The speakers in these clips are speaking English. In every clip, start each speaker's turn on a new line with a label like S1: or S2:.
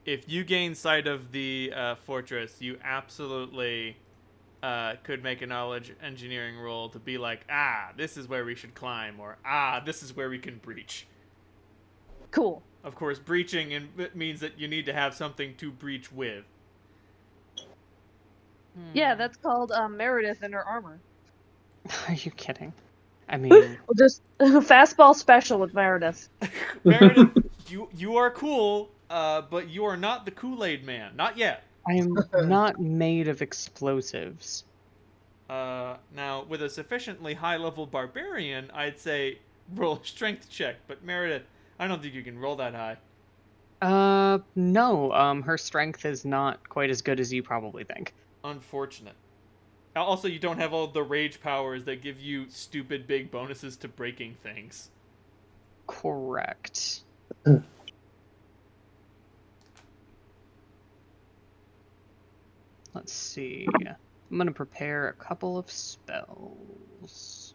S1: if you gain sight of the fortress, you absolutely could make a knowledge engineering roll to be like, this is where we should climb, or this is where we can breach.
S2: Cool.
S1: Of course, breaching it means that you need to have something to breach with.
S2: Yeah, that's called Meredith and her armor.
S3: Are you kidding? I mean,
S2: We'll just fastball special with Meredith.
S1: Meredith, you are cool, but you are not the Kool-Aid man. Not yet.
S3: I am not made of explosives.
S1: Now, with a sufficiently high-level barbarian, I'd say roll a strength check. But Meredith, I don't think you can roll that high.
S3: No. Her strength is not quite as good as you probably think.
S1: Unfortunate. Also, you don't have all the rage powers that give you stupid big bonuses to breaking things.
S3: Correct. Let's see. I'm gonna prepare a couple of spells.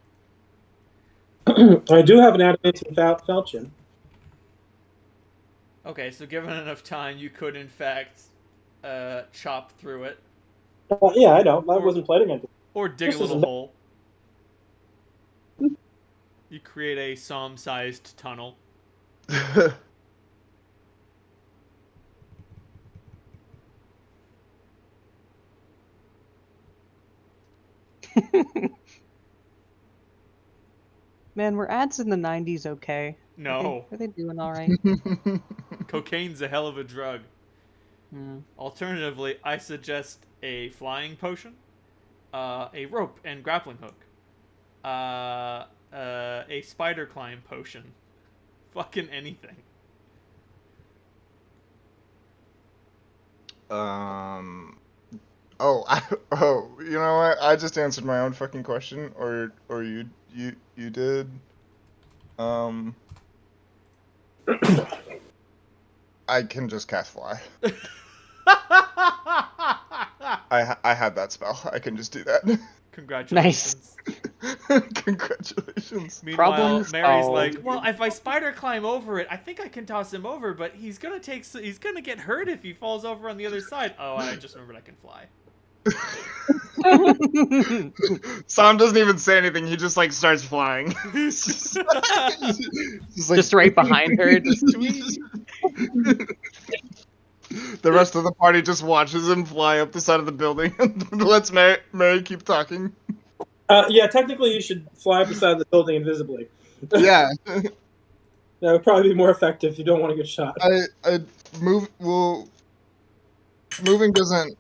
S4: I do have an adamantine falchion.
S1: Okay, so given enough time, you could in fact chop through it.
S4: Yeah, I know. I wasn't planning on it.
S1: Or dig a little hole. You create a psalm-sized tunnel.
S3: Man, were ads in the 90s okay?
S1: No.
S3: Are they doing alright?
S1: Cocaine's a hell of a drug.
S3: Yeah.
S1: Alternatively, I suggest a flying potion, a rope and grappling hook, a spider climb potion. Fucking anything.
S5: You know what? I just answered my own fucking question, or you did. I can just cast fly. I had that spell. I can just do that.
S1: Congratulations.
S3: Nice.
S5: Congratulations.
S1: Meanwhile, Mary's
S3: solved.
S1: like, well, if I spider climb over it, I think I can toss him over, but he's gonna get hurt if he falls over on the other side. Oh, and I just remembered I can fly.
S5: Sam doesn't even say anything. He just like starts flying.
S3: Just right behind her. Just
S5: The rest of the party just watches him fly up the side of the building and lets Mary keep talking.
S4: Yeah, technically you should fly beside the building invisibly.
S5: Yeah.
S4: That would probably be more effective if you don't want to get shot.
S5: Moving doesn't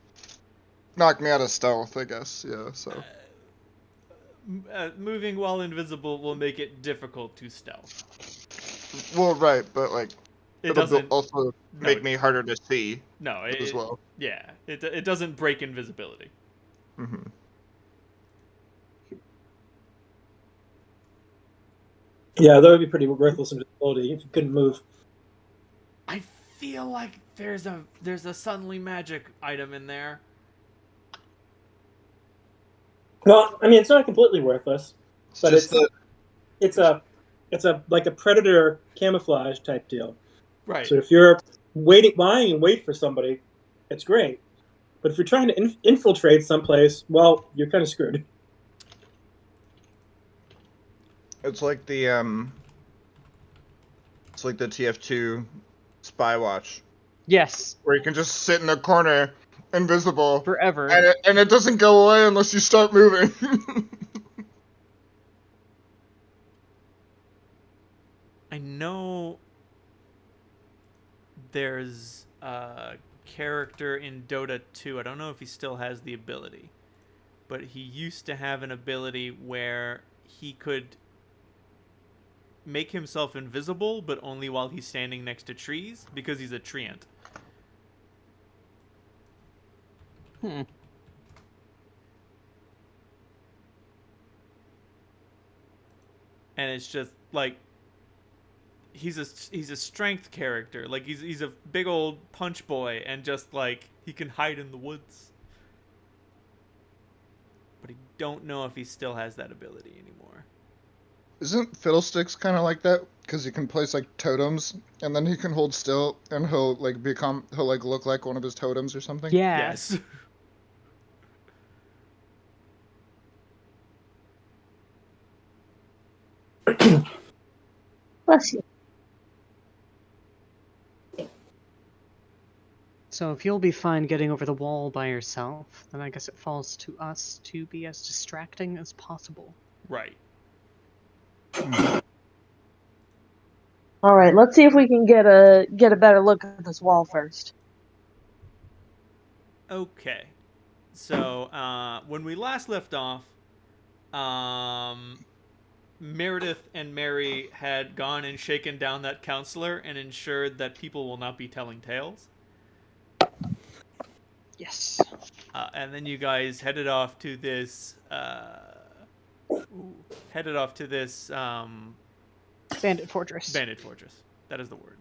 S5: knock me out of stealth, I guess. Yeah, so.
S1: Moving while invisible will make it difficult to stealth.
S5: Well, right, but like it'll also make me harder to see.
S1: No,
S5: as well.
S1: Yeah, it doesn't break invisibility.
S5: Mm-hmm.
S4: Yeah, that would be pretty worthless invisibility if you couldn't move.
S1: I feel like there's a suddenly magic item in there.
S4: Well, I mean, it's not completely worthless, but it's a like a predator camouflage type deal.
S1: Right.
S4: So if you're lying in wait for somebody, it's great. But if you're trying to infiltrate someplace, well, you're kind of screwed.
S5: It's like the TF2 spy watch.
S3: Yes.
S5: Where you can just sit in a corner, invisible,
S3: forever,
S5: and it doesn't go away unless you start moving.
S1: I know there's a character in Dota 2. I don't know if he still has the ability, but he used to have an ability where he could make himself invisible, but only while he's standing next to trees, because he's a treant.
S3: And
S1: it's just like he's a strength character. Like he's a big old punch boy, and just like he can hide in the woods. But I don't know if he still has that ability anymore.
S5: Isn't Fiddlesticks kind of like that? Because you can place like totems, and then he can hold still, and he'll look like one of his totems or something.
S3: Yeah.
S1: Yes.
S2: Bless you.
S3: So if you'll be fine getting over the wall by yourself, then I guess it falls to us to be as distracting as possible.
S1: Right.
S2: All right, let's see if we can get a better look at this wall first.
S1: Okay. So, when we last left off, Meredith and Mary had gone and shaken down that counselor and ensured that people will not be telling tales.
S3: Yes.
S1: And then you guys headed off to this,
S3: Bandit Fortress.
S1: Bandit Fortress. That is the word.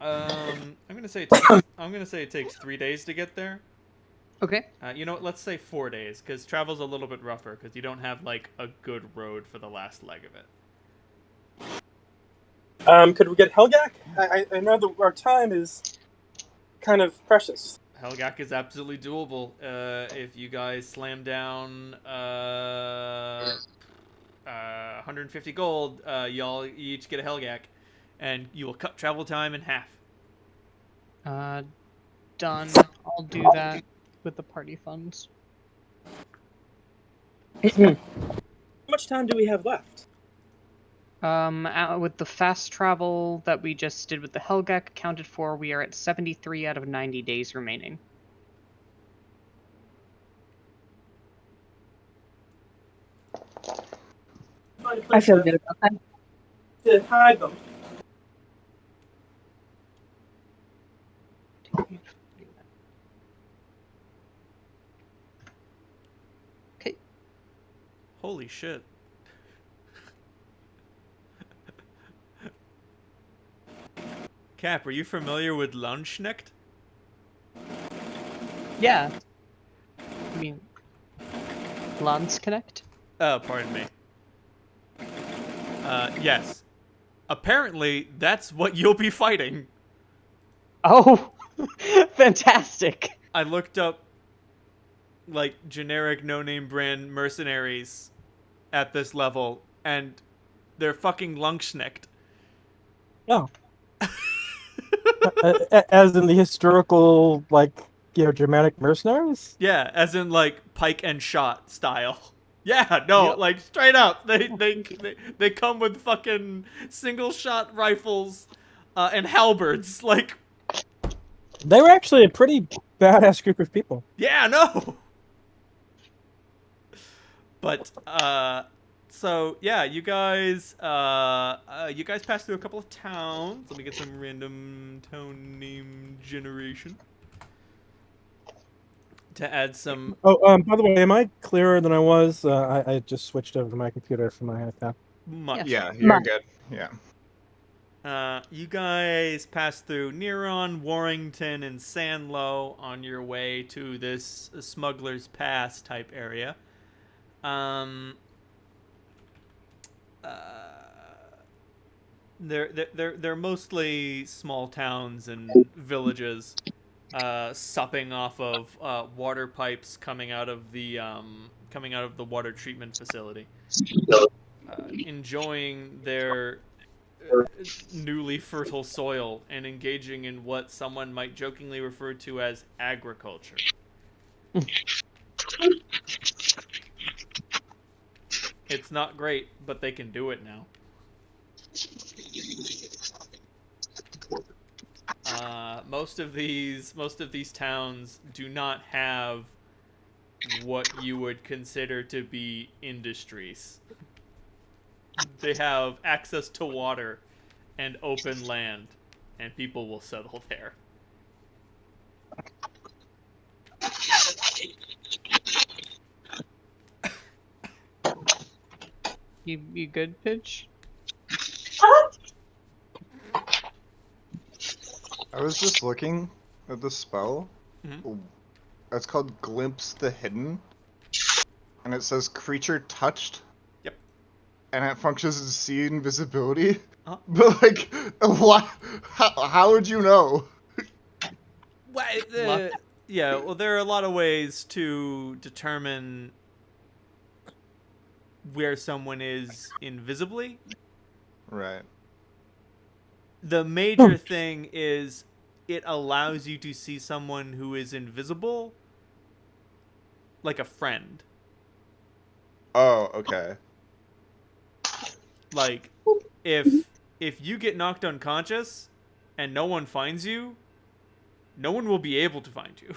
S1: I'm gonna say it takes 3 days to get there.
S3: Okay.
S1: You know what? Let's say 4 days, because travel's a little bit rougher, because you don't have like a good road for the last leg of it.
S4: Could we get Helgak? I know that our time is kind of precious.
S1: Helgak is absolutely doable. If you guys slam down 150 gold, y'all each get a Helgak, and you will cut travel time in half.
S3: Done. I'll do that with the party funds.
S4: How much time do we have left?
S3: With the fast travel that we just did with the Helgak accounted for, we are at 73 out of 90 days remaining.
S2: I feel good about that.
S4: To hide them.
S3: Okay.
S1: Holy shit. Cap, are you familiar with Lunchnecht?
S3: Yeah. I mean, Lance Connect?
S1: Oh, pardon me. Yes. Apparently, that's what you'll be fighting.
S3: Oh, fantastic.
S1: I looked up, like, generic no-name brand mercenaries at this level, and they're fucking Lunchnecht.
S6: Oh. As in the historical, like, Germanic mercenaries?
S1: Yeah, as in, like, pike and shot style. Yeah, no,
S3: Yep.
S1: like, straight up. They come with fucking single-shot rifles and halberds. Like,
S6: They were actually a pretty badass group of people.
S1: yeah, no. But, so, yeah, you guys pass through a couple of towns. Let me get some random town name generation. To add some...
S6: Oh, by the way, am I clearer than I was? I just switched over to my computer for my iPad.
S1: much.
S5: Yeah, you're good. Yeah.
S1: You guys pass through Neron, Warrington, and Sandlow on your way to this Smuggler's Pass type area. They're mostly small towns and villages, supping off of water pipes coming out of the water treatment facility, enjoying their newly fertile soil and engaging in what someone might jokingly refer to as agriculture. It's not great, but they can do it now. Most of these towns do not have what you would consider to be industries. They have access to water and open land, and people will settle there.
S3: You good, Pitch?
S5: I was just looking at the spell.
S1: Mhm.
S5: It's called Glimpse the Hidden. and it says creature touched.
S1: Yep.
S5: And it functions as see invisibility.
S1: Uh-huh.
S5: But like, what? How would you know?
S3: Luck.
S1: Yeah, well, there are a lot of ways to determine where someone is invisibly.
S5: Right.
S1: The major thing is it allows you to see someone who is invisible like a friend.
S5: Oh, okay.
S1: Like, if you get knocked unconscious and no one finds you, no one will be able to find you.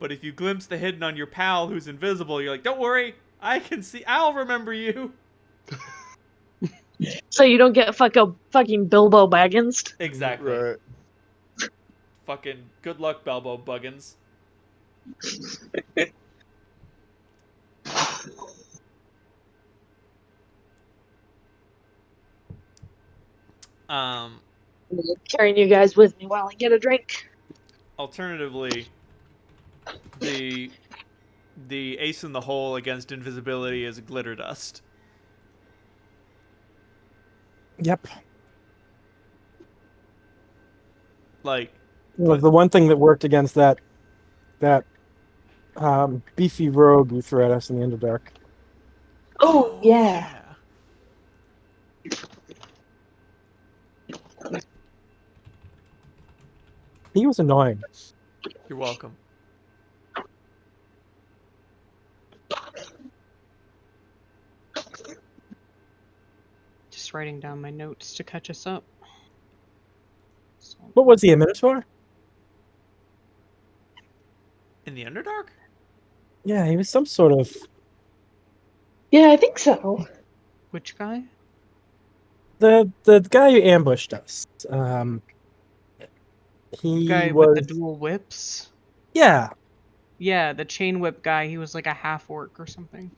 S1: But if you glimpse the hidden on your pal who's invisible, you're like, don't worry, I can see, I'll remember you.
S2: So you don't get fucking Bilbo Baggins.
S1: Exactly.
S5: Right.
S1: Fucking good luck, Bilbo Buggins.
S2: Carrying you guys with me while I get a drink.
S1: Alternatively, the ace in the hole against invisibility is glitter dust.
S6: Yep.
S1: Like,
S6: Well, the one thing that worked against that beefy rogue who threw at us in the Underdark.
S2: Oh, yeah.
S6: He was annoying.
S1: You're welcome.
S3: Just writing down my notes to catch us up. So,
S6: What was he, a Minotaur?
S1: In the Underdark?
S6: Yeah, he was some sort of...
S2: Yeah, I think so.
S3: which guy?
S6: The guy who ambushed us. He
S3: Guy
S6: was...
S3: with the dual whips?
S6: Yeah.
S3: Yeah, the chain whip guy. He was like a half orc or something.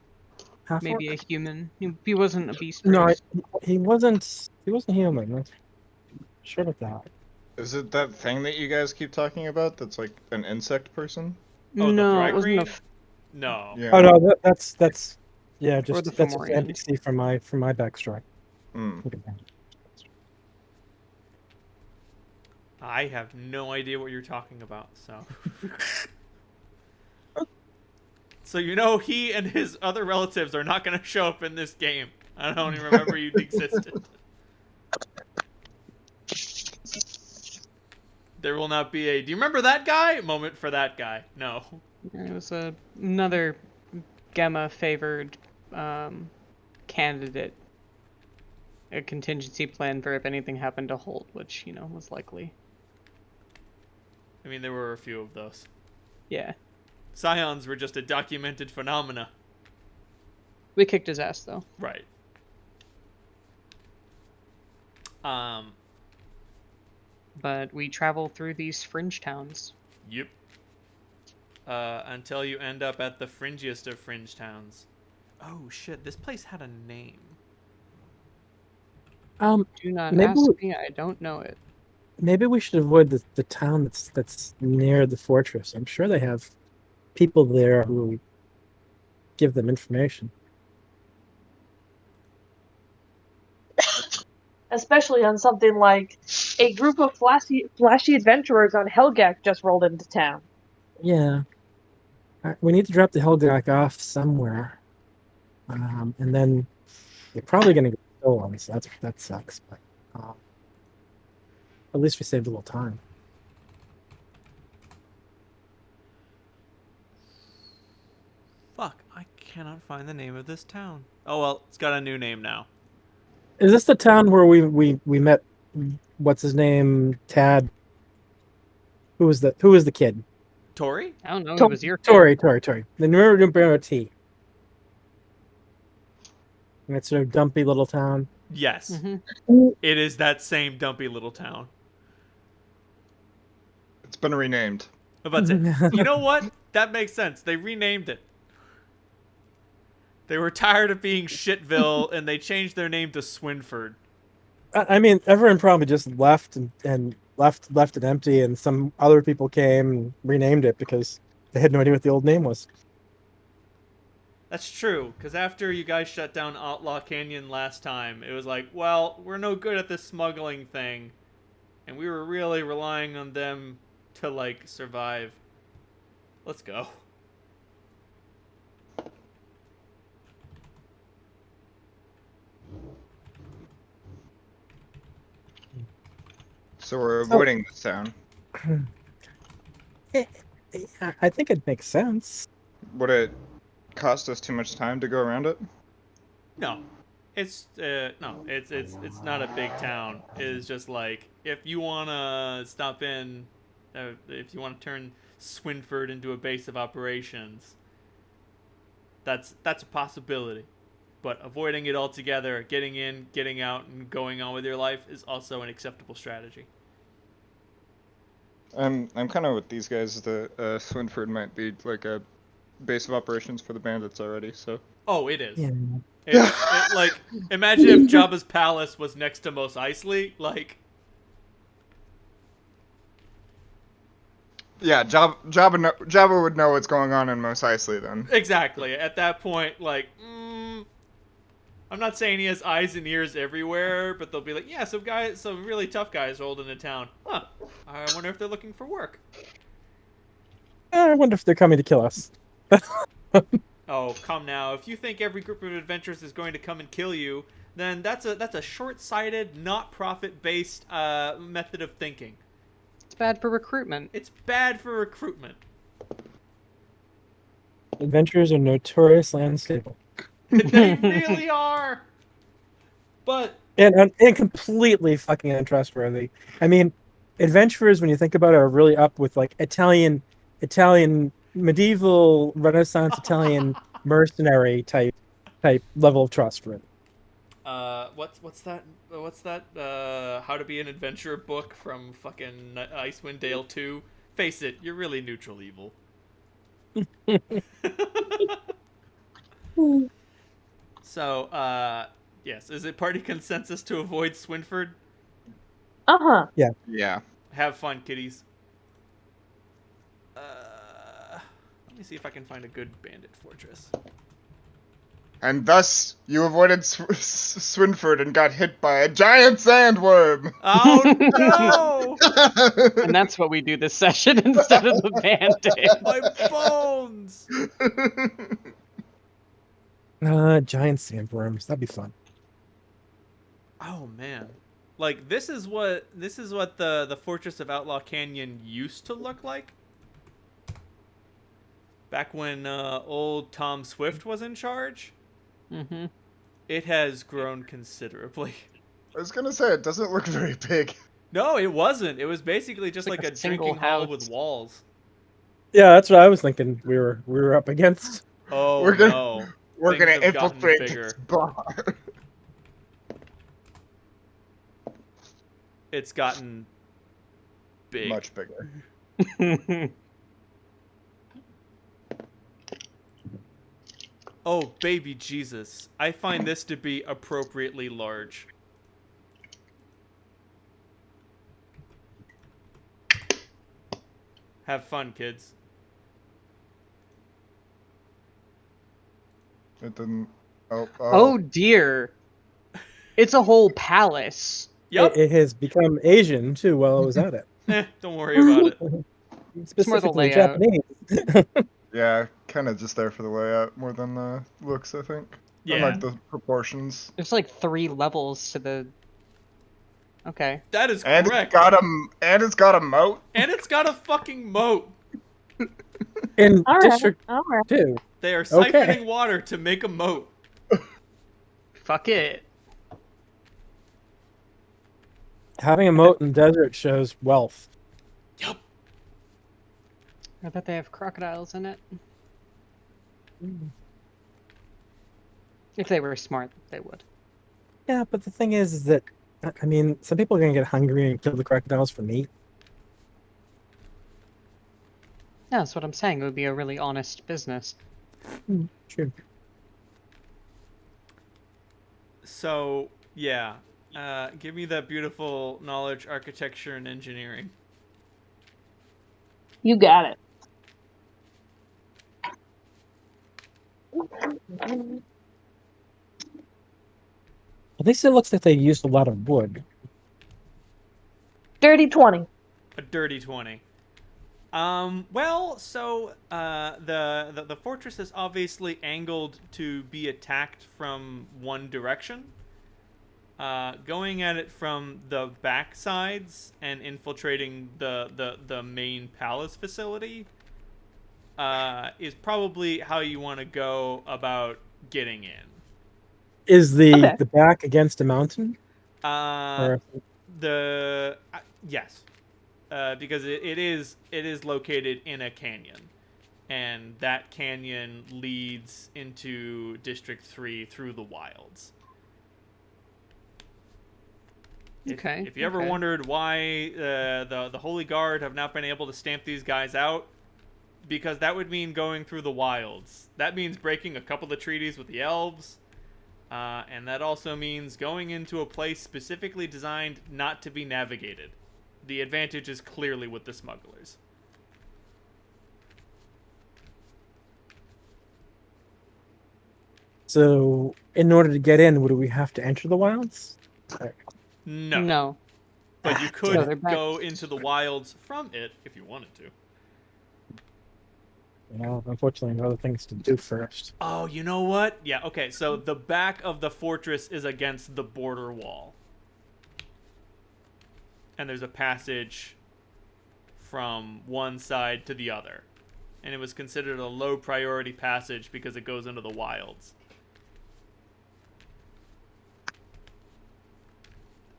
S6: Half
S3: Maybe
S6: orc?
S3: a human. He wasn't a beast
S6: No,
S3: race.
S6: he wasn't. He wasn't human. I'm sure of that.
S5: Is it that thing that you guys keep talking about that's like an insect person?
S1: Oh,
S3: no,
S1: the
S3: it wasn't a.
S1: Dragreen? No.
S5: Yeah.
S6: Oh no, that's yeah,
S3: Or
S6: just
S3: the
S6: that's just
S3: Fomorian.
S6: NPC from my backstory.
S5: Mm.
S1: I have no idea what you're talking about, so. So you know he and his other relatives are not going to show up in this game. I don't even remember you existed. There will not be a, do you remember that guy? Moment for that guy. No.
S3: It was another Gemma favored candidate. A contingency plan for if anything happened to Holt, which, you know, was likely.
S1: I mean, there were a few of those.
S3: Yeah.
S1: Scions were just a documented phenomena.
S3: We kicked his ass, though.
S1: Right.
S3: But we travel through these fringe towns.
S1: Yep. Until you end up at the fringiest of fringe towns. Oh shit, this place had a name.
S3: Do not
S6: maybe
S3: ask me, I don't know it.
S6: maybe we should avoid the town that's near the fortress. I'm sure they have people there who give them information.
S2: Especially on something like a group of flashy adventurers on Helgak just rolled into town.
S6: Yeah. We need to drop the Helgak off somewhere. And then they're probably going to get stolen, so that sucks. But at least we saved a little time.
S1: Fuck, I cannot find the name of this town. Oh well, it's got a new name now.
S6: Is this the town where we met? What's his name? Tad. Who was the kid?
S1: Tori?
S3: I don't know, it was your
S6: Tori. The Nuremberg T. That sort of dumpy little town.
S1: Yes.
S3: Mm-hmm.
S1: It is that same dumpy little town.
S5: It's been renamed.
S1: I'm about to say, you know what? That makes sense. They renamed it. They were tired of being Shitville, and they changed their name to Swinford.
S6: I mean, everyone probably just left and left it empty, and some other people came and renamed it because they had no idea what the old name was.
S1: That's true, because after you guys shut down Outlaw Canyon last time, it was like, well, we're no good at this smuggling thing, and we were really relying on them to, like, survive. Let's go.
S5: So we're avoiding this town.
S6: I think it makes sense.
S5: Would it cost us too much time to go around it?
S1: No. It's it's not a big town. It's just like, if you wanna stop in, if you want to turn Swinford into a base of operations, that's a possibility. But avoiding it altogether, getting in, getting out, and going on with your life is also an acceptable strategy.
S5: I'm kind of with these guys that Swinford might be like a base of operations for the bandits already. So.
S1: Oh, it is.
S6: Yeah.
S1: Like, imagine if Jabba's palace was next to Mos Eisley. Like,
S5: Yeah, Jabba would know what's going on in Mos Eisley then.
S1: exactly. At that point, like, I'm not saying he has eyes and ears everywhere, but they'll be like, yeah, some really tough guys rolled into town. Huh. I wonder if they're looking for work.
S6: I wonder if they're coming to kill us.
S1: Oh, come now. If you think every group of adventurers is going to come and kill you, then that's a short-sighted, not profit-based method of thinking.
S3: It's bad for recruitment.
S1: It's bad for recruitment.
S6: Adventurers are notoriously unstable.
S1: They really are. But
S6: And completely fucking untrustworthy. I mean, adventurers, when you think about it, are really up with like Italian medieval Renaissance Italian mercenary type level of trust, really.
S1: what's that How to Be an Adventurer book from fucking Icewind Dale 2? Face it, you're really neutral evil. So, yes, is it party consensus to avoid Swinford?
S2: Uh-huh.
S5: Yeah.
S1: Have fun, kiddies. Let me see if I can find a good bandit fortress.
S5: And thus, you avoided Swinford and got hit by a giant sandworm!
S1: Oh no!
S3: And that's what we do this session instead of the bandit.
S1: My bones!
S6: Giant sandworms. That'd be fun.
S1: Oh man. Like, this is what the Fortress of Outlaw Canyon used to look like. Back when old Tom Swift was in charge.
S3: Mm-hmm.
S1: It has grown considerably.
S5: I was gonna say, it doesn't look very big.
S1: No, it wasn't. It was basically just like a
S3: single
S1: drinking hall
S3: house.
S1: with walls.
S6: Yeah, that's what I was thinking. We were up against.
S1: Oh
S5: We're gonna-
S1: no.
S5: We're
S1: Things
S5: gonna
S1: have gotten
S5: infiltrate
S1: bigger.
S5: this bar.
S1: It's gotten big.
S5: Much bigger.
S1: Oh, baby Jesus. I find this to be appropriately large. Have fun, kids.
S5: It didn't. Oh.
S3: Oh dear. It's a whole palace.
S1: Yep.
S6: It has become Asian too while I was at it.
S1: Don't worry about it.
S3: more the
S6: Specifically
S3: layout.
S6: Japanese.
S5: Yeah, kind of just there for the layout more than the looks, I think. I
S1: Yeah.
S5: like the proportions.
S3: There's like 3 levels to the. Okay.
S1: That is
S5: And
S1: correct.
S5: it's got a moat.
S1: And it's got a fucking moat.
S6: In
S2: All right.
S6: District
S2: All right.
S6: 2.
S1: They are
S6: Okay.
S1: siphoning water to make a moat.
S3: Fuck it.
S6: Having a moat in the desert shows wealth.
S1: Yup.
S3: I bet they have crocodiles in it. If they were smart, they would.
S6: Yeah, but the thing is that, I mean, some people are going to get hungry and kill the crocodiles for meat.
S3: Yeah, that's what I'm saying. It would be a really honest business.
S6: True.
S1: So, yeah. Give me that beautiful knowledge, architecture, and engineering.
S2: You got it.
S6: At least it looks like they used a lot of wood.
S2: Dirty 20.
S1: A dirty 20. Well, so the fortress is obviously angled to be attacked from one direction. Going at it from the back sides and infiltrating the main palace facility is probably how you want to go about getting in.
S6: Is the
S2: Okay.
S6: back against a mountain?
S1: Uh,
S6: Or
S1: yes, because it is located in a canyon, and that canyon leads into District 3 through the wilds.
S3: Okay.
S1: If you ever wondered why the Holy Guard have not been able to stamp these guys out, because that would mean going through the wilds. That means breaking a couple of treaties with the elves, and that also means going into a place specifically designed not to be navigated. The advantage is clearly with the smugglers.
S6: so, in order to get in, would we have to enter the wilds?
S1: No.
S3: No.
S1: But you
S3: So
S1: could
S3: they're back.
S1: go into the wilds from it if you wanted to.
S6: Unfortunately, I have other things to do first.
S1: Oh, you know what? Yeah, okay, so the back of the fortress is against the border wall. And there's a passage from one side to the other. And it was considered a low priority passage because it goes into the wilds.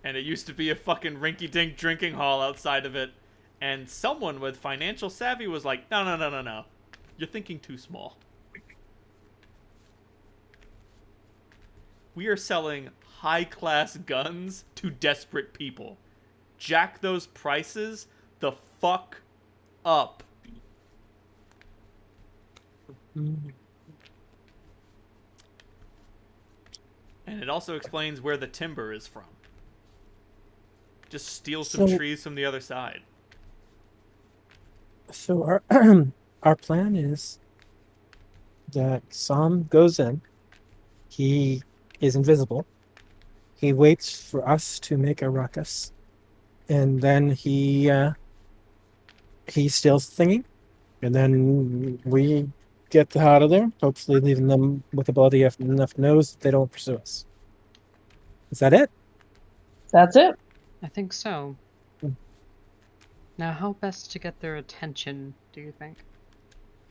S1: And it used to be a fucking rinky-dink drinking hall outside of it. And someone with financial savvy was like, no. You're thinking too small. We are selling high-class guns to desperate people. Jack those prices the fuck up. And it also explains where the timber is from. Just steal some trees from the other side.
S6: So our our plan is that Sam goes in. He is invisible. He waits for us to make a ruckus, and then he steals the thingy, and then we get the hell out of there. Hopefully, leaving them with ability enough nose that they don't pursue us. Is that it?
S2: That's it.
S3: I think so. Now, how best to get their attention, do you think?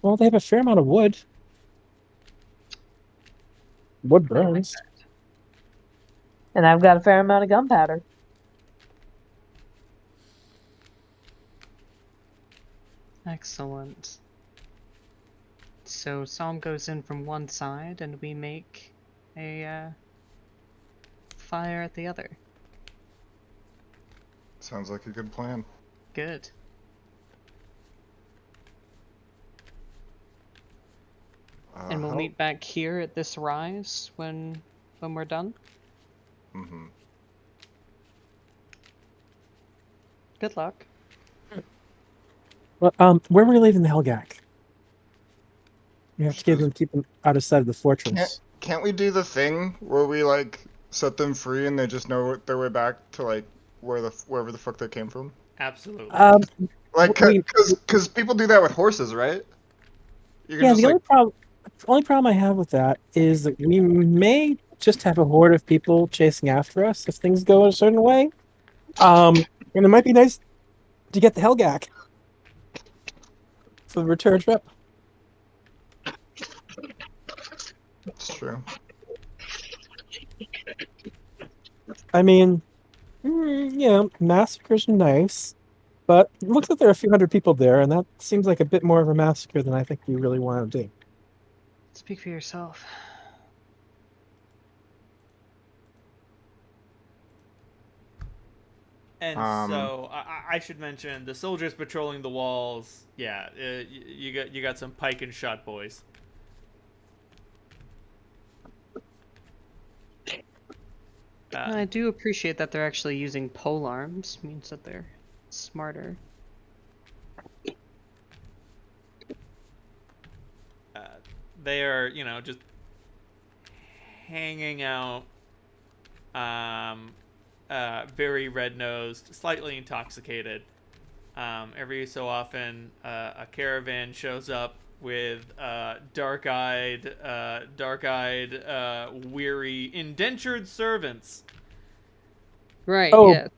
S6: Well, they have a fair amount of wood. Wood
S3: I like
S6: burns.
S3: that.
S2: And I've got a fair amount of gunpowder.
S3: Excellent. So Psalm goes in from one side, and we make a fire at the other.
S5: Sounds like a good plan.
S3: Good. And we'll meet back here at this rise when we're done.
S5: Mm-hmm.
S3: Good luck.
S6: Well, where are we leaving the Helgak? We have to keep them out of sight of the fortress.
S5: Can't we do the thing where we like set them free and they just know their way back to like wherever the fuck they came from?
S1: Absolutely.
S5: Like,
S6: we-
S5: cause people do that with horses, right? You can
S6: Yeah,
S5: just,
S6: the
S5: like,
S6: only problem I have with that is that we may just have a horde of people chasing after us if things go a certain way. And it might be nice to get the Helgak for the return trip.
S5: It's true.
S6: I mean, massacres are nice, but it looks like there are a few hundred people there, and that seems like a bit more of a massacre than I think we really want to do.
S3: Speak for yourself.
S1: And so I should mention the soldiers patrolling the walls. Yeah, you got some pike and shot boys.
S3: I do appreciate that they're actually using pole arms. Means that they're smarter.
S1: They are, just hanging out, very red-nosed, slightly intoxicated. Every so often, a caravan shows up with dark-eyed, weary, indentured servants.
S3: Right.
S6: Oh.
S3: Yeah.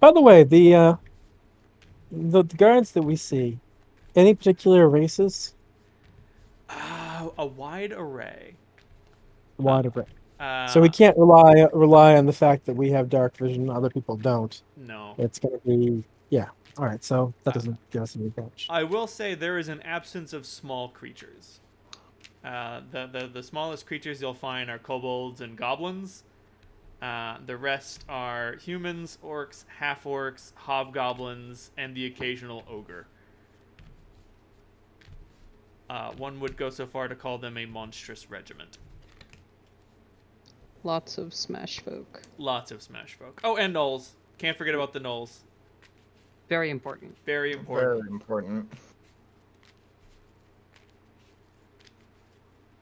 S6: By the way, the guards that we see, any particular races?
S1: A wide array.
S6: Wide array.
S1: Uh,
S6: So we can't rely on the fact that we have dark vision, other people don't.
S1: No.
S6: It's going to be All right, so that doesn't give us any advantage.
S1: I will say there is an absence of small creatures. The smallest creatures you'll find are kobolds and goblins. The rest are humans, orcs, half-orcs, hobgoblins, and the occasional ogre. One would go so far to call them a monstrous regiment.
S3: Lots of smash folk.
S1: Lots of smash folk. Oh, and gnolls. Can't forget about the gnolls.
S3: Very important.
S1: Very important.
S5: Very important.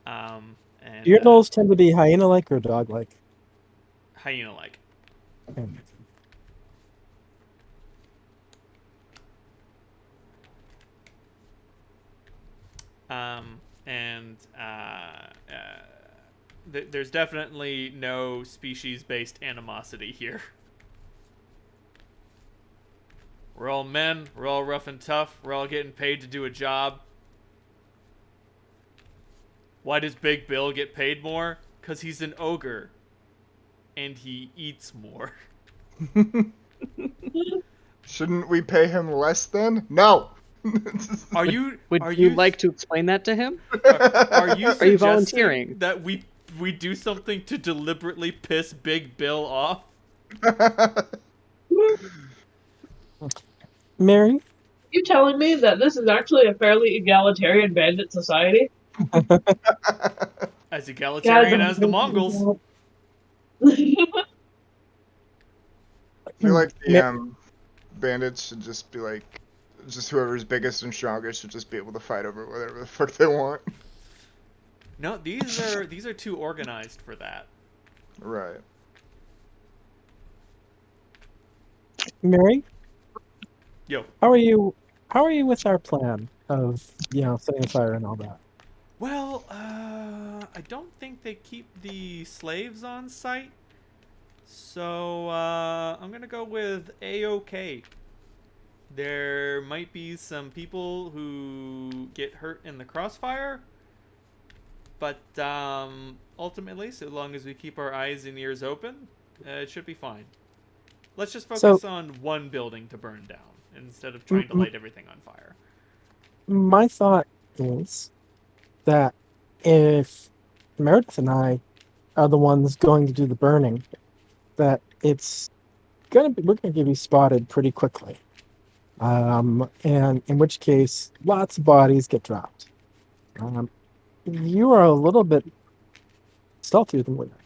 S1: And,
S6: Do your gnolls tend to be hyena-like or dog-like?
S1: hyena-like. There's definitely no species-based animosity here. We're all men, we're all rough and tough, we're all getting paid to do a job. Why does Big Bill get paid more? 'Cause he's an ogre. And he eats more.
S5: Shouldn't we pay him less then? No!
S1: Would you
S3: like to explain that to him?
S1: Are you
S3: Are you volunteering
S1: that we do something to deliberately piss Big Bill off?
S6: Mary?
S2: You telling me that this is actually a fairly egalitarian bandit society?
S1: As egalitarian as the Mongols.
S5: I feel like the bandits should just be like, just whoever's biggest and strongest should just be able to fight over whatever the fuck they want.
S1: No, these are too organized for that.
S5: Right.
S6: Mary?
S1: Yo.
S6: How are you with our plan of, setting fire and all that?
S1: Well, I don't think they keep the slaves on site. So, I'm gonna go with A-OK. There might be some people who get hurt in the crossfire. But, ultimately, so long as we keep our eyes and ears open, it should be fine. Let's just focus on one building to burn down, instead of trying to light everything on fire.
S6: My thought is that if Meredith and I are the ones going to do the burning, that we're gonna be spotted pretty quickly. And in which case lots of bodies get dropped. You are a little bit stealthier than we are.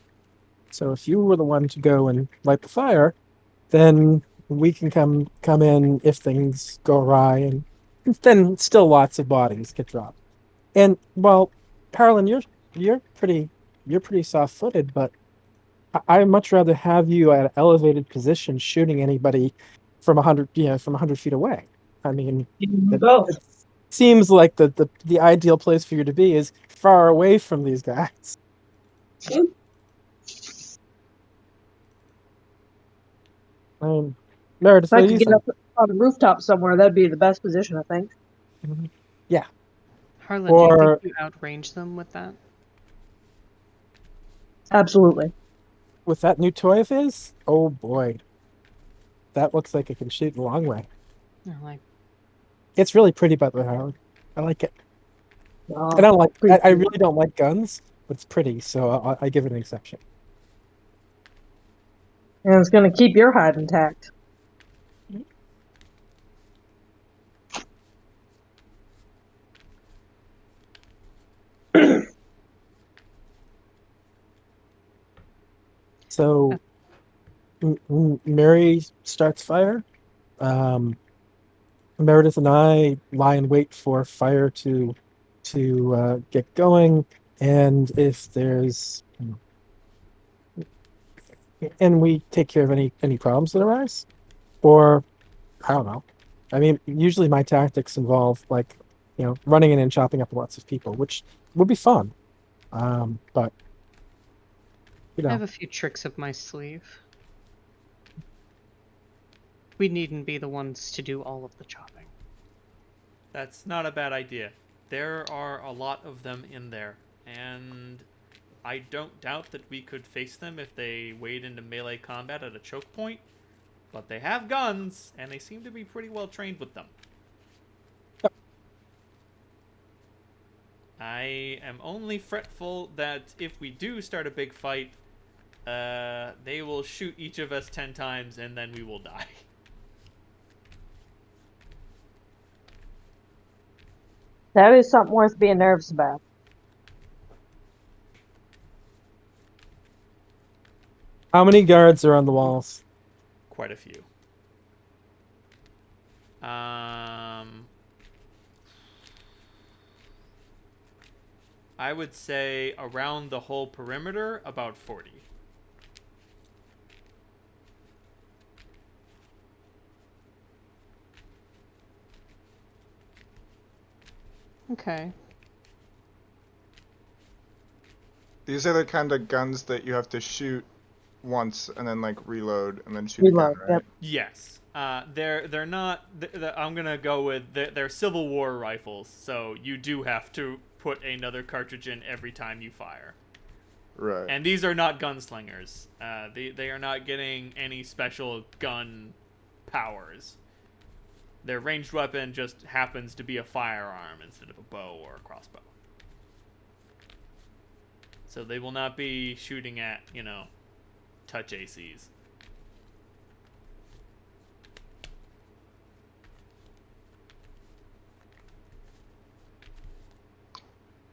S6: So if you were the one to go and light the fire, then we can come in if things go awry, and then still lots of bodies get dropped. And well, Carolyn, you're pretty soft-footed, but I'd much rather have you at an elevated position shooting anybody from 100 feet away. I mean, it seems like the ideal place for you to be is far away from these guys. Meredith,
S2: If I
S6: what do
S2: could
S6: you
S2: get
S6: think?
S2: up on a rooftop somewhere, that'd be the best position, I think.
S6: Yeah.
S3: Harlan, do you think you outrange them with that?
S2: Absolutely.
S6: With that new toy of his? Oh boy. That looks like it can shoot a long way. It's really pretty, by the way, Harlan. I like it. I really don't like guns, but it's pretty, so I give it an exception.
S2: And it's going to keep your hide intact.
S6: So, Mary starts fire. Meredith and I lie in wait for fire to to get going, and if there's, and we take care of any problems that arise, or I don't know. I mean, usually my tactics involve like, running in and chopping up lots of people, which would be fun. But
S3: I have a few tricks up my sleeve. We needn't be the ones to do all of the chopping.
S1: That's not a bad idea. There are a lot of them in there, and I don't doubt that we could face them if they wade into melee combat at a choke point, but they have guns, and they seem to be pretty well trained with them. I am only fretful that if we do start a big fight, they will shoot each of us 10 times, and then we will die.
S2: That is something worth being nervous about.
S6: how many guards are on the walls?
S1: Quite a few. I would say around the whole perimeter, about 40.
S3: Okay.
S5: These are the kind of guns that you have to shoot once and then like reload and then shoot
S2: Reload,
S5: again, right?
S2: yep.
S1: Yes. They're not. I'm gonna go with they're Civil War rifles, so you do have to put another cartridge in every time you fire.
S5: Right.
S1: And these are not gunslingers. They are not getting any special gun powers. Their ranged weapon just happens to be a firearm instead of a bow or a crossbow. So they will not be shooting at, touch ACs.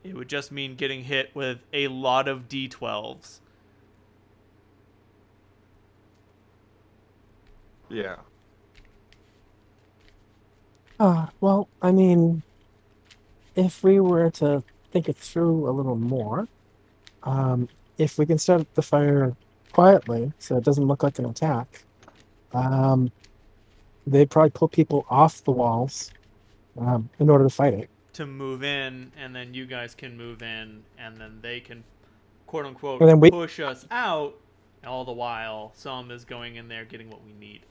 S1: It would just mean getting hit with a lot of D12s.
S5: Yeah.
S6: Well, I mean, if we were to think it through a little more, if we can start the fire quietly so it doesn't look like an attack, they'd probably pull people off the walls in order to fight it.
S1: To move in, and then you guys can move in, and then they can, quote unquote,
S6: And then we-
S1: push us out. All the while, Som is going in there getting what we need.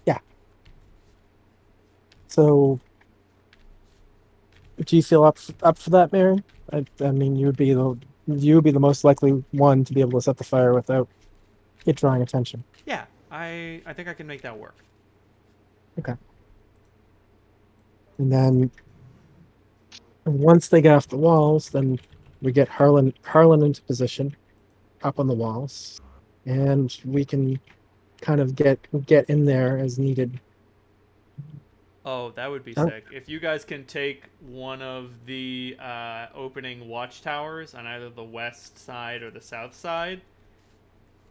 S6: Yeah. So, do you feel up for that, Mary? I mean, you'd be the most likely one to be able to set the fire without it drawing attention.
S1: Yeah, I think I can make that work.
S6: Okay. And then once they get off the walls, then we get Harlan into position up on the walls, and we can kind of get in there as needed.
S1: Oh, that would be
S6: Oh.
S1: sick. If you guys can take one of the opening watchtowers on either the west side or the south side.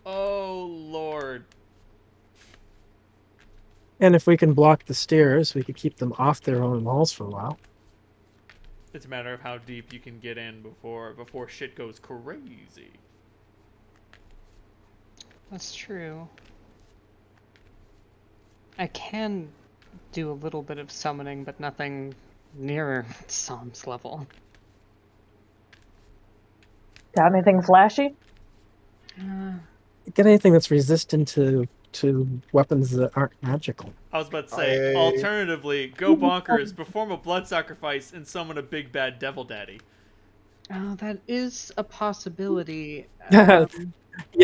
S1: Oh, Lord.
S6: And if we can block the stairs, we could keep them off their own walls for a while.
S1: It's a matter of how deep you can get in before shit goes crazy.
S3: That's true. I can do a little bit of summoning, but nothing near Som's level.
S2: Got anything flashy?
S6: Get anything that's resistant to weapons that aren't magical.
S1: I was about to say, alternatively, go bonkers, perform a blood sacrifice, and summon a big bad devil daddy.
S3: Oh, that is a possibility.
S6: Yeah,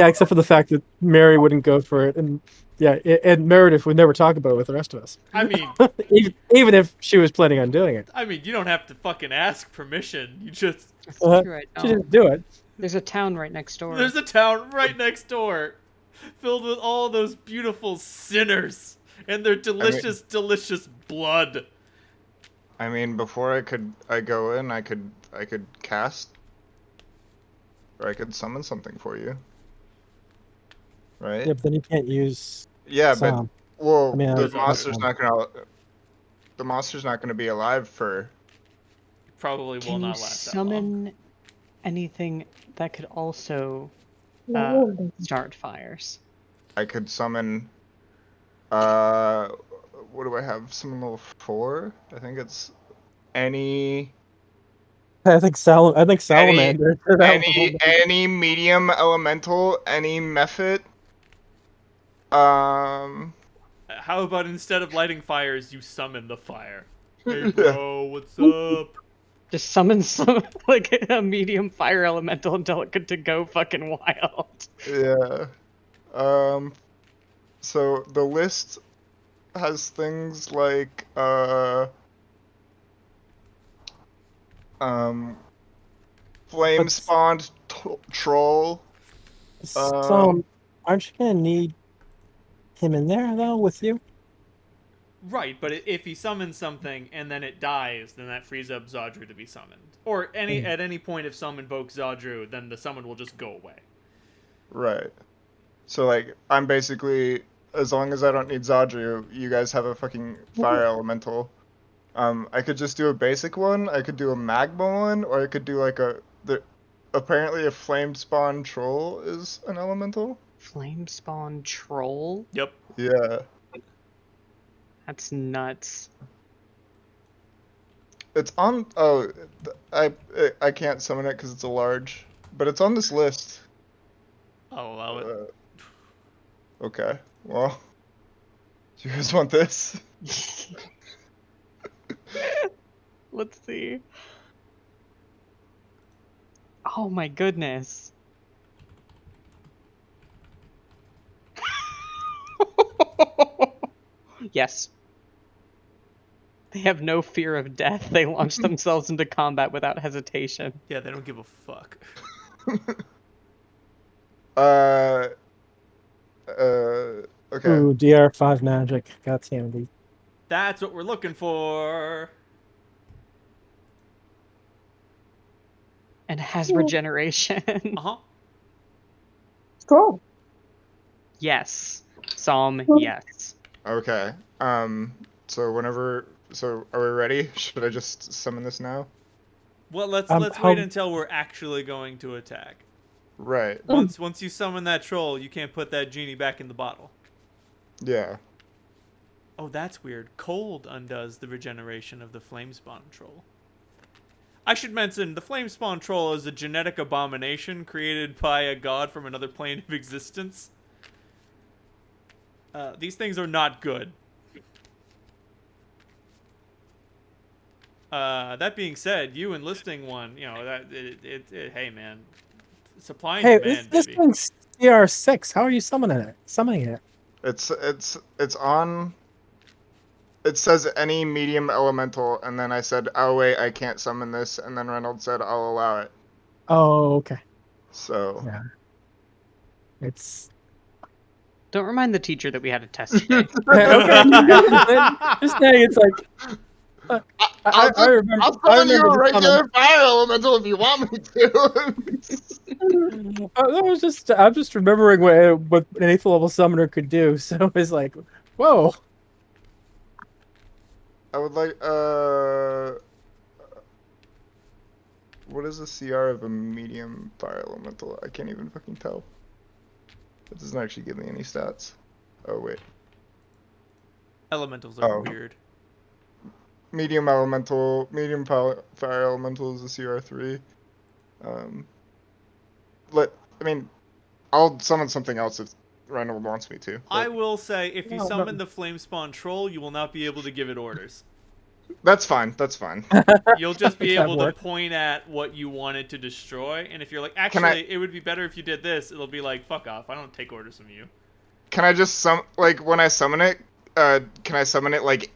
S6: except for the fact that Mary wouldn't go for it, and and Meredith would never talk about it with the rest of us.
S1: I mean,
S6: even if she was planning on doing it.
S1: I mean, you don't have to fucking ask permission. You just...
S3: That's true, I
S6: She
S3: don't.
S6: didn't do it.
S3: There's a town right next door.
S1: There's a town right next door, filled with all those beautiful sinners and their delicious, delicious blood.
S5: I mean, before I go in, I could cast, or I could summon something for you. Right?
S6: Yeah, but then you can't use.
S5: Yeah,
S6: Som.
S5: but well,
S6: I mean,
S5: the
S1: was
S5: monster's
S6: awesome.
S5: not gonna be alive for
S1: probably will
S3: Can you
S1: not last that long.
S3: summon anything that could also
S2: No.
S3: start fires?
S5: I could summon. What do I have? Summon level 4. I think it's any
S6: I think salamander. for that level.
S5: any medium elemental, any method.
S1: How about instead of lighting fires, you summon the fire? Hey, bro, what's up?
S3: Just summon some like a medium fire elemental until it could to go fucking wild.
S5: Yeah. So the list has things like flame
S6: But-
S5: spawned troll.
S6: So, aren't you gonna need him in there though with you?
S1: Right, but if he summons something and then it dies, then that frees up Zadru to be summoned. Or at any point, if someone invokes Zadru, then the summon will just go away.
S5: Right. So like I'm basically, as long as I don't need Zadru, you guys have a fucking fire elemental. I could just do a basic one, I could do a magma one, or I could do like apparently a flame spawn troll is an elemental.
S3: Flame spawn troll?
S1: Yep.
S5: Yeah.
S3: That's nuts.
S5: It's on. Oh, I can't summon it because it's a large, but it's on this list.
S1: I'll allow it.
S5: Okay. Well, do you guys want this?
S3: Let's see. Oh my goodness. Yes. They have no fear of death. They launch themselves into combat without hesitation.
S1: Yeah, they don't give a fuck.
S5: Okay.
S6: Ooh, DR5 magic. Got handy.
S1: That's what we're looking for.
S3: And has regeneration.
S1: Uh-huh.
S2: Strong.
S3: Yes. Psalm, yes.
S5: Okay. So are we ready? Should I just summon this now?
S1: Well, let's
S6: how-
S1: wait until we're actually going to attack.
S5: Right.
S1: Once you summon that troll, you can't put that genie back in the bottle.
S5: Yeah.
S1: Oh, that's weird. Cold undoes the regeneration of the flame spawn troll. I should mention, the flame spawn troll is a genetic abomination created by a god from another plane of existence. These things are not good. That being said, you enlisting one, you know, that hey man, supply and
S6: Hey,
S1: demand,
S6: this
S1: baby.
S6: thing's CR6. How are you summoning it? Summoning it?
S5: It's on. It says any medium elemental, and then I said, "Oh wait, I can't summon this," and then Reynolds said, "I'll allow it."
S6: Oh, okay.
S5: So.
S6: Yeah. It's
S3: Don't remind the teacher that we had a test today.
S6: okay. Just saying, it's like I remember.
S5: I'll
S6: I
S5: summon you a
S6: remember the
S5: regular fire elemental if you want me to.
S6: I'm just remembering what an 8th level summoner could do. So it's like, whoa.
S5: I would like, what is the CR of a medium fire elemental? I can't even fucking tell. It doesn't actually give me any stats. Oh, wait.
S1: Elementals are
S5: Oh.
S1: weird.
S5: Medium fire elemental is a CR3. I'll summon something else if Reynold wants me to.
S1: I
S5: but
S1: will say, if you
S6: No,
S1: summon
S6: no.
S1: the flame spawn troll, you will not be able to give it orders.
S5: That's fine. That's fine.
S1: You'll just be
S6: That
S1: able to
S6: works.
S1: point at what you wanted to destroy, and if you're like, actually, it would be better if you did this, it'll be like, fuck off, I don't take orders from you.
S5: Can I just when I summon it? Can I summon it like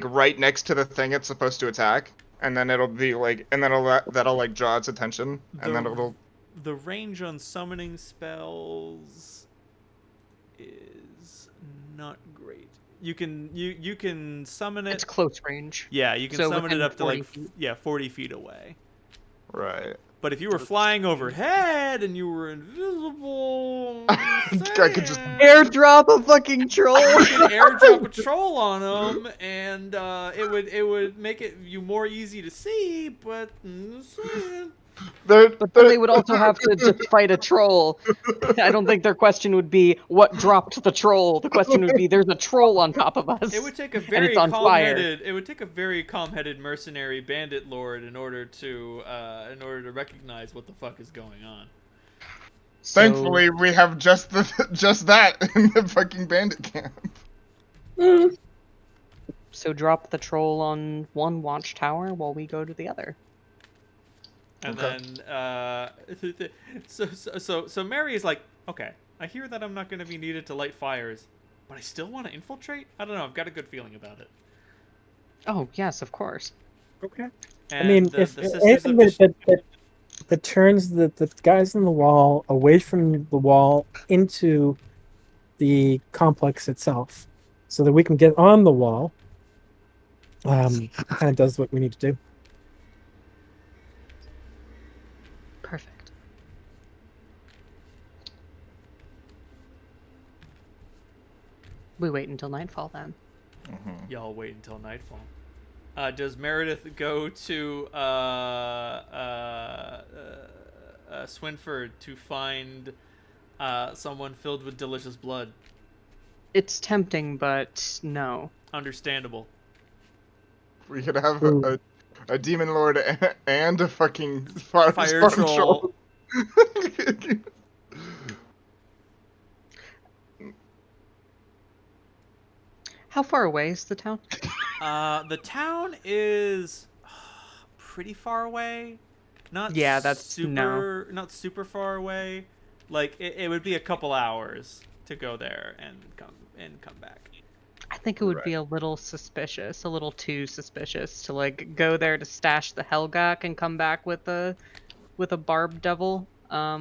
S5: right next to the thing it's supposed to attack, and then it'll be like, and then that'll like draw its attention, and then it'll.
S1: The range on summoning spells is not great. You can summon
S3: It's
S1: it.
S3: close range.
S1: Yeah, you can
S3: So
S1: summon it
S3: within
S1: up to
S3: 40
S1: like
S3: feet.
S1: 40 feet away.
S5: Right.
S1: But if you were flying overhead and you were invisible,
S5: I could just
S3: Airdrop a fucking troll.
S1: you could airdrop a troll on them, and it would make it you more easy to see. But
S3: But then they would also have to just fight a troll. I don't think their question would be what dropped the troll. The question would be there's a troll on top of us.
S1: it would take a
S3: and
S1: very
S3: it's on fire.
S1: calm-headed mercenary bandit lord in order to recognize what the fuck is going on.
S3: So,
S5: Thankfully, we have just that in the fucking bandit camp.
S3: so drop the troll on one watchtower while we go to the other.
S1: And
S5: Okay.
S1: then, so Mary is like, okay, I hear that I'm not going to be needed to light fires, but I still want to infiltrate? I don't know, I've got a good feeling about it.
S3: Oh yes, of course.
S6: Okay.
S1: And
S6: I mean,
S1: the
S6: if
S1: Sisters
S6: anything
S1: of
S6: that turns the guys in the wall away from the wall into the complex itself, so that we can get on the wall, kind of does what we need to do.
S3: Perfect. We wait until nightfall then.
S1: Y'all wait until nightfall. Does Meredith go to Swinford to find someone filled with delicious blood?
S3: It's tempting, but no.
S1: Understandable.
S5: We could have
S6: Ooh.
S5: a demon lord and a fucking fire
S1: Troll.
S3: How far away is the town?
S1: The town is pretty far away. Not
S3: Yeah, that's
S1: not super far away. Like it would be a couple hours to go there and come back.
S3: I think it would be a little suspicious, a little too suspicious to like go there to stash the Helgak and come back with a barbed devil. Yeah,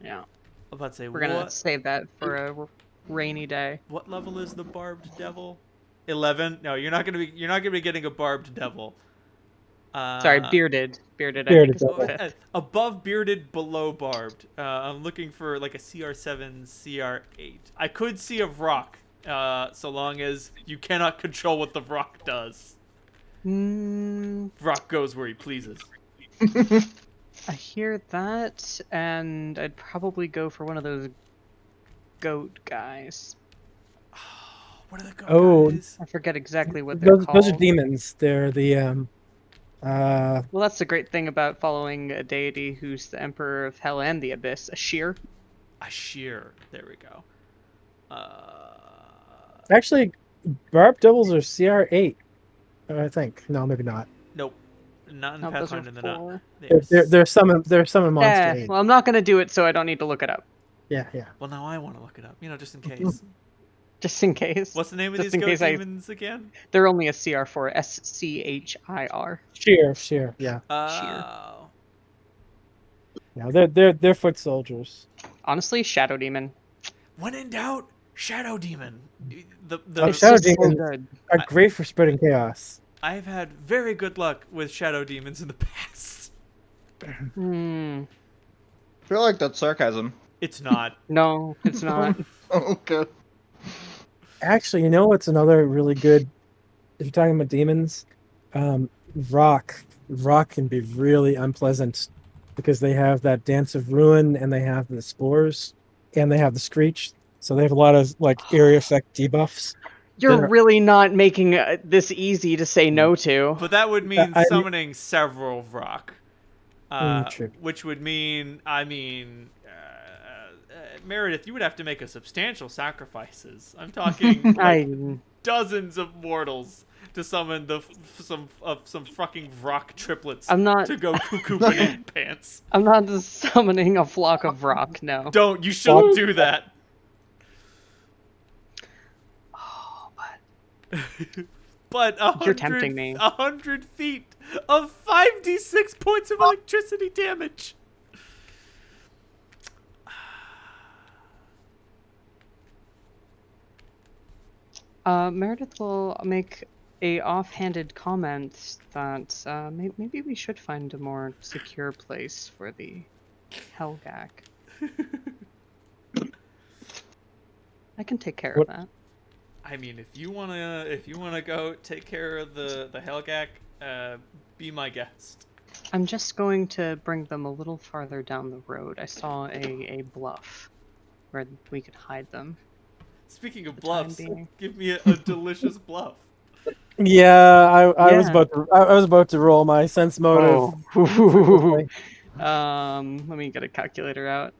S1: I'm about to say,
S3: we're gonna save that for a rainy day.
S1: What level is the barbed devil? 11. No, you're not gonna be getting a barbed devil.
S3: Sorry, bearded. I think
S6: Bearded
S3: is the
S6: devil.
S3: fifth.
S1: Above bearded, below barbed. I'm looking for like a CR7, CR8. I could see a Vrock, so long as you cannot control what the Vrock does. Vrock goes where he pleases.
S3: I hear that, and I'd probably go for one of those goat guys.
S1: What are the goat guys?
S3: I forget exactly what they're called.
S6: Those are demons. They're the
S3: Well, that's the great thing about following a deity who's the emperor of hell and the abyss, a sheer.
S1: A sheer. There we go.
S6: actually barbed devils are CR8. I think. No, maybe not.
S1: Nope. Not in
S3: No, those are
S1: Pathfinder. They're not.
S3: 4.
S6: They're summon monster
S3: Yeah,
S6: 8.
S3: well, I'm not gonna do it, so I don't need to look it up,
S6: Yeah.
S1: Well, now I want to look it up. Just in case.
S3: just in case.
S1: What's the name of
S3: Just
S1: these
S3: in
S1: goat
S3: case
S1: demons again?
S3: They're only a CR4, SCHIR.
S6: Sheer. Yeah.
S1: Oh.
S6: Yeah. They're foot soldiers.
S3: Honestly, Shadow Demon.
S1: When in doubt, Shadow Demon. The
S3: It's
S6: Shadow
S3: just so
S6: Demons
S3: good.
S6: are great for spreading chaos.
S1: I've had very good luck with Shadow Demons in the past.
S3: Hmm.
S5: I feel like that's sarcasm.
S1: It's not.
S3: No, it's not.
S5: Okay.
S6: Actually, you know what's another really good? If you're talking about demons, Rock can be really unpleasant because they have that Dance of Ruin and they have the spores and they have the Screech, so they have a lot of like area effect debuffs.
S3: You're
S6: They're-
S3: really not making this easy to say no to.
S1: But that would mean
S6: I-
S1: summoning several Vrock.
S6: True.
S1: Which would mean, Meredith, you would have to make a substantial sacrifices. I'm talking like dozens of mortals to summon some fucking Vrock triplets
S3: I'm not
S1: to go cuckoo banana pants.
S3: I'm not summoning a flock of rock, no.
S1: Don't. You shouldn't do that.
S3: Oh, but
S1: But
S3: You're tempting me.
S1: 100 feet of 5d6 points of electricity damage.
S3: Meredith will make a offhanded comment that maybe we should find a more secure place for the Helgak. I can take care of that.
S1: I mean, if you wanna go take care of the Helgak, be my guest.
S3: I'm just going to bring them a little farther down the road. I saw a bluff where we could hide them.
S1: Speaking of
S3: the time
S1: bluffs,
S3: being.
S1: give me a delicious bluff.
S6: Yeah, I was
S3: Yeah.
S6: about to roll my sense motive.
S3: Oh. Let me get a calculator out.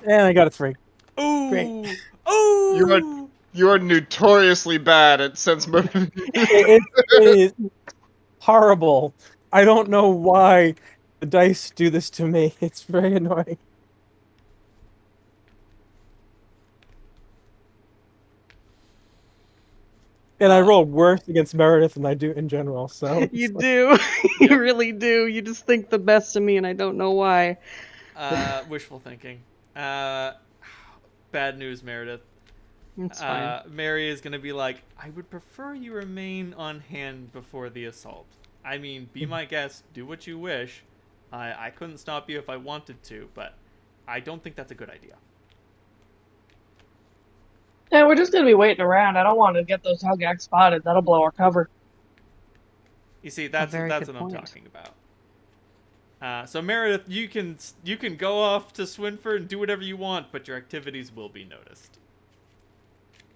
S6: And I got a 3.
S1: Ooh,
S6: Great.
S1: ooh.
S5: You are notoriously bad at sense motive.
S6: It is horrible. I don't know why the dice do this to me. It's very annoying. And I roll worse against Meredith than I do in general, so...
S3: You do. You really do. You just think the best of me, and I don't know why.
S1: Wishful thinking. Bad news, Meredith.
S3: It's fine.
S1: Mary is gonna be like, I would prefer you remain on hand before the assault. I mean, be my guest, do what you wish. I couldn't stop you if I wanted to, but I don't think that's a good idea.
S2: Yeah, we're just gonna be waiting around. I don't want to get those Helgak spotted. That'll blow our cover.
S1: You see, that's
S3: very
S1: what
S3: good
S1: I'm
S3: point.
S1: talking about. So Meredith, you can go off to Swinford and do whatever you want, but your activities will be noticed.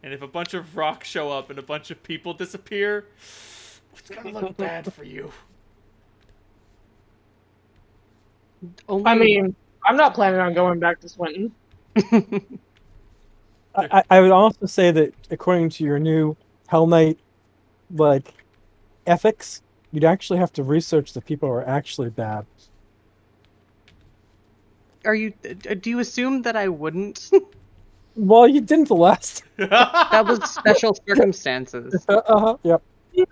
S1: And if a bunch of rocks show up and a bunch of people disappear, it's gonna look bad for you.
S3: Only...
S2: I mean, I'm not planning on going back to Swinton.
S6: I would also say that according to your new Hell Knight ethics, you'd actually have to research the people who are actually bad.
S3: Are you? Do you assume that I wouldn't?
S6: Well, you didn't the last.
S3: That was special circumstances.
S6: Yep.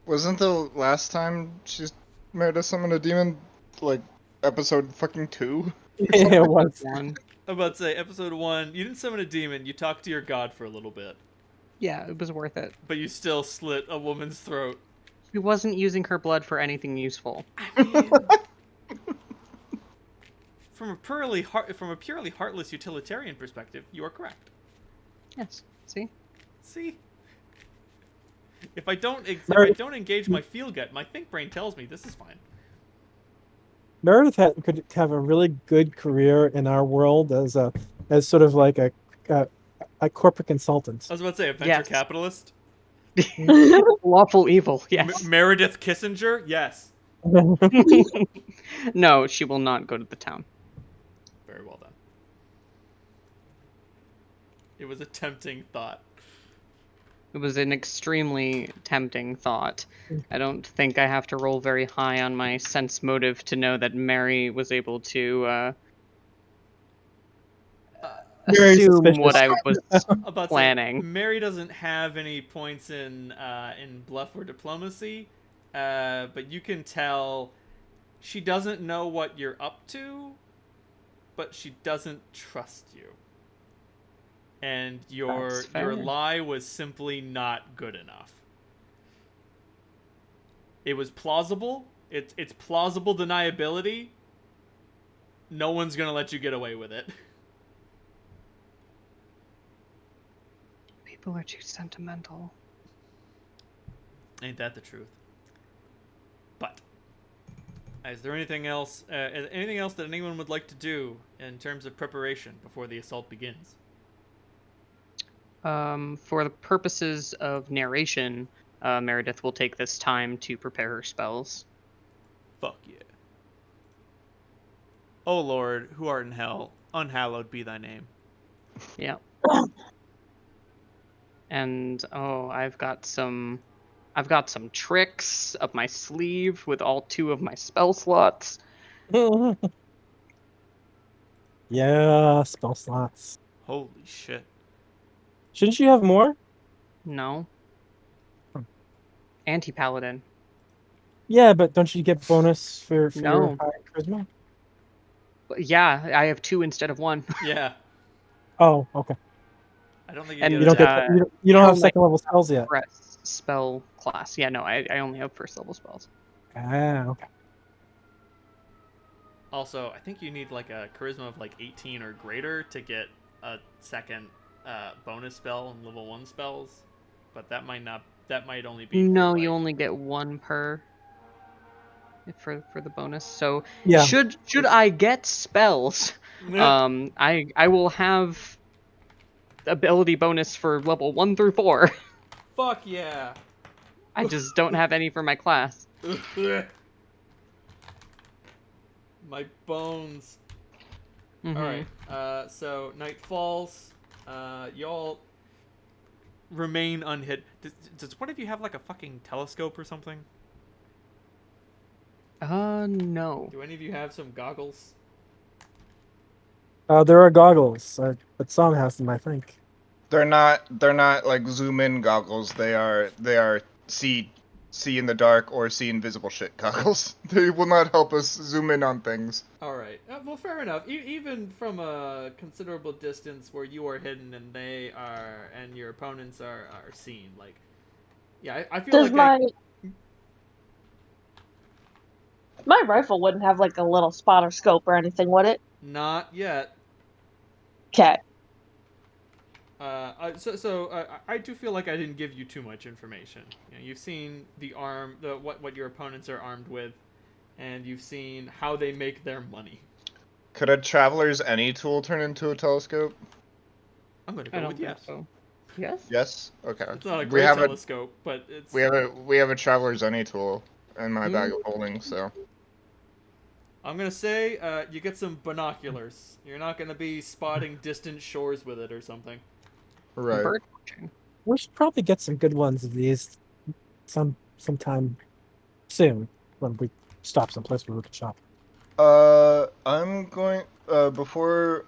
S5: Wasn't the last time she Meredith summoned a demon like episode fucking 2?
S6: Yeah, it was.
S3: One.
S1: I'm about to say, episode 1, you didn't summon a demon, you talked to your god for a little bit.
S3: Yeah, it was worth it.
S1: But you still slit a woman's throat.
S3: She wasn't using her blood for anything useful.
S1: I mean, from a purely heartless utilitarian perspective, you are correct.
S3: Yes. See?
S1: See? If I don't engage my feel gut, my think brain tells me this is fine.
S6: Meredith could have a really good career in our world as sort of like a corporate consultant.
S1: I was about to say, a venture
S3: Yes.
S1: capitalist.
S3: Lawful evil, yes.
S1: Meredith Kissinger? Yes.
S3: No, she will not go to the town.
S1: Very well done. It was a tempting thought.
S3: It was an extremely tempting thought. I don't think I have to roll very high on my sense motive to know that Mary was able to
S6: Very
S3: assume
S6: suspicious.
S3: what I was
S1: About
S3: planning.
S1: to say, Mary doesn't have any points in bluff or diplomacy, but you can tell she doesn't know what you're up to, but she doesn't trust you. And your lie was simply not good enough. It was plausible. It's plausible deniability. No one's gonna let you get away with it.
S3: People are too sentimental.
S1: Ain't that the truth? But is there anything else? Anything else that anyone would like to do in terms of preparation before the assault begins?
S3: For the purposes of narration, Meredith will take this time to prepare her spells.
S1: Fuck yeah. O Lord, who art in hell, unhallowed be thy name.
S3: Yeah. And I've got some tricks up my sleeve with all 2 of my spell slots.
S6: Yeah, spell slots.
S1: Holy shit.
S6: Shouldn't you have more?
S3: No. Anti-paladin.
S6: Yeah, but don't you get bonus for
S3: No.
S6: your high charisma?
S3: Yeah, I have 2 instead of 1.
S1: Yeah.
S6: Oh, okay.
S1: I don't think
S3: And
S6: You don't
S1: get
S6: get you don't
S3: Hell
S6: have second level spells yet.
S3: Press. spell class. Yeah, no, I only have first level spells.
S6: Ah, okay.
S1: Also, I think you need like a charisma of like 18 or greater to get a second bonus spell in level 1 spells, but that might only be
S3: No,
S1: for,
S3: you
S1: like...
S3: only get one per for the bonus. So
S6: Yeah.
S3: should I get spells, I will have ability bonus for level 1 through 4.
S1: Fuck yeah.
S3: I just don't have any for my class.
S1: My bones.
S3: Mhm.
S1: Alright, so night falls. Y'all remain unhit. Does one of you have like a fucking telescope or something?
S3: No.
S1: Do any of you have some goggles?
S6: There are goggles, but Sam has them, I think.
S5: They're not like zoom in goggles. They are see in the dark or see invisible shit goggles. They will not help us zoom in on things.
S1: Alright, well, fair enough. Even from a considerable distance where you are hidden and they are, and your opponents are seen, like, yeah, I feel
S2: Does
S1: like
S2: my rifle wouldn't have like a little spotter scope or anything, would it?
S1: not yet.
S2: Okay.
S1: I do feel like I didn't give you too much information. You know, you've seen what your opponents are armed with, and you've seen how they make their money.
S5: Could a traveler's any tool turn into a telescope?
S1: I'm gonna
S3: I
S1: go
S3: don't
S1: with
S3: think
S1: yes.
S3: so. Yes?
S5: Yes. Okay.
S1: It's not a
S5: we
S1: great
S5: have
S1: telescope, but it's...
S5: we have a traveler's any tool in my bag of holding. So
S1: I'm gonna say you get some binoculars. You're not gonna be spotting distant shores with it or something.
S5: right.
S3: Bird watching.
S6: We should probably get some good ones of these sometime soon when we stop someplace where we can shop.
S5: I'm going before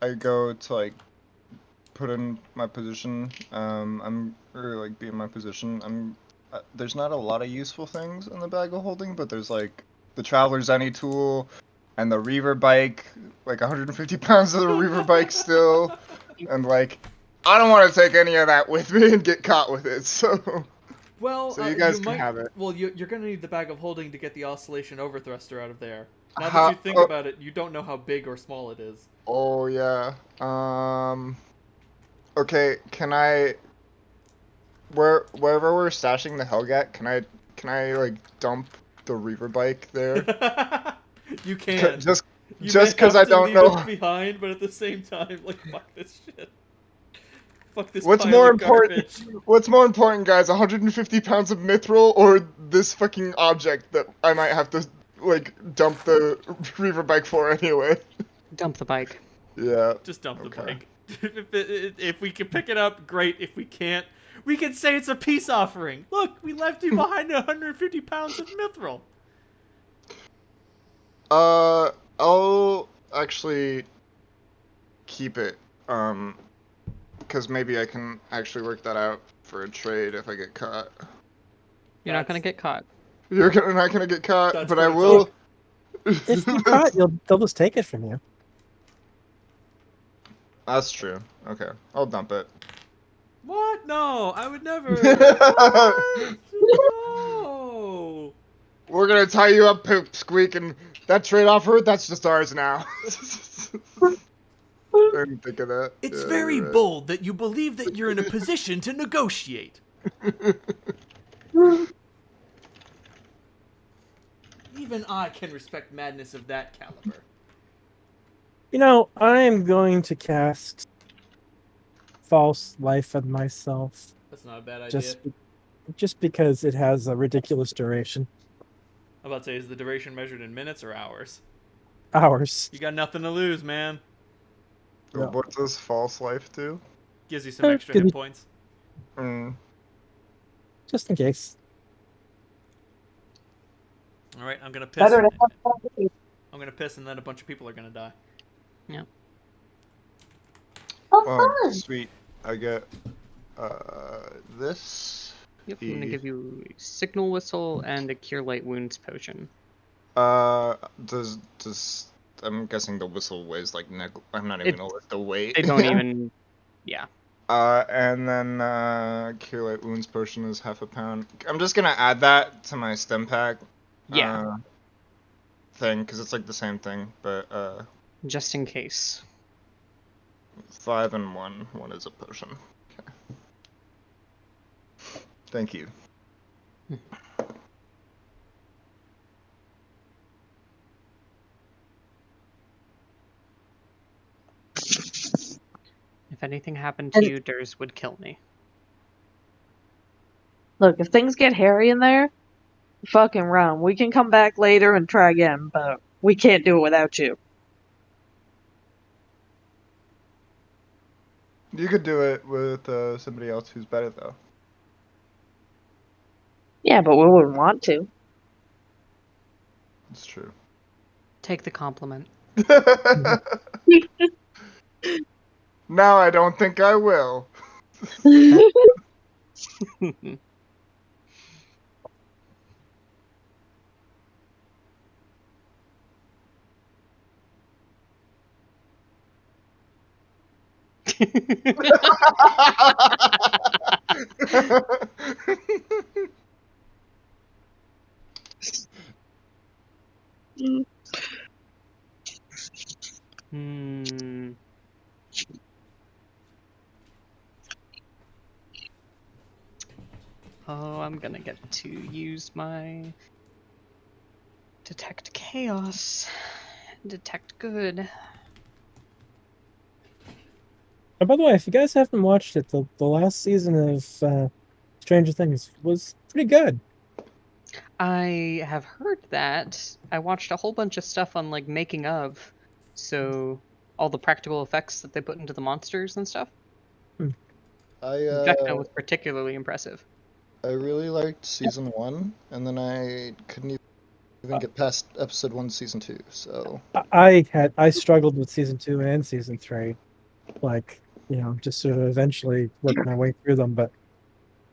S5: I go to like put in my position. Or like be in my position. There's not a lot of useful things in the bag of holding, but there's like the traveler's any tool and the reaver bike, like 150 pounds of the reaver bike still, and like I don't want to take any of that with me and get caught with it. So
S1: Well,
S5: so you guys can
S1: might.
S5: have it.
S1: Well, you're gonna need the bag of holding to get the oscillation overthruster out of there. Now that
S5: How-
S1: you think about it, you don't know how big or small it is.
S5: Oh yeah. Okay, can I wherever we're stashing the Hellgat, can I like dump the reaver bike there?
S1: You can.
S5: Just
S1: You may
S5: because
S1: have
S5: I
S1: to
S5: don't
S1: leave
S5: know
S1: it behind, but at the same time, like, fuck this shit. Fuck this
S5: what's
S1: pile
S5: more
S1: of
S5: important.
S1: garbage.
S5: What's more important, guys? 150 pounds of mithril or this fucking object that I might have to like dump the reaver bike for anyway?
S3: Dump the bike.
S5: Yeah.
S1: Just dump the
S5: Okay.
S1: bike. If we can pick it up, great. If we can't, we can say it's a peace offering. Look, we left you behind 150 pounds of mithril.
S5: I'll actually keep it. Because maybe I can actually work that out for a trade if I get caught.
S3: You're not gonna get caught.
S5: You're not gonna get caught,
S1: That's
S5: but I
S1: gonna
S5: will.
S6: If you caught, they'll just take it from you.
S5: That's true. Okay, I'll dump it.
S1: What? No, I would never. What? No.
S5: We're gonna tie you up, Pipsqueak, and that trade offer, that's just ours now. I didn't think of that.
S1: It's
S5: Yeah,
S1: very
S5: you're right.
S1: bold that you believe that you're in a position to negotiate. Even I can respect madness of that caliber.
S6: You know, I'm going to cast False Life on myself
S1: That's not a bad idea.
S6: just because it has a ridiculous duration.
S1: I'm about to say, is the duration measured in minutes or hours?
S6: Hours.
S1: You got nothing to lose, man.
S6: Yeah.
S5: What does false life do?
S1: Gives you some extra
S6: Give
S1: hit
S6: me-
S1: points.
S6: Just in case.
S1: All right, I'm gonna piss.
S2: Better to have something.
S1: I'm gonna piss, and then a bunch of people are gonna die.
S2: Oh,
S5: Oh,
S2: fun.
S5: sweet. I get this.
S3: Yep, I'm gonna give you a signal whistle and a cure light wounds potion.
S5: Does I'm guessing the whistle weighs like I'm not even gonna lift the weight.
S3: They don't even. Yeah.
S5: And then Cure Light Wounds Potion is half a pound. I'm just gonna add that to my stem pack.
S3: Yeah.
S5: Thing, because it's like the same thing, but
S3: Just in case.
S5: 5 and 1. 1 is a potion. Okay. Thank you.
S3: If anything happened to
S2: And-
S3: you, Durs would kill me.
S2: Look, if things get hairy in there, fucking run. We can come back later and try again, but we can't do it without you.
S5: You could do it with somebody else who's better, though.
S2: Yeah, but we wouldn't want to.
S5: It's true.
S3: Take the compliment.
S5: Now I don't think I will.
S3: Hmm. Oh, I'm gonna get to use my Detect Chaos. Detect Good.
S6: And by the way, if you guys haven't watched it, the last season of Stranger Things was pretty good.
S3: I have heard that. I watched a whole bunch of stuff on like making of, so all the practical effects that they put into the monsters and stuff. Vecna was particularly impressive.
S5: I really liked season 1, and then I couldn't even get past episode 1, season 2. So
S6: I struggled with season 2 and season 3, like just sort of eventually worked my way through them, but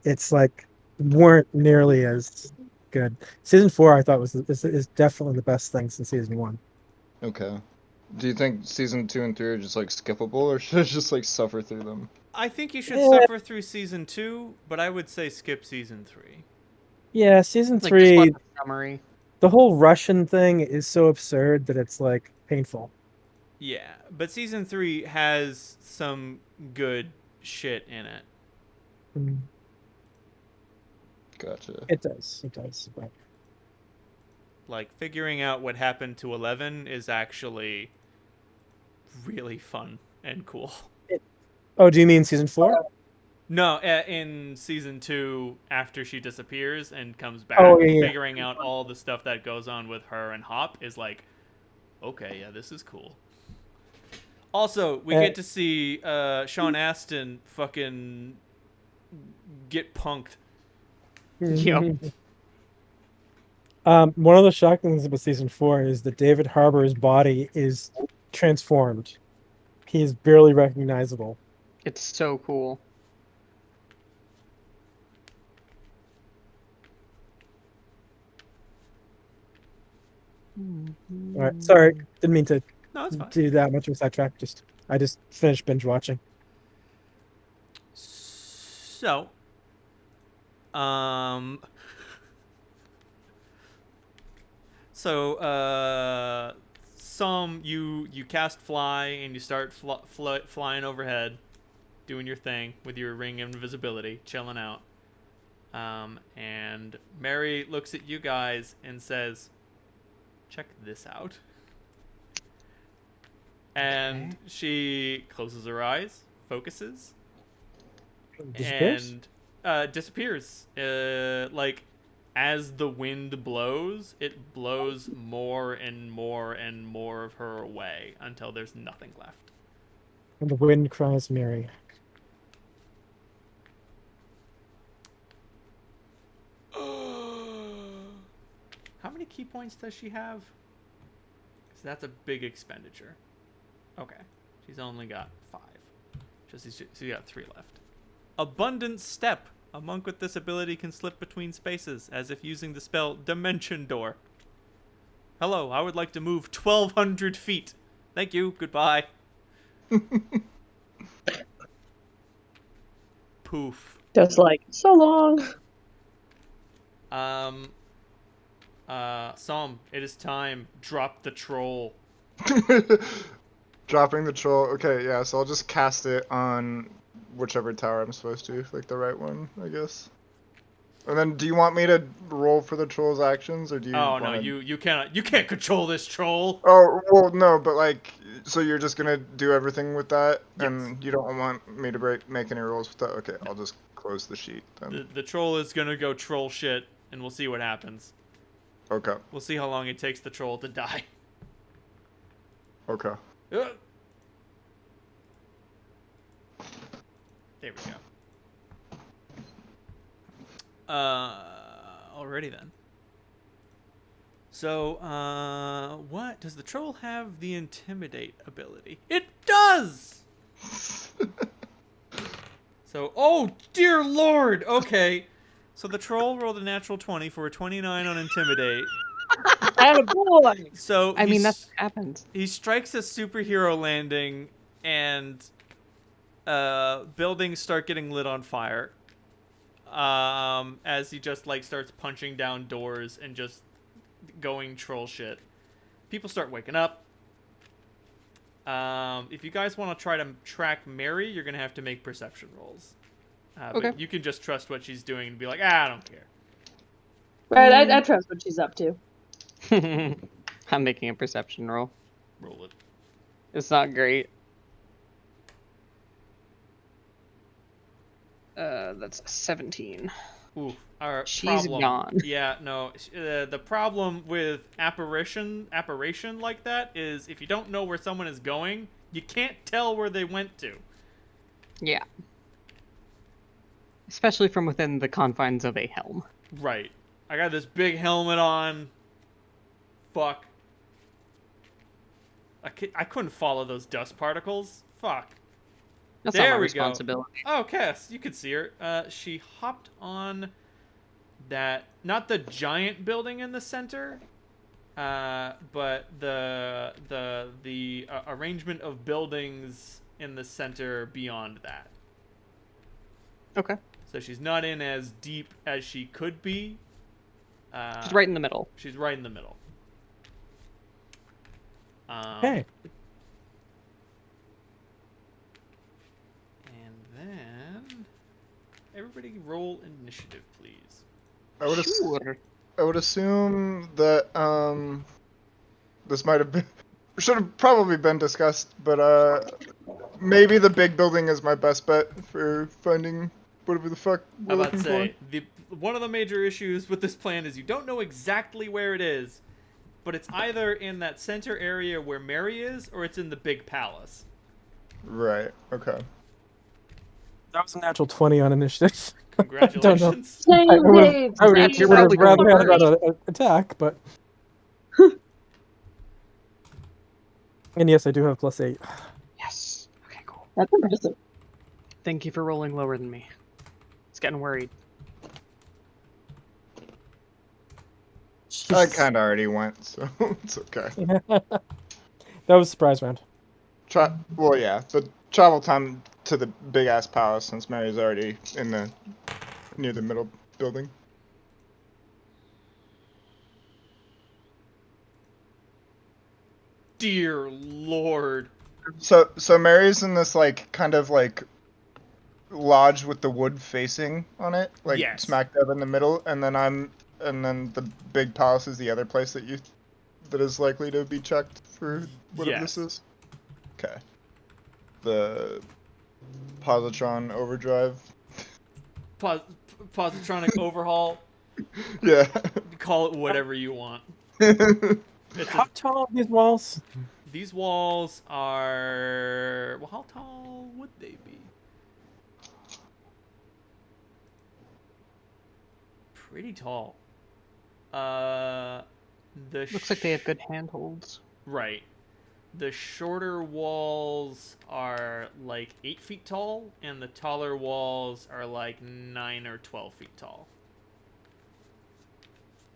S6: it's like weren't nearly as good. Season 4 I thought is definitely the best thing since season 1.
S5: okay. Do you think season 2 and 3 are just like skippable, or should I just like suffer through them?
S1: I think you should suffer through season 2, but I would say skip season 3.
S6: Yeah, season
S3: Like just
S6: 3,
S3: watch a summary.
S6: the whole Russian thing is so absurd that it's like painful.
S1: Yeah, but season 3 has some good shit in it.
S6: Mm,
S5: Gotcha.
S6: It does. But
S1: Like, figuring out what happened to 11 is actually really fun and cool.
S6: oh, do you mean season 4?
S1: No, in season 2, after she disappears and comes back,
S6: Oh, yeah.
S1: figuring out all the stuff that goes on with her and Hop is like, okay, yeah, this is cool. Also, we get to see Sean Astin fucking get punked.
S3: Yep.
S6: One of the shocking things about season 4 is that David Harbour's body is transformed. He is barely recognizable.
S3: It's so cool.
S6: All right, sorry, didn't mean to
S1: No, it's fine.
S6: do that much of a sidetrack. I just finished binge watching.
S1: So, you cast fly and you start flying overhead, doing your thing with your ring of invisibility, chilling out. And Mary looks at you guys and says, "Check this out." And she closes her eyes, focuses,
S6: Disappears?
S1: and disappears. Like, as the wind blows, it blows more and more and more of her away until there's nothing left.
S6: And the wind cries Mary.
S1: How many key points does she have? Because that's a big expenditure. Okay. She's only got 5. She's got 3 left. Abundant Step. A monk with this ability can slip between spaces, as if using the spell Dimension Door. Hello, I would like to move 1,200 feet. Thank you. Goodbye. poof.
S2: Just like, so long.
S1: Psalm, it is time. Drop the troll.
S5: Dropping the troll. Okay, yeah, so I'll just cast it on whichever tower I'm supposed to, like the right one, I guess. And then, do you want me to roll for the troll's actions, or do you?
S1: Oh no, you can't control this troll.
S5: Oh well, no, but like, so you're just gonna do everything with that,
S1: Yes.
S5: and you don't want me to make any rolls with that. Okay, I'll just close the sheet then.
S1: The troll is gonna go troll shit, and we'll see what happens.
S5: Okay.
S1: We'll see how long it takes the troll to die.
S5: Okay.
S1: There we go. Alrighty then. So, what? Does the troll have the intimidate ability? It does! So, oh dear lord! Okay. So the troll rolled a natural 20 for a 29 on intimidate.
S2: Attaboy!
S1: So,
S3: I mean, that's what happens.
S1: he strikes a superhero landing, and buildings start getting lit on fire. As he just like starts punching down doors and just going troll shit. People start waking up. If you guys want to try to track Mary, you're gonna have to make perception rolls.
S3: Okay.
S1: But you can just trust what she's doing and be like, I don't care.
S2: Right, I trust what she's up to.
S3: I'm making a perception roll.
S1: Roll it.
S3: It's not great. That's 17.
S1: Ooh, our
S3: She's
S1: problem.
S3: gone.
S1: Yeah, no. The problem with apparition like that is if you don't know where someone is going, you can't tell where they went to.
S3: Yeah. Especially from within the confines of a helm.
S1: Right. I got this big helmet on. Fuck. I couldn't follow those dust particles. Fuck.
S3: That's
S1: There
S3: not my
S1: we go.
S3: responsibility.
S1: Oh, Cass, you could see her. She hopped on that, not the giant building in the center, but the arrangement of buildings in the center beyond that.
S3: Okay.
S1: So she's not in as deep as she could be.
S3: She's right in the middle.
S1: She's right in the middle.
S6: Hey.
S1: And then everybody roll initiative, please.
S5: I would assume that this might have been should have probably been discussed, but maybe the big building is my best bet for finding whatever the fuck we're
S1: I'm about to
S5: looking for.
S1: say, one of the major issues with this plan is you don't know exactly where it is, but it's either in that center area where Mary is, or it's in the big palace.
S5: Right. Okay.
S6: That was a natural 20 on initiative.
S1: Congratulations.
S2: Same
S6: I would
S2: Dave,
S6: have
S2: same
S3: probably
S6: rather
S3: going
S6: had
S3: first.
S6: an attack, but. And yes, I do have +8.
S3: Yes. Okay, cool.
S2: That's impressive.
S3: Thank you for rolling lower than me. It's getting worried.
S5: I kind of already went, so it's okay.
S6: That was a surprise round.
S5: Well, yeah, but travel time to the big ass palace since Mary's already near the middle building.
S1: Dear Lord.
S5: So Mary's in this like kind of like lodge with the wood facing on it, like
S1: Yes.
S5: smack dab in the middle, and then the big palace is the other place that is likely to be checked for whatever
S1: Yes.
S5: this is. Okay. The positron overdrive.
S1: Positronic overhaul.
S5: Yeah.
S1: Call it whatever you want.
S6: How tall are these walls?
S1: These walls are... Well, how tall would they be? Pretty tall.
S3: Looks like they have good handholds.
S1: Right. The shorter walls are like 8 feet tall, and the taller walls are like 9 or 12 feet tall.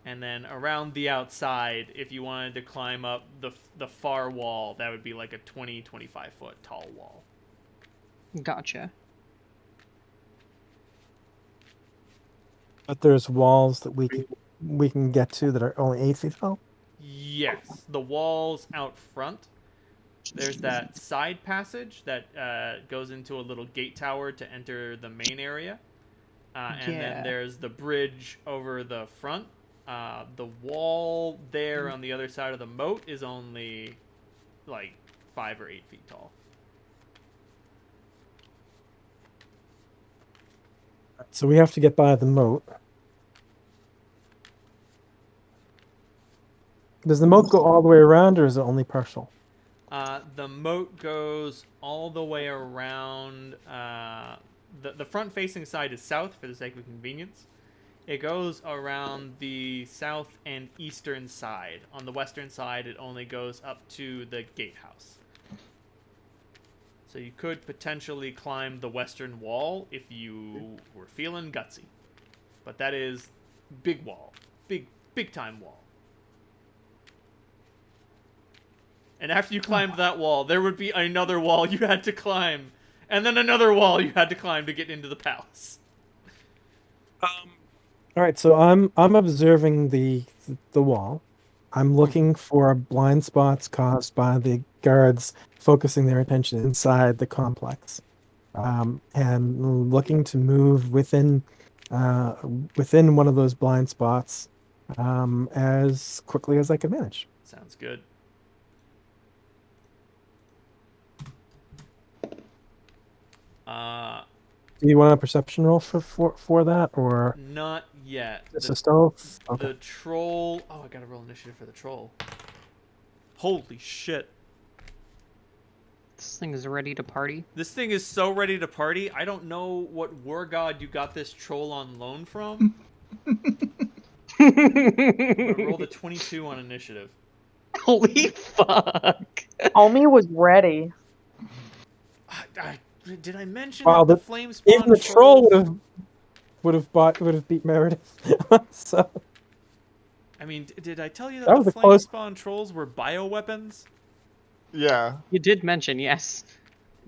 S1: And then around the outside, if you wanted to climb up the far wall, that would be like a 20, 25 foot tall wall.
S3: Gotcha.
S6: But there's walls that we can get to that are only 8 feet tall.
S1: Yes, the walls out front. There's that side passage that goes into a little gate tower to enter the main area. And then
S3: Yeah.
S1: there's the bridge over the front. The wall there on the other side of the moat is only like 5 or 8 feet tall.
S6: So we have to get by the moat. Does the moat go all the way around, or is it only partial?
S1: The moat goes all the way around. The front-facing side is south for the sake of convenience. It goes around the south and eastern side. On the western side, it only goes up to the gatehouse. So you could potentially climb the western wall if you were feeling gutsy. But that is big wall. Big time wall. And after you climbed that wall, there would be another wall you had to climb. And then another wall you had to climb to get into the palace.
S6: All right, so I'm observing the wall. I'm looking for blind spots caused by the guards focusing their attention inside the complex, and looking to move within one of those blind spots as quickly as I can manage.
S1: Sounds good.
S6: Do you want a perception roll for that, or
S1: Not yet.
S6: just a stealth? Okay.
S1: The troll... Oh, I gotta roll initiative for the troll. Holy shit.
S3: This thing is ready to party.
S1: This thing is so ready to party. I don't know what war god you got this troll on loan from. I rolled a 22 on initiative.
S3: Holy fuck.
S2: Homie was ready.
S1: Did I mention
S6: Wow,
S1: that the
S6: the-
S1: flame spawn
S6: Even the troll
S1: trolls-
S6: would have beat Meredith. So
S1: I mean, did I tell you
S6: That
S1: that
S6: was
S1: the
S6: a
S1: flame
S6: close-
S1: spawn trolls were bioweapons?
S5: Yeah.
S3: You did mention, yes.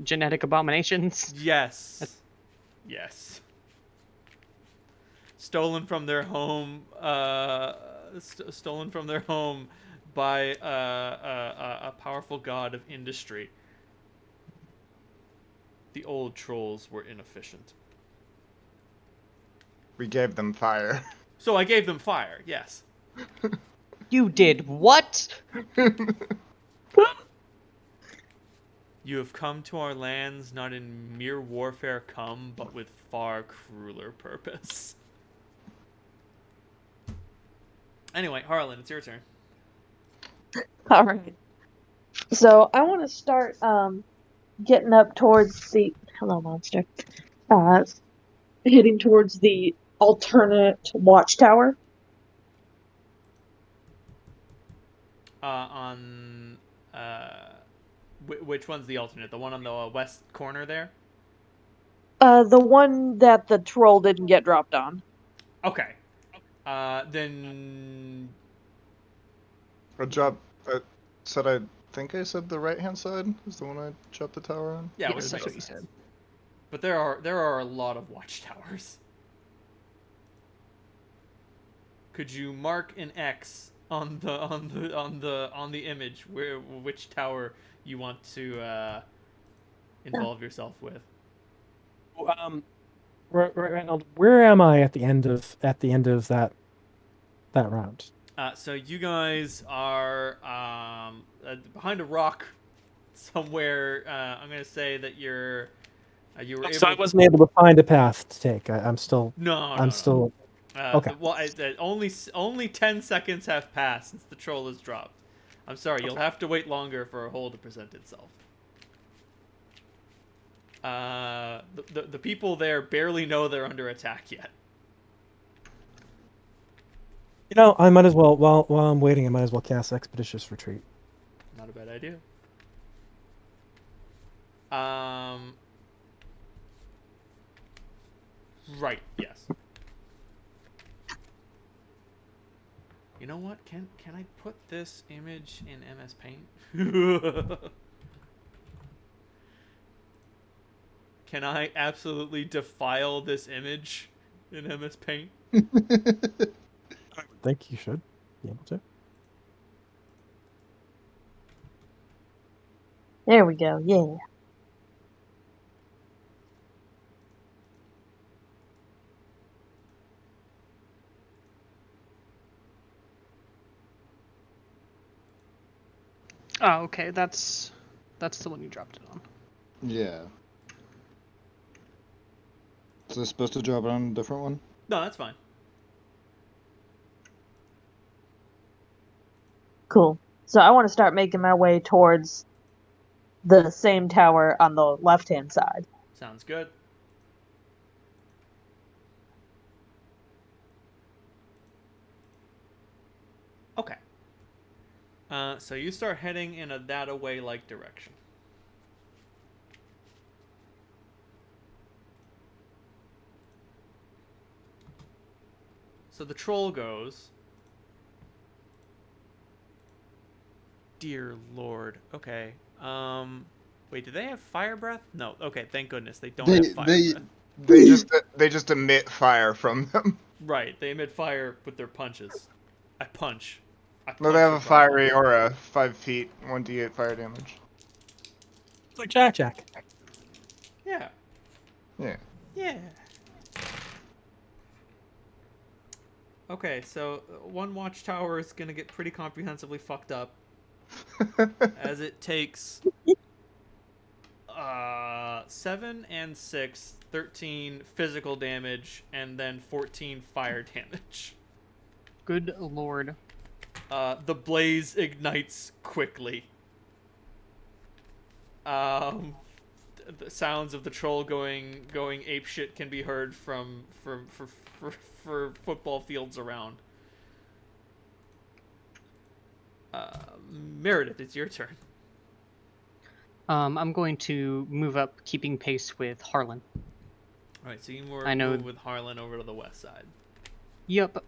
S3: Genetic abominations.
S1: Yes. Yes. Stolen from their home. Stolen from their home by a powerful god of industry. The old trolls were inefficient.
S5: We gave them fire.
S1: So I gave them fire, yes.
S3: You did what?
S1: You have come to our lands not in mere warfare come, but with far crueler purpose. Anyway, Harlan, it's your turn.
S2: All right. So I want to start getting up towards the hello monster. Heading towards the alternate watchtower.
S1: Which one's the alternate? The one on the west corner there?
S2: The one that the troll didn't get dropped on.
S1: Okay. Then
S5: I dropped. I think I said the right-hand side is the one I dropped the tower on.
S1: yeah,
S3: Yes,
S1: which
S3: that's
S1: makes
S3: what you
S1: sense.
S3: said.
S1: But there are a lot of watchtowers. Could you mark an X on the image which tower you want to involve yourself with?
S6: Reynold, where am I at the end of that round?
S1: So you guys are behind a rock somewhere. I'm gonna say that you were able.
S6: So I wasn't able to find a path to take. I'm still.
S1: No,
S6: I'm still. Okay.
S1: Well, only 10 seconds have passed since the troll has dropped. I'm sorry, you'll have to wait longer for a hole to present itself. The people there barely know they're under attack yet.
S6: You know, I might as well while I'm waiting. I might as well cast Expeditious Retreat.
S1: Not a bad idea. Right. Yes. You know what? Can I put this image in MS Paint? Can I absolutely defile this image in MS Paint?
S6: I would think you should be able to.
S2: There we go. Yeah.
S3: Oh, okay. That's the one you dropped it on.
S7: Yeah. Is this supposed to drop it on a different one?
S1: No, that's fine.
S2: Cool. So I want to start making my way towards the same tower on the left-hand side.
S1: Sounds good. Okay. So you start heading in a that-away-like direction. So the troll goes... Dear Lord. Okay. Wait, do they have fire breath? No. Okay, thank goodness they don't have fire breath.
S5: They just emit fire from them.
S1: Right, they emit fire with their punches. I punch.
S5: No, they have
S1: the
S5: a fiery
S1: problems.
S5: aura, 5 feet, 1d8 fire damage.
S6: It's like Jack.
S1: Yeah.
S5: Yeah.
S1: Yeah. Okay, so one watchtower is gonna get pretty comprehensively fucked up as it takes 7 and 6, 13 physical damage, and then 14 fire damage.
S3: Good lord.
S1: The blaze ignites quickly. The sounds of the troll going apeshit can be heard from football fields around. Meredith, it's your turn.
S3: I'm going to move up, keeping pace with Harlan.
S1: All right, so you
S3: I know-
S1: move with Harlan over to the west side.
S3: Yep,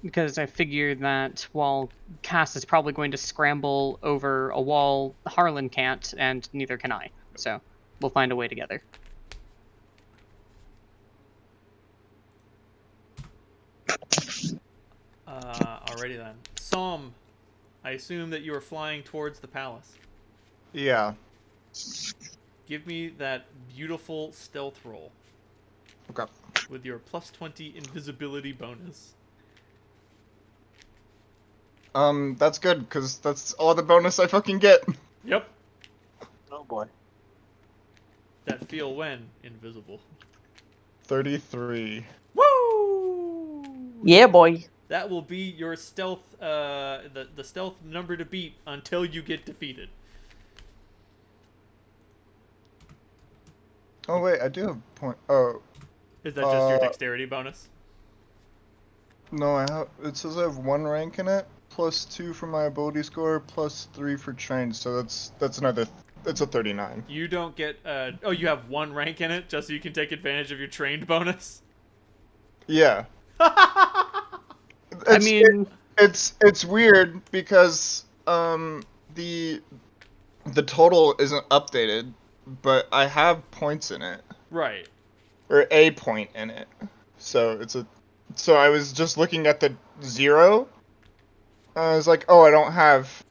S3: because I figure that while Cass is probably going to scramble over a wall, Harlan can't, and neither can I. So we'll find a way together.
S1: Alrighty then. Psalm, I assume that you are flying towards the palace.
S5: Yeah.
S1: Give me that beautiful stealth roll
S5: Okay.
S1: with your plus 20 invisibility bonus.
S5: That's good, because that's all the bonus I fucking get.
S1: Yep.
S6: Oh boy.
S1: That feel when invisible.
S5: 33.
S1: Woo!
S2: Yeah, boy.
S1: That will be your stealth, the stealth number to beat until you get defeated.
S5: Oh wait, I do have point. Oh,
S1: Is that just your dexterity bonus?
S5: no, it says I have 1 rank in it, plus 2 for my ability score, plus 3 for trained, so that's another, that's a 39.
S1: You don't get, oh, you have 1 rank in it just so you can take advantage of your trained bonus?
S5: Yeah.
S3: I mean,
S5: It's weird because, the total isn't updated, but I have points in it.
S1: Right.
S5: Or a point in it. So so I was just looking at the 0. I was like, oh, I don't have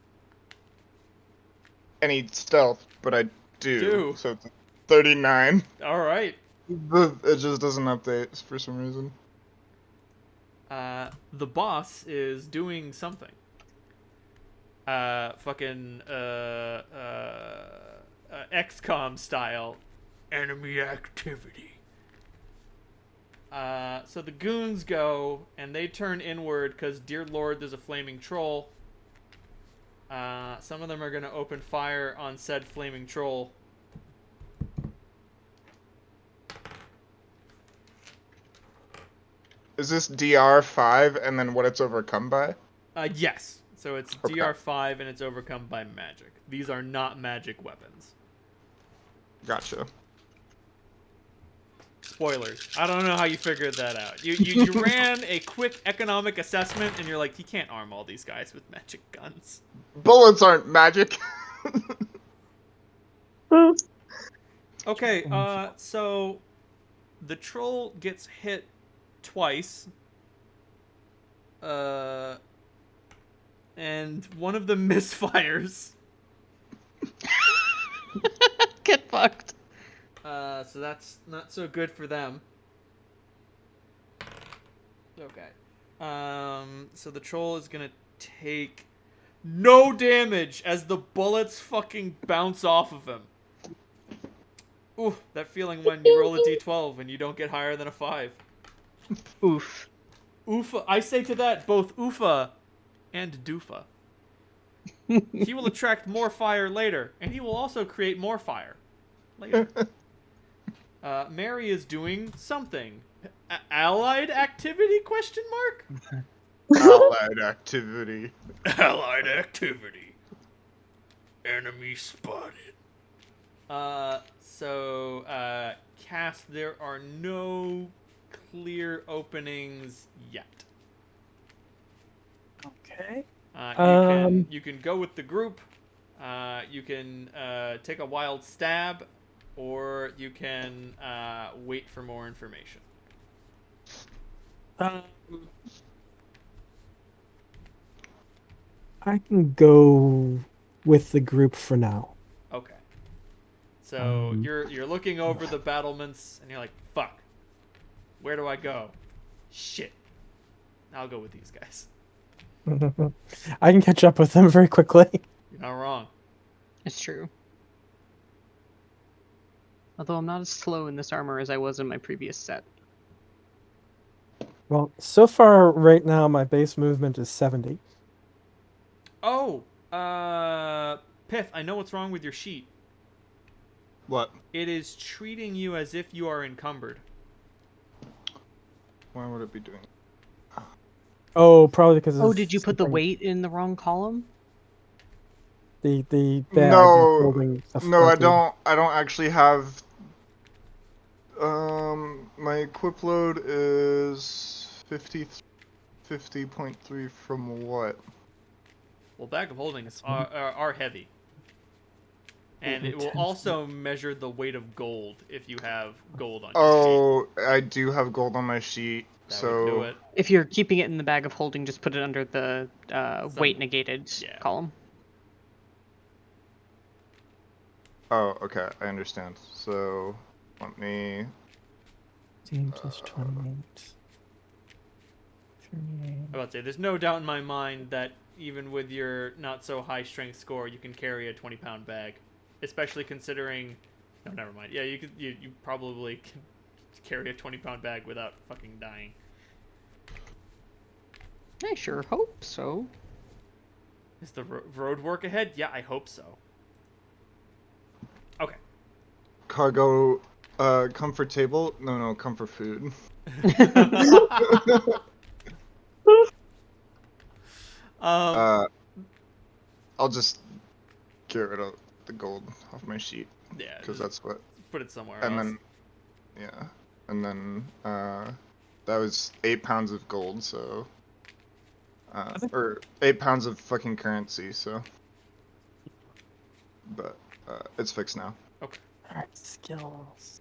S5: any stealth, but I do. So it's 39.
S1: Alright.
S5: It just doesn't update for some reason.
S1: The boss is doing something. Fucking, XCOM style. Enemy activity. So the goons go, and they turn inward, because, dear lord, there's a flaming troll. Some of them are going to open fire on said flaming troll.
S5: Is this DR5 and then what it's overcome by?
S1: Yes. So it's
S5: Okay.
S1: DR5, and it's overcome by magic. These are not magic weapons.
S5: Gotcha.
S1: Spoilers. I don't know how you figured that out. You ran a quick economic assessment, and you're like, you can't arm all these guys with magic guns.
S5: Bullets aren't magic.
S1: Okay, so the troll gets hit twice And one of them misfires.
S3: Get fucked.
S1: So that's not so good for them. Okay. So the troll is gonna take no damage as the bullets fucking bounce off of him. Ooh, that feeling when you roll a d12 and you don't get higher than a 5.
S3: Oof.
S1: Oofa. I say to that both oofa and doofa. He will attract more fire later, and he will also create more fire later. Mary is doing something. Allied activity? Question mark?
S5: Allied activity.
S1: Allied activity. Enemy spotted. Cass, there are no clear openings yet.
S6: Okay.
S1: You can go with the group. You can take a wild stab, or you can wait for more information.
S6: I can go with the group for now.
S1: Okay. So you're looking over the battlements, and you're like, "Fuck, where do I go? Shit, I'll go with these guys."
S6: I can catch up with them very quickly.
S1: You're not wrong.
S3: It's true. Although I'm not as slow in this armor as I was in my previous set.
S6: Well, so far right now my base movement is 70.
S1: Oh, Piff, I know what's wrong with your sheet.
S5: What?
S1: It is treating you as if you are encumbered.
S5: Why would it be doing?
S6: Oh, probably because
S3: Oh, did you put the weight in the wrong column?
S6: the bag
S5: No,
S6: is holding a
S5: no, I
S6: fucking-
S5: don't. I don't actually have. My equip load is 50.3 from what?
S1: Well, bag of holdings are heavy. And it will
S6: 10.
S1: also measure the weight of gold if you have gold on your
S5: Oh, I do have gold on my sheet,
S1: sheet. That
S5: so
S1: would do it.
S3: If you're keeping it in the bag of holding, just put it under the weight negated column.
S5: Oh, okay, I understand. So, let me.
S6: 15 plus 28.
S1: I was about to say, there's no doubt in my mind that even with your not so high strength score, you can carry a 20-pound bag, especially considering. No, never mind. Yeah, you probably can carry a 20-pound bag without fucking dying.
S3: I sure hope so.
S1: Is the road work ahead? Yeah, I hope so. Okay.
S5: Cargo, comfort table? No, comfort food. I'll just get rid of the gold off my sheet.
S1: Yeah.
S5: Because that's what.
S1: Put it somewhere
S5: And
S1: else.
S5: then, yeah. And then, that was 8 pounds of gold, so. Or 8 pounds of fucking currency, so. But, it's fixed now.
S1: Okay.
S6: Alright, skills.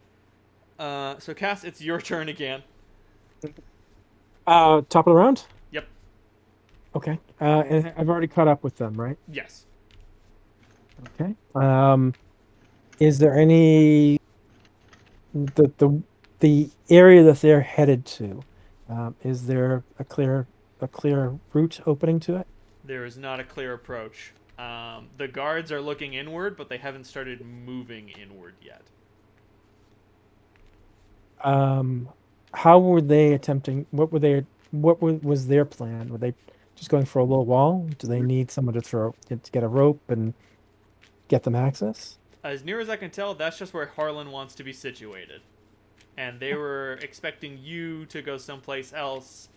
S1: So Cass, it's your turn again.
S6: Top of the round?
S1: Yep.
S6: Okay. And I've already caught up with them, right?
S1: Yes.
S6: Okay. Is there any the area that they're headed to? Is there a clear route opening to it?
S1: There is not a clear approach. The guards are looking inward, but they haven't started moving inward yet.
S6: How were they attempting? What was their plan? Were they just going for a low wall? Do they need someone to get a rope and get them access?
S1: As near as I can tell, that's just where Harlan wants to be situated. And they were expecting you to go someplace else,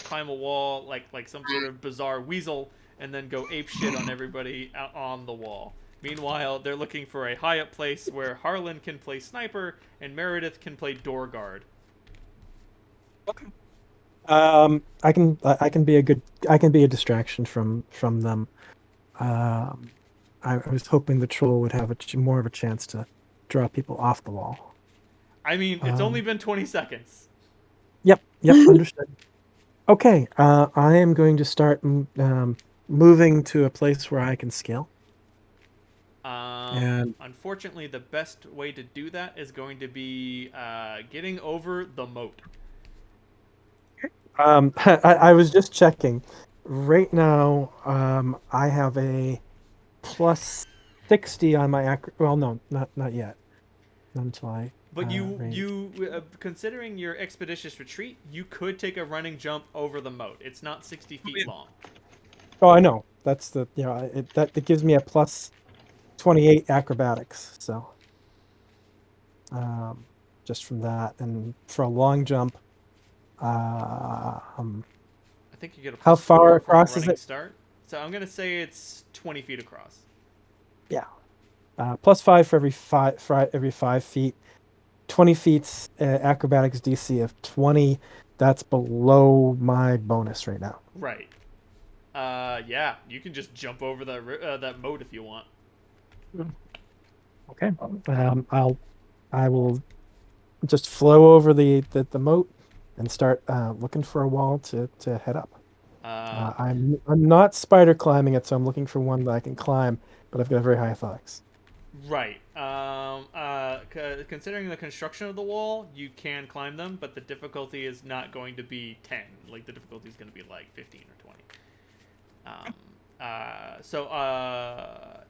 S1: climb a wall like some sort of bizarre weasel, and then go ape shit on everybody on the wall. Meanwhile, they're looking for a high up place where Harlan can play sniper and Meredith can play door guard.
S6: Okay. I can be a distraction from them. I was hoping the troll would have more of a chance to draw people off the wall.
S1: I mean, it's only been 20 seconds.
S6: Yep, understood. Okay, I am going to start moving to a place where I can scale. And
S1: Unfortunately, the best way to do that is going to be getting over the moat.
S6: I was just checking. Right now, I have a plus 60 on my well, no, not yet. Not until I
S1: But
S6: range.
S1: considering your expeditious retreat, you could take a running jump over the moat. It's not 60 feet long.
S6: Oh, I know. That's the that gives me a plus 28 acrobatics. So, um, just from that, and for a long jump, um,
S1: I think you get a
S6: how
S1: plus
S6: far
S1: 4 from a
S6: across is
S1: running
S6: it?
S1: start. So I'm gonna say it's 20 feet across.
S6: Yeah, plus 5 for every 5 feet. 20 feet acrobatics DC of 20. That's below my bonus right now.
S1: Right. Yeah, you can just jump over that moat if you want.
S6: Okay. I will just flow over the moat and start looking for a wall to head up. I'm not spider climbing it, so I'm looking for one that I can climb, but I've got very high athletics.
S1: Right. Considering the construction of the wall, you can climb them, but the difficulty is not going to be 10. Like, the difficulty is going to be like 15 or 20.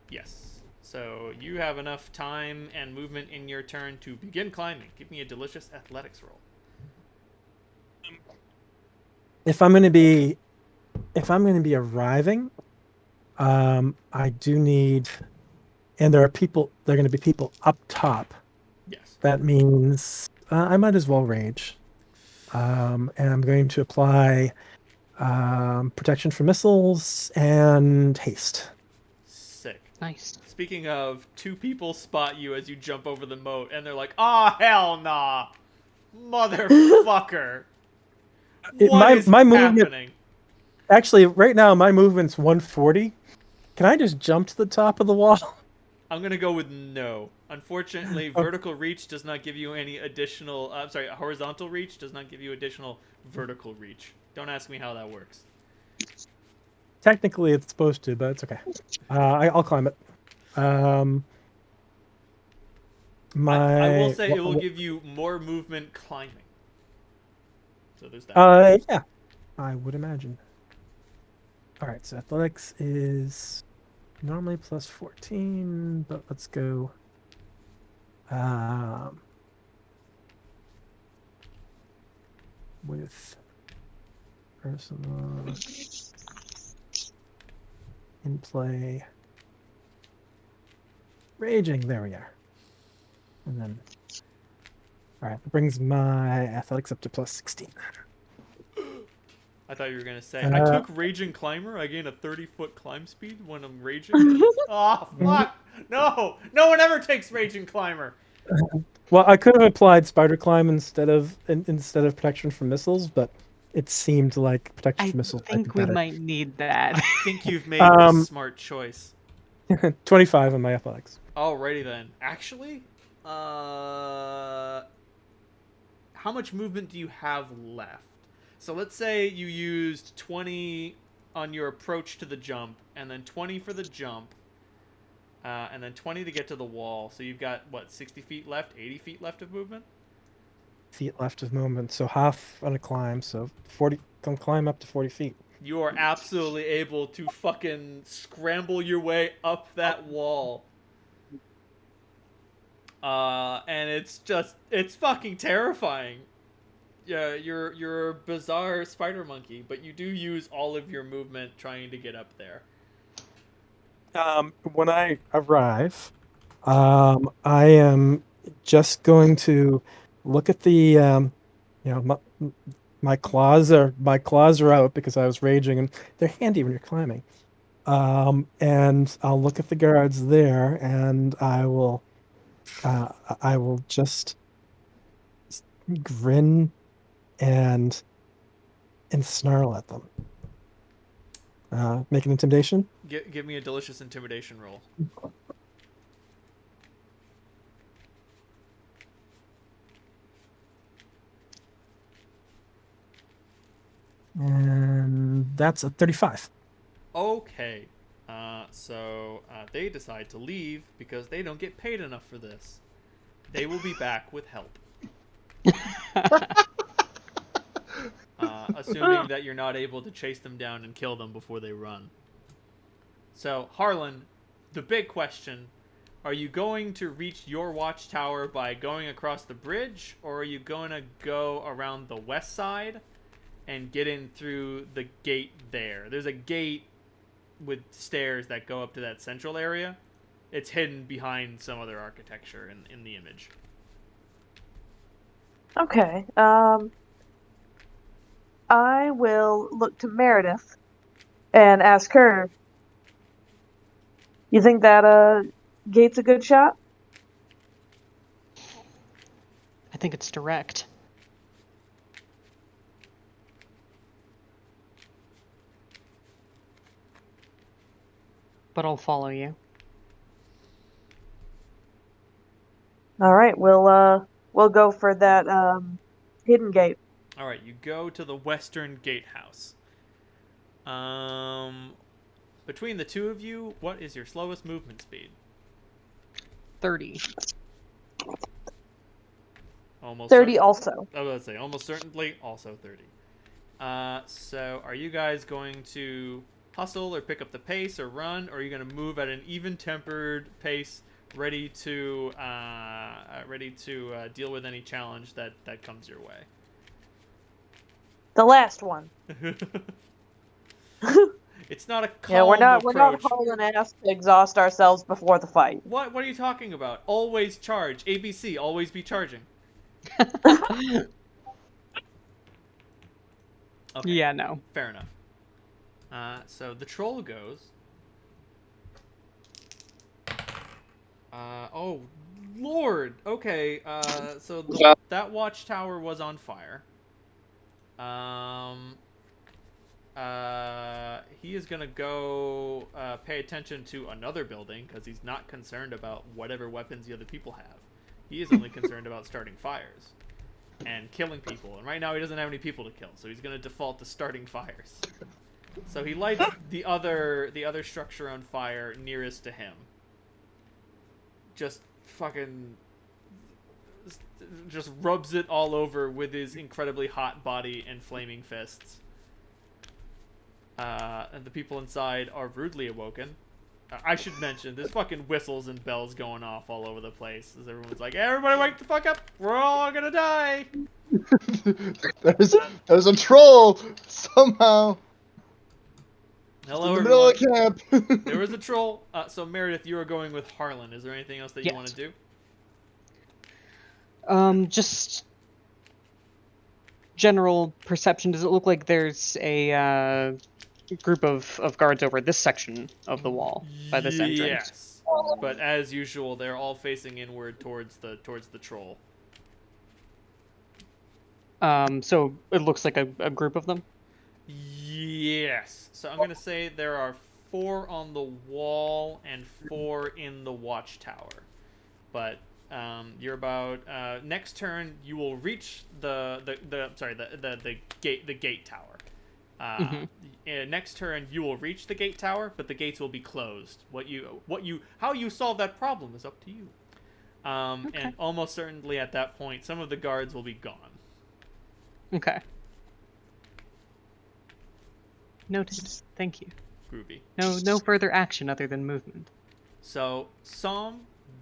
S1: Yes. So you have enough time and movement in your turn to begin climbing. Give me a delicious athletics roll.
S6: If I'm going to be arriving, I do need, and there are going to be people up top.
S1: Yes.
S6: That means I might as well rage. And I'm going to apply protection from missiles and haste.
S1: Sick.
S3: Nice.
S1: Speaking of, two people spot you as you jump over the moat, and they're like, "Ah, oh, hell nah, motherfucker! What is
S6: My movement,
S1: happening?"
S6: actually, right now my movement's 140. Can I just jump to the top of the wall?
S1: I'm gonna go with no. Unfortunately,
S6: Oh.
S1: vertical reach does not give you any additional. Horizontal reach does not give you additional vertical reach. Don't ask me how that works.
S6: Technically, it's supposed to, but it's okay. I'll climb it.
S1: I will
S6: My
S1: say it will give you more movement climbing. So there's that.
S6: yeah, I would imagine. All right, so athletics is normally plus 14, but let's go. With personal in play, raging. There we are. And then, all right, that brings my athletics up to plus 16.
S1: I thought you were gonna say I took Raging Climber. I gain a 30-foot climb speed when I'm raging. Oh fuck! No, no one ever takes Raging Climber.
S6: Well, I could have applied spider climb instead of protection from missiles, but it seemed like protection
S3: I
S6: from missiles might be
S3: think we
S6: better.
S3: might need that.
S1: I think you've made the smart choice.
S6: 25 on my athletics.
S1: Alrighty then. Actually, how much movement do you have left? So let's say you used 20 on your approach to the jump, and then 20 for the jump, and then 20 to get to the wall. So you've got, what, 60 feet left, 80 feet left of movement?
S6: Feet left of movement, so half on a climb, so 40. Can climb up to 40 feet.
S1: You are absolutely able to fucking scramble your way up that wall. And it's fucking terrifying. Yeah, you're a bizarre spider monkey, but you do use all of your movement trying to get up there.
S6: When I arrive, I am just going to look at the, my claws are out because I was raging, and they're handy when you're climbing. And I'll look at the guards there, and I will just grin and snarl at them. Make an intimidation.
S1: Give me a delicious intimidation roll.
S6: And that's a 35.
S1: Okay. So they decide to leave because they don't get paid enough for this. They will be back with help. Assuming that you're not able to chase them down and kill them before they run. So, Harlan, the big question, are you going to reach your watchtower by going across the bridge, or are you going to go around the west side and get in through the gate there? There's a gate with stairs that go up to that central area. It's hidden behind some other architecture in the image.
S2: Okay. I will look to Meredith and ask her, you think that gate's a good shot?
S3: I think it's direct. But I'll follow you.
S2: All right, we'll go for that hidden gate.
S1: All right, you go to the western gatehouse. Between the two of you, what is your slowest movement speed?
S3: 30.
S1: Almost
S2: 30 also.
S1: I was about to say almost certainly also 30. So are you guys going to hustle or pick up the pace or run, or are you going to move at an even-tempered pace, ready to deal with any challenge that comes your way?
S2: The last one.
S1: It's not a calm
S2: Yeah, we're not
S1: approach.
S2: hauling ass to exhaust ourselves before the fight.
S1: What are you talking about? Always charge. ABC, always be charging. Okay.
S3: Yeah, no.
S1: Fair enough. So the troll goes. Oh, Lord. Okay. So that watchtower was on fire. He is gonna go pay attention to another building because he's not concerned about whatever weapons the other people have. He is only concerned about starting fires and killing people. And right now he doesn't have any people to kill, so he's gonna default to starting fires. So he lights the other structure on fire nearest to him. Just fucking just rubs it all over with his incredibly hot body and flaming fists. And the people inside are rudely awoken. I should mention, there's fucking whistles and bells going off all over the place as everyone's like, everybody wake the fuck up! We're all gonna die!
S5: There's a troll somehow
S1: Hello,
S5: in the middle
S1: everyone.
S5: of camp.
S1: There was a troll. So Meredith, you are going with Harlan. Is there anything else that you
S3: Yes.
S1: want to do?
S3: Just general perception. Does it look like there's a group of guards over this section of the wall by this entrance?
S1: Yes. But as usual, they're all facing inward towards the troll.
S3: So it looks like a group of them?
S1: Yes. So I'm going to say there are 4 on the wall and 4 in the watchtower. But you're about next turn you will reach the gate tower. Next turn you will reach the gate tower, but the gates will be closed. How you solve that problem is up to you.
S3: Okay.
S1: And almost certainly at that point some of the guards will be gone.
S3: Okay. Noted. Thank you.
S1: Groovy.
S3: No further action other than movement.
S1: So,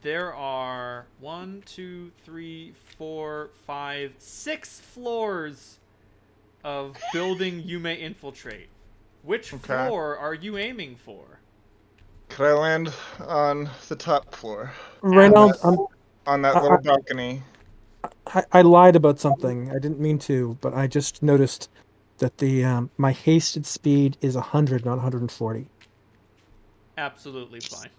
S1: there are 1, 2, 3, 4, 5, 6 floors of building you may infiltrate. Which
S5: Okay.
S1: floor are you aiming for?
S5: Could I land on the top floor?
S6: Reynolds,
S5: On that little balcony.
S6: I lied about something. I didn't mean to, but I just noticed that the my hasted speed is 100, not 140.
S1: Absolutely fine.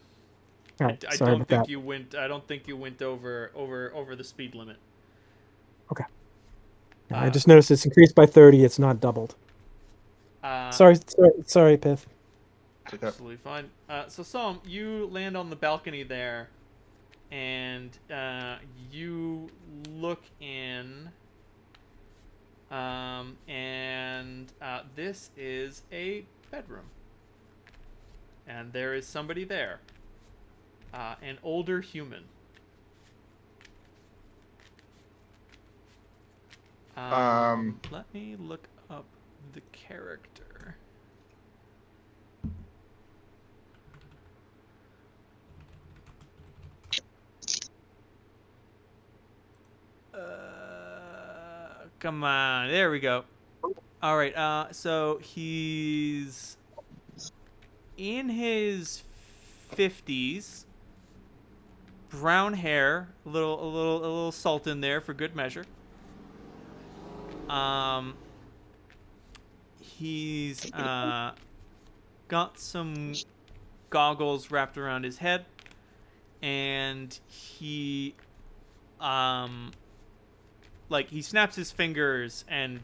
S6: Oh,
S1: I
S6: sorry
S1: don't
S6: about
S1: think
S6: that.
S1: you went. I don't think you went over the speed limit.
S6: I just noticed it's increased by 30. It's not doubled. Sorry, Piff.
S1: Absolutely fine. So Som, you land on the balcony there, and you look in, and and this is a bedroom. And there is somebody there. An older human. Let me look up the character. Come on, there we go. All right, so he's in his 50s, brown hair, a little salt in there for good measure. He's got some goggles wrapped around his head, and he he snaps his fingers and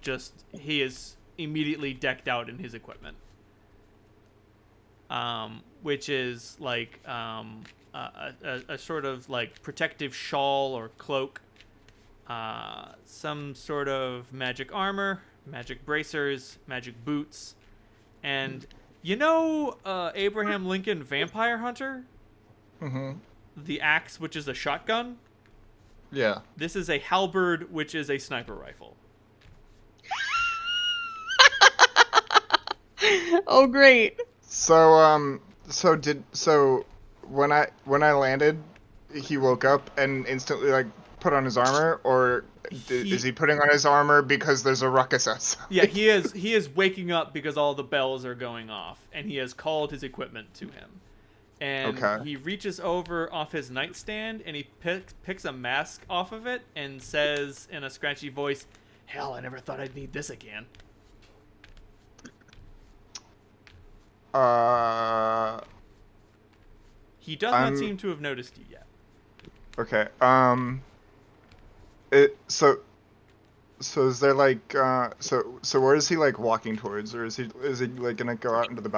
S1: he is immediately decked out in his equipment. Which is like a sort of like protective shawl or cloak, some sort of magic armor, magic bracers, magic boots, and Abraham Lincoln Vampire Hunter?
S5: Mm-hmm.
S1: The axe, which is a shotgun?
S5: Yeah.
S1: This is a halberd, which is a sniper rifle.
S3: Oh, great.
S5: So when I landed, he woke up and instantly like put on his armor, or is he putting on his armor because there's a ruckus outside?
S1: Yeah, he is waking up because all the bells are going off, and he has called his equipment to him. And he reaches over off his nightstand and he picks a mask off of it and says in a scratchy voice, "Hell, I never thought I'd need this again." He does not seem to have noticed you yet.
S5: Okay. So is there like so where is he like walking towards, or is he like gonna go out onto the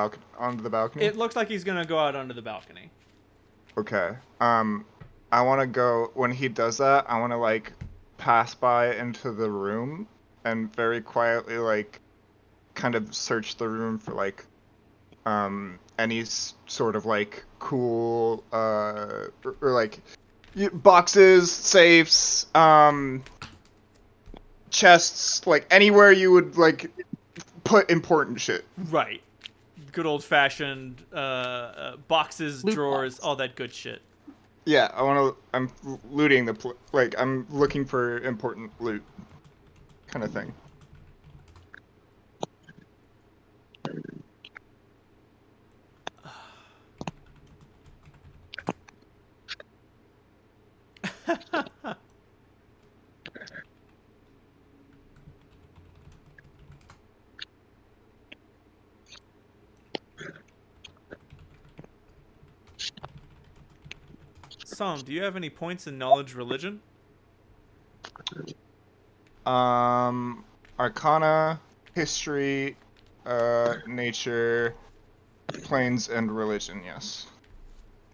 S5: balcony?
S1: It looks like he's gonna go out onto the balcony.
S5: Okay. I want to go, when he does that, I want to like pass by into the room and very quietly like kind of search the room for like any sort of like cool or like boxes, safes, chests, like anywhere you would like put important shit.
S1: Right. Good old fashioned boxes,
S3: Loot
S1: drawers,
S3: box.
S1: all that good shit.
S5: Yeah, I'm looting I'm looking for important loot kind of thing.
S1: Sam, do you have any points in knowledge religion?
S5: Arcana, history, nature, planes, and religion, yes.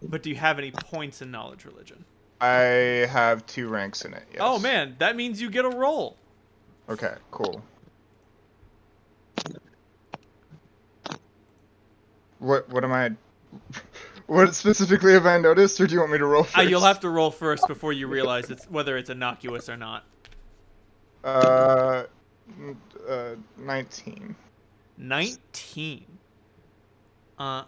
S1: But do you have any points in knowledge religion?
S5: I have 2 ranks in it, yes.
S1: Oh man, that means you get a roll.
S5: Okay, cool. What am I... What specifically have I noticed, or do you want me to roll first?
S1: You'll have to roll first before you realize whether it's innocuous or not.
S5: 19.
S1: 19.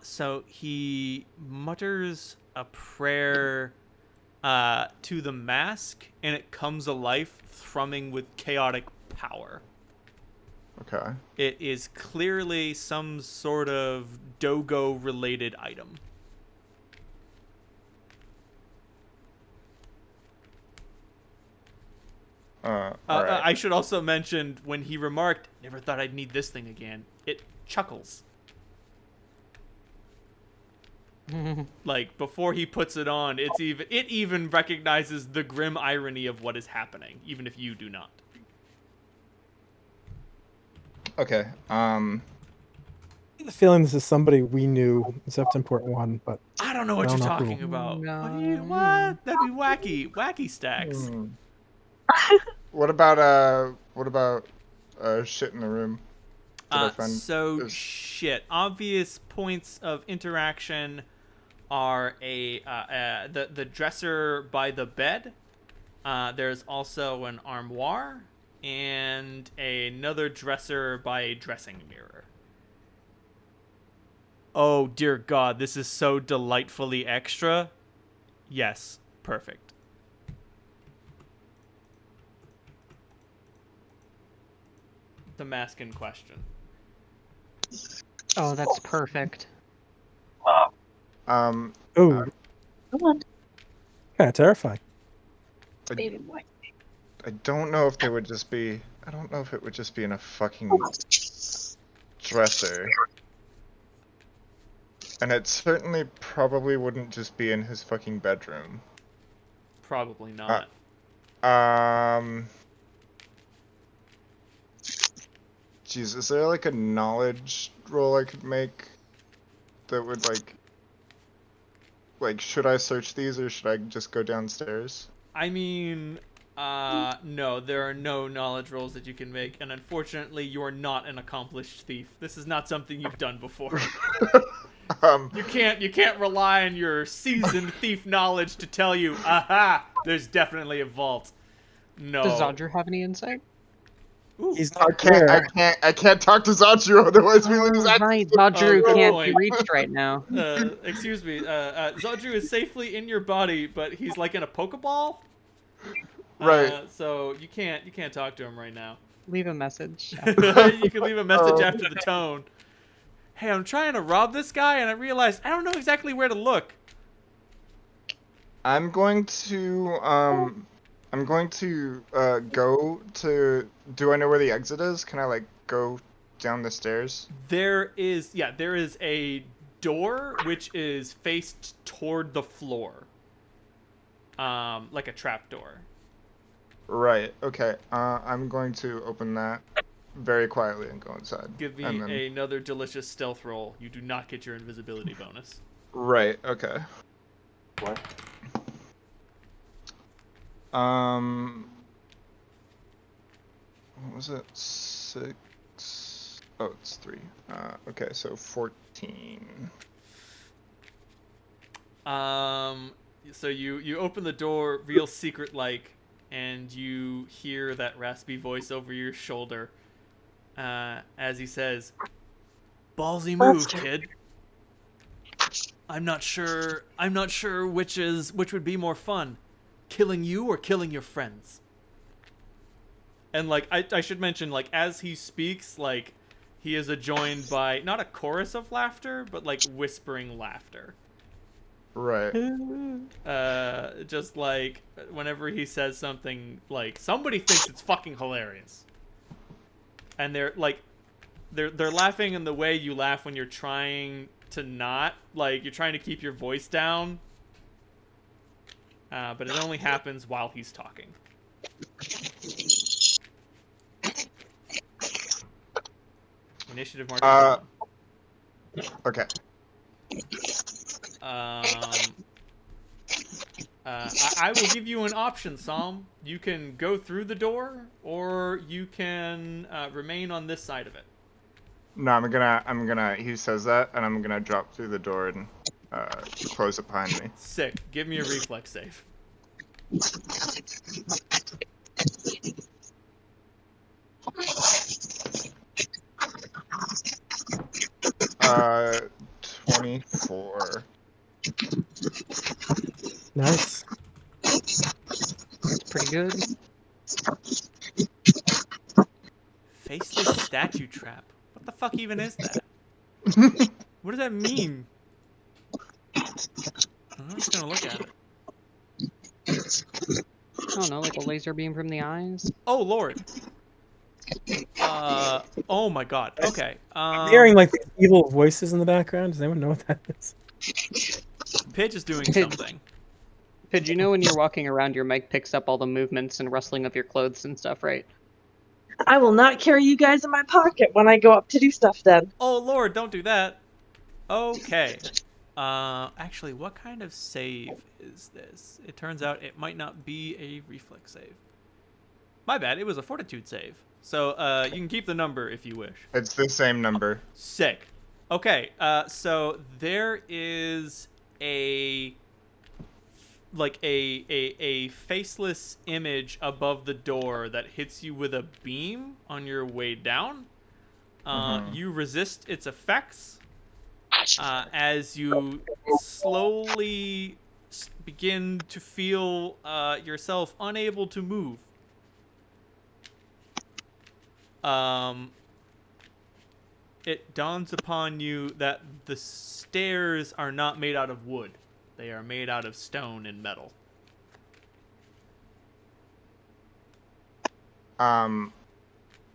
S1: So he mutters a prayer to the mask, and it comes alive, thrumming with chaotic power.
S5: Okay.
S1: It is clearly some sort of Dogo-related item.
S5: Alright.
S1: I should also mention, when he remarked, "Never thought I'd need this thing again," it chuckles. Like, before he puts it on, it even recognizes the grim irony of what is happening, even if you do not.
S5: Okay.
S6: I have a feeling this is somebody we knew in Septemport 1, but
S1: I don't know what
S6: I
S1: you're
S6: don't know
S1: talking
S6: who.
S1: about.
S3: No.
S1: What? That'd be wacky stacks.
S5: What about shit in the room? Did I find?
S1: So shit. Obvious points of interaction are the dresser by the bed. There's also an armoire and another dresser by a dressing mirror. Oh dear God, this is so delightfully extra. Yes, perfect. The mask in question.
S3: Oh, that's perfect.
S6: Oh,
S2: Come on,
S6: kind of terrifying.
S2: baby boy.
S5: I don't know if they would just be. I don't know if it would just be in a fucking dresser. And it certainly probably wouldn't just be in his fucking bedroom.
S1: Probably not.
S5: Jeez, is there like a knowledge roll I could make that would like, should I search these or should I just go downstairs?
S1: I mean, no, there are no knowledge rolls that you can make, and unfortunately, you are not an accomplished thief. This is not something you've done before. You can't rely on your seasoned thief knowledge to tell you, aha, there's definitely a vault. No.
S3: Does Zodger have any insight?
S1: Ooh.
S6: He's
S5: I
S6: not
S5: can't.
S6: there.
S5: I can't talk to Zachiro, otherwise we lose access.
S3: Right, Zodger
S1: good
S3: can't
S1: point.
S3: be reached right now.
S1: Excuse me, Zodru is safely in your body, but he's like in a Pokeball.
S5: Right.
S1: So you can't talk to him right now.
S3: Leave a message.
S1: You can leave a message after the tone. Hey, I'm trying to rob this guy, and I realized I don't know exactly where to look.
S5: I'm going to go to. Do I know where the exit is? Can I like go down the stairs?
S1: There is a door which is faced toward the floor. Like a trap door.
S5: Right. Okay. I'm going to open that very quietly and go inside.
S1: Give me
S5: and then...
S1: another delicious stealth roll. You do not get your invisibility bonus.
S5: Right. Okay.
S4: What?
S5: What was it? 6. Oh, it's 3. Okay, so 14.
S1: So you open the door real secret like, and you hear that raspy voice over your shoulder, as he says, "Ballsy move, kid. I'm not sure which would be more fun, killing you or killing your friends." And like I should mention, like as he speaks, like he is adjoined by not a chorus of laughter, but like whispering laughter.
S5: Right.
S1: Just like whenever he says something, like somebody thinks it's fucking hilarious, and they're laughing in the way you laugh when you're trying to not, like you're trying to keep your voice down, but it only happens while he's talking. Initiative marker.
S5: Okay.
S1: I will give you an option, Psalm. You can go through the door, or you can remain on this side of it.
S5: No, I'm gonna. He says that, and I'm gonna drop through the door and close it behind me.
S1: Sick. Give me a reflex save.
S5: 24.
S6: Nice.
S3: That's pretty good.
S1: Faceless statue trap. What the fuck even is that? What does that mean? I'm just gonna look at it.
S3: I don't know, like a laser beam from the eyes.
S1: Oh lord. Oh my god. Okay.
S6: I'm hearing like these evil voices in the background. Does anyone know what that is?
S1: Pidge is doing something.
S3: Pidge, you know when you're walking around, your mic picks up all the movements and rustling of your clothes and stuff, right?
S2: I will not carry you guys in my pocket when I go up to do stuff then.
S1: Oh lord, don't do that. Okay. Actually, what kind of save is this? It turns out it might not be a reflex save. My bad, it was a fortitude save. So you can keep the number if you wish.
S5: It's the same number.
S1: Sick. Okay, so there is a a faceless image above the door that hits you with a beam on your way down. You resist its effects as you slowly begin to feel yourself unable to move. It dawns upon you that the stairs are not made out of wood. They are made out of stone and metal.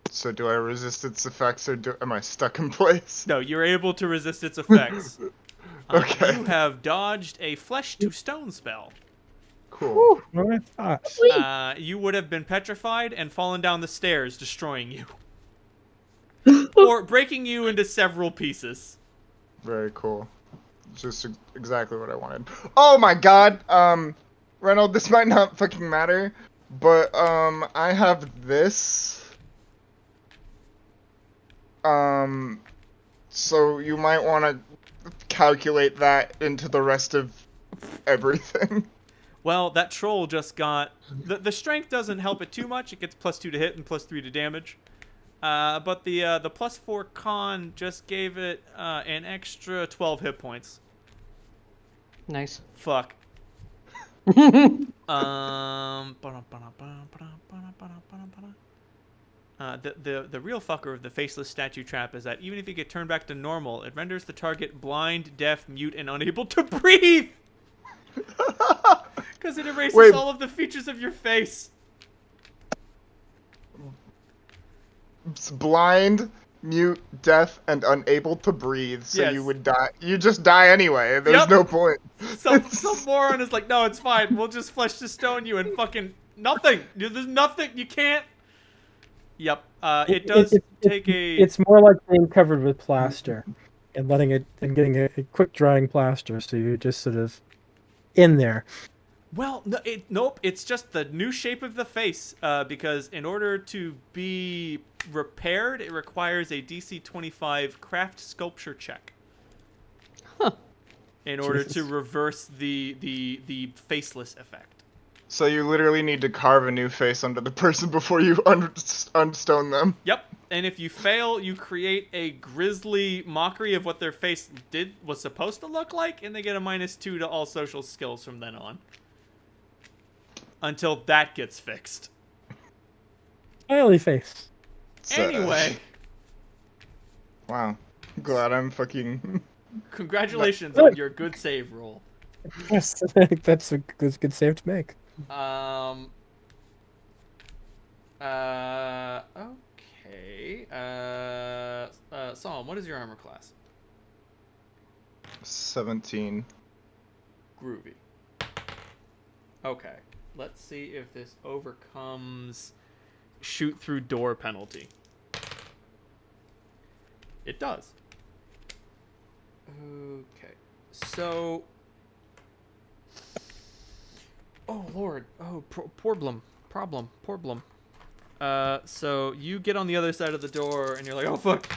S5: So do I resist its effects, or am I stuck in place?
S1: No, you're able to resist its effects.
S5: Okay.
S1: You have dodged a flesh to stone spell.
S5: Cool.
S6: What I thought.
S1: You would have been petrified and fallen down the stairs, destroying you. Or breaking you into several pieces.
S5: Very cool. Just exactly what I wanted. Oh my god! Reynold, this might not fucking matter, but, I have this. So you might want to calculate that into the rest of everything.
S1: Well, that troll just got... The strength doesn't help it too much. It gets +2 to hit and +3 to damage. But the +4 con just gave it an extra 12 hit points.
S3: Nice.
S1: Fuck. The real fucker of the faceless statue trap is that even if you get turned back to normal, it renders the target blind, deaf, mute, and unable to breathe. Because it erases all of the features of your face.
S5: It's blind, mute, deaf, and unable to breathe, so
S1: Yes.
S5: you would die. You just die anyway. There's
S1: Yep.
S5: no point.
S1: Some moron is like, no, it's fine. We'll just flesh to stone you and fucking nothing. There's nothing. You can't. Yep. It does take a.
S6: It's more like being covered with plaster and letting it and getting a quick drying plaster, so you're just sort of in there.
S1: Well, no, nope. It's just the new shape of the face. Because in order to be repaired, it requires a DC 25 craft sculpture check.
S3: Huh.
S1: In order
S6: Jesus.
S1: to reverse the faceless effect.
S5: So you literally need to carve a new face onto the person before you unstone them.
S1: Yep. And if you fail, you create a grisly mockery of what their face was supposed to look like, and they get a -2 to all social skills from then on. Until that gets fixed.
S6: Smiley face.
S5: So-
S1: Anyway,
S5: Wow. Glad I'm fucking...
S1: congratulations on your good save roll.
S6: Yes, that's a good save to make.
S1: Okay. Psalm, what is your armor class?
S5: 17.
S1: Groovy. Okay. Let's see if this overcomes shoot through door penalty. It does. Okay. So... Oh, Lord. Oh, problem. So you get on the other side of the door and you're like, oh fuck,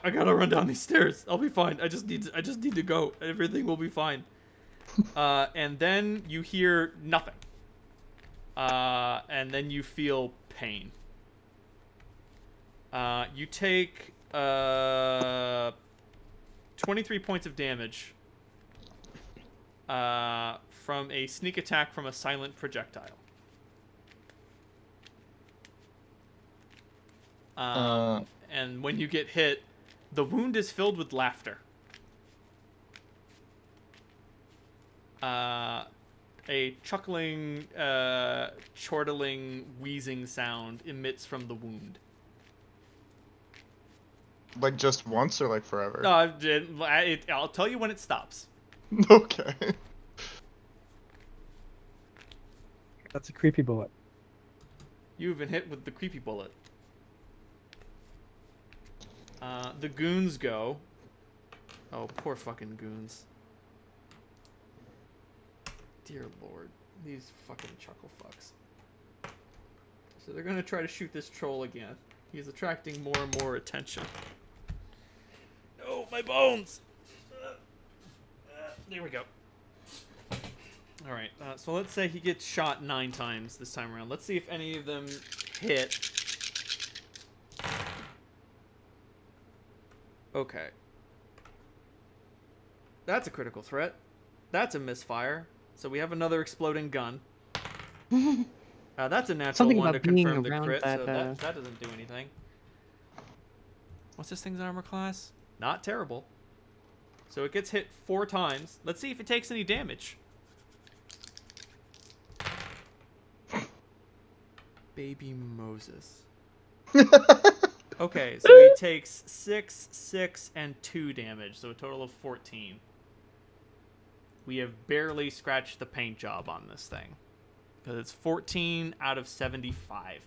S1: I gotta run down these stairs. I'll be fine. I just need to go. Everything will be fine. And then you hear nothing. And then you feel pain. You take 23 points of damage from a sneak attack from a silent projectile. And when you get hit, the wound is filled with laughter. A chuckling, chortling, wheezing sound emits from the wound.
S5: Like just once or like forever?
S1: I'll tell you when it stops.
S5: Okay.
S6: That's a creepy bullet.
S1: You've been hit with the creepy bullet. The goons go. Oh, poor fucking goons. Dear Lord. These fucking chuckle fucks. So they're gonna try to shoot this troll again. He's attracting more and more attention. Oh, my bones! There we go. Alright, so let's say he gets shot 9 times this time around. Let's see if any of them hit. Okay. That's a critical threat. That's a misfire. So we have another exploding gun. That's a natural
S3: Something
S1: one
S3: about
S1: to
S3: being
S1: confirm the
S3: around
S1: crit,
S3: that,
S1: so that doesn't do anything. What's this thing's armor class? Not terrible. So it gets hit 4 times. Let's see if it takes any damage. Baby Moses. Okay, so he takes 6, 6, and 2 damage, so a total of 14. We have barely scratched the paint job on this thing. Because it's 14 out of 75.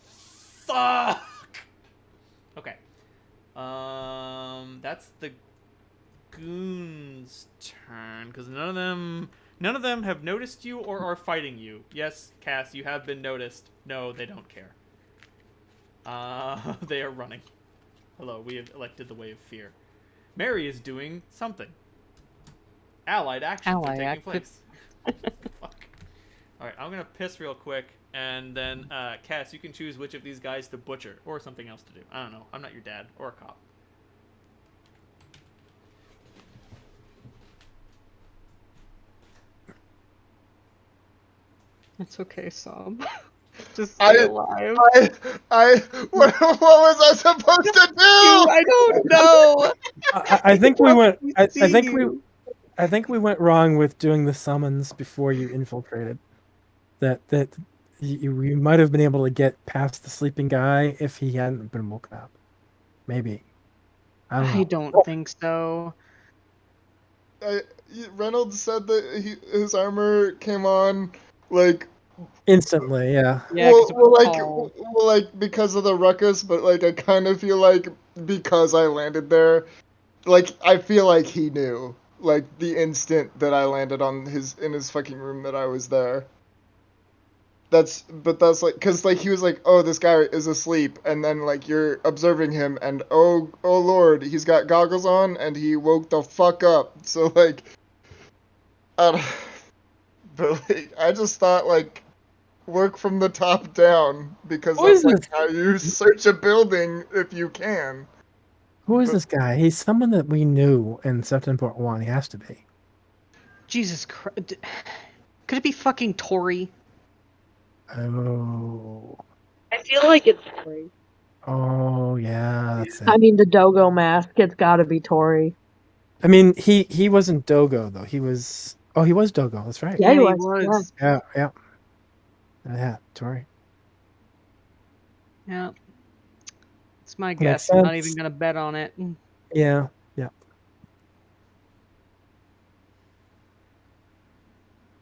S1: Fuck! Okay. That's the goons' turn, because none of them have noticed you or are fighting you. Yes, Cass, you have been noticed. No, they don't care. They are running. Hello, we have elected the way of fear. Mary is doing something. Allied actions are taking place. Fuck. Alright, I'm gonna piss real quick, and then, Cass, you can choose which of these guys to butcher, or something else to do. I don't know. I'm not your dad, or a cop.
S3: It's okay, Sob. Just stay alive.
S5: What was I supposed to do?
S3: I don't know.
S6: I think we went. I think
S3: you.
S6: I think we went wrong with doing the summons before you infiltrated. That you might have been able to get past the sleeping guy if he hadn't been woken up. Maybe. I don't know.
S3: think so.
S5: Reynolds said that his armor came on like
S6: Instantly, yeah.
S3: Yeah,
S5: like because of the ruckus, but like I kind of feel like because I landed there, like I feel like he knew, like the instant that I landed in his fucking room that I was there. That's like, cause like he was like, oh, this guy is asleep, and then like you're observing him, and oh lord, he's got goggles on, and he woke the fuck up. So like, but like, I just thought like, work from the top down, because that's like how you search a building if you can.
S6: Who is this guy? He's someone that we knew in Septemport 1. He has to be.
S3: Jesus Christ. Could it be fucking Tori?
S6: Oh.
S2: I feel like it's Tori.
S6: Oh, yeah, that's it.
S2: I mean, the Dogo mask. It's got to be Tori.
S6: I mean, he wasn't Dogo though. He was. Oh, he was Dogo. That's right.
S2: Yeah, he was.
S6: Yeah, Tori.
S3: Yeah. It's my
S6: Makes
S3: guess. I'm not
S6: sense.
S3: even gonna bet on it.
S6: Yeah.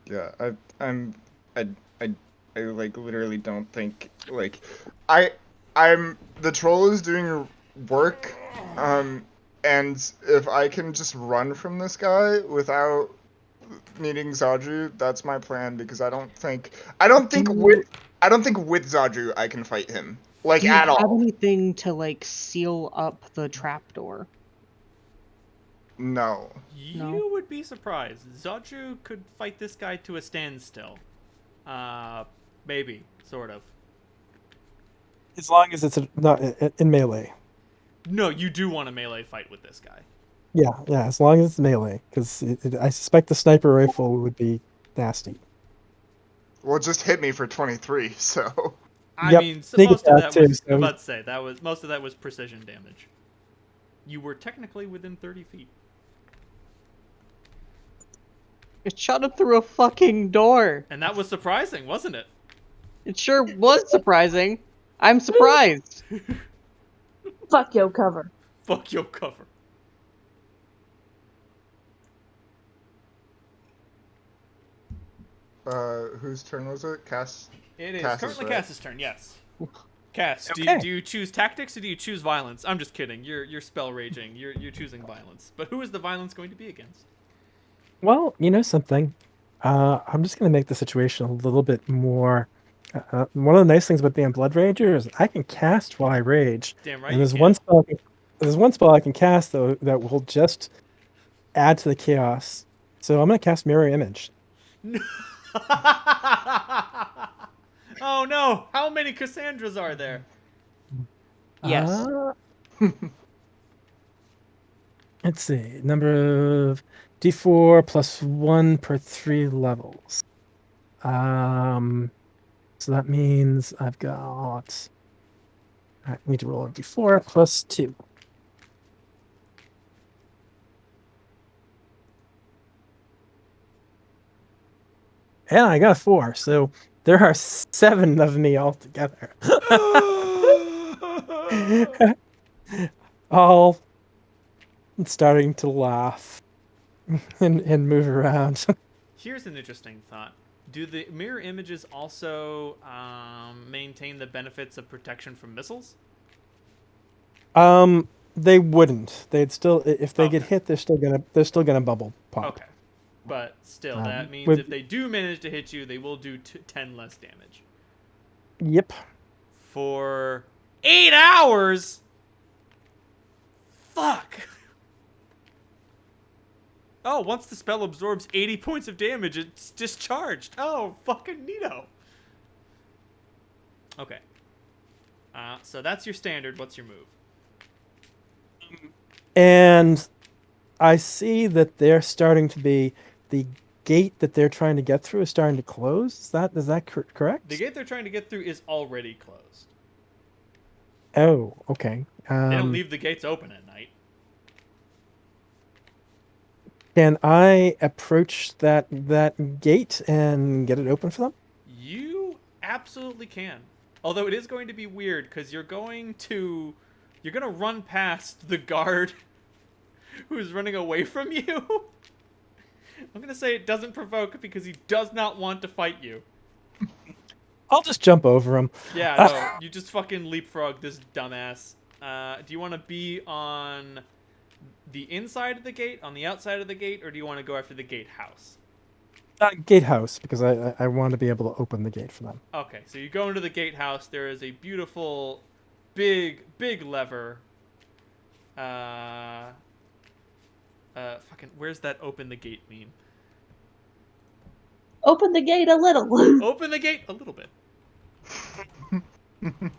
S5: Yeah, I like literally don't think like I'm the troll is doing work, and if I can just run from this guy without needing Zaju, that's my plan, because I don't think with Zaju I can fight him like
S3: Do you
S5: at
S3: have
S5: all.
S3: anything to like seal up the trapdoor?
S5: No.
S1: You would be surprised. Zaju could fight this guy to a standstill. Maybe, sort of.
S6: As long as it's not in melee.
S1: No, you do want a melee fight with this guy.
S6: Yeah. As long as it's melee, because I suspect the sniper rifle would be nasty.
S5: Well, it just hit me for 23, so.
S1: I
S6: Yep,
S1: mean, so
S6: sneak
S1: most of
S6: attack
S1: that was.
S6: too, so-
S1: I'm about to say most of that was precision damage. You were technically within 30 feet.
S3: It shot him through a fucking door.
S1: And that was surprising, wasn't it?
S3: It sure was surprising. I'm surprised.
S2: Fuck your cover.
S1: Fuck your cover.
S5: Whose turn was it? Cass?
S1: It is
S5: Cass's,
S1: currently
S5: right?
S1: Cass's turn, yes. Cass,
S6: Okay.
S1: do you choose tactics or do you choose violence? I'm just kidding. You're spell raging. You're choosing violence. But who is the violence going to be against?
S6: Well, you know something. I'm just gonna make the situation a little bit more One of the nice things about being Blood Ranger is I can cast while I rage.
S1: Damn right
S6: And
S1: you
S6: there's
S1: can.
S6: one spell I can cast though that will just add to the chaos. So I'm gonna cast Mirror Image.
S1: Oh no! How many Cassandras are there?
S3: Yes.
S6: Let's see. Number of D4 plus 1 per 3 levels. So that means I've got. I need to roll a D4 plus 2. And I got a 4, so there are 7 of me altogether. All starting to laugh and move around.
S1: Here's an interesting thought. Do the mirror images also maintain the benefits of protection from missiles?
S6: They wouldn't. They'd still, if they get
S1: Okay.
S6: hit, they're still gonna bubble pop.
S1: Okay. But still, that means
S6: with-
S1: if they do manage to hit you, they will do 10 less damage.
S6: Yep.
S1: For 8 hours? Fuck! Oh, once the spell absorbs 80 points of damage, it's discharged. Oh, fucking neato. Okay. So that's your standard. What's your move?
S6: And I see that they're starting to be the gate that they're trying to get through is starting to close. Is that correct?
S1: The gate they're trying to get through is already closed.
S6: Oh, okay.
S1: They don't leave the gates open at night.
S6: Can I approach that gate and get it open for them?
S1: You absolutely can. Although it is going to be weird because you're going to run past the guard who's running away from you. I'm going to say it doesn't provoke because he does not want to fight you.
S6: I'll just jump over him.
S1: Yeah, no, you just fucking leapfrog this dumbass. Do you want to be on the inside of the gate, on the outside of the gate, or do you want to go after the gatehouse?
S6: Gatehouse, because I want to be able to open the gate for them.
S1: Okay, so you go into the gatehouse. There is a beautiful, big lever. Fucking, where's that open the gate meme?
S2: Open the gate a little.
S1: Open the gate a little bit.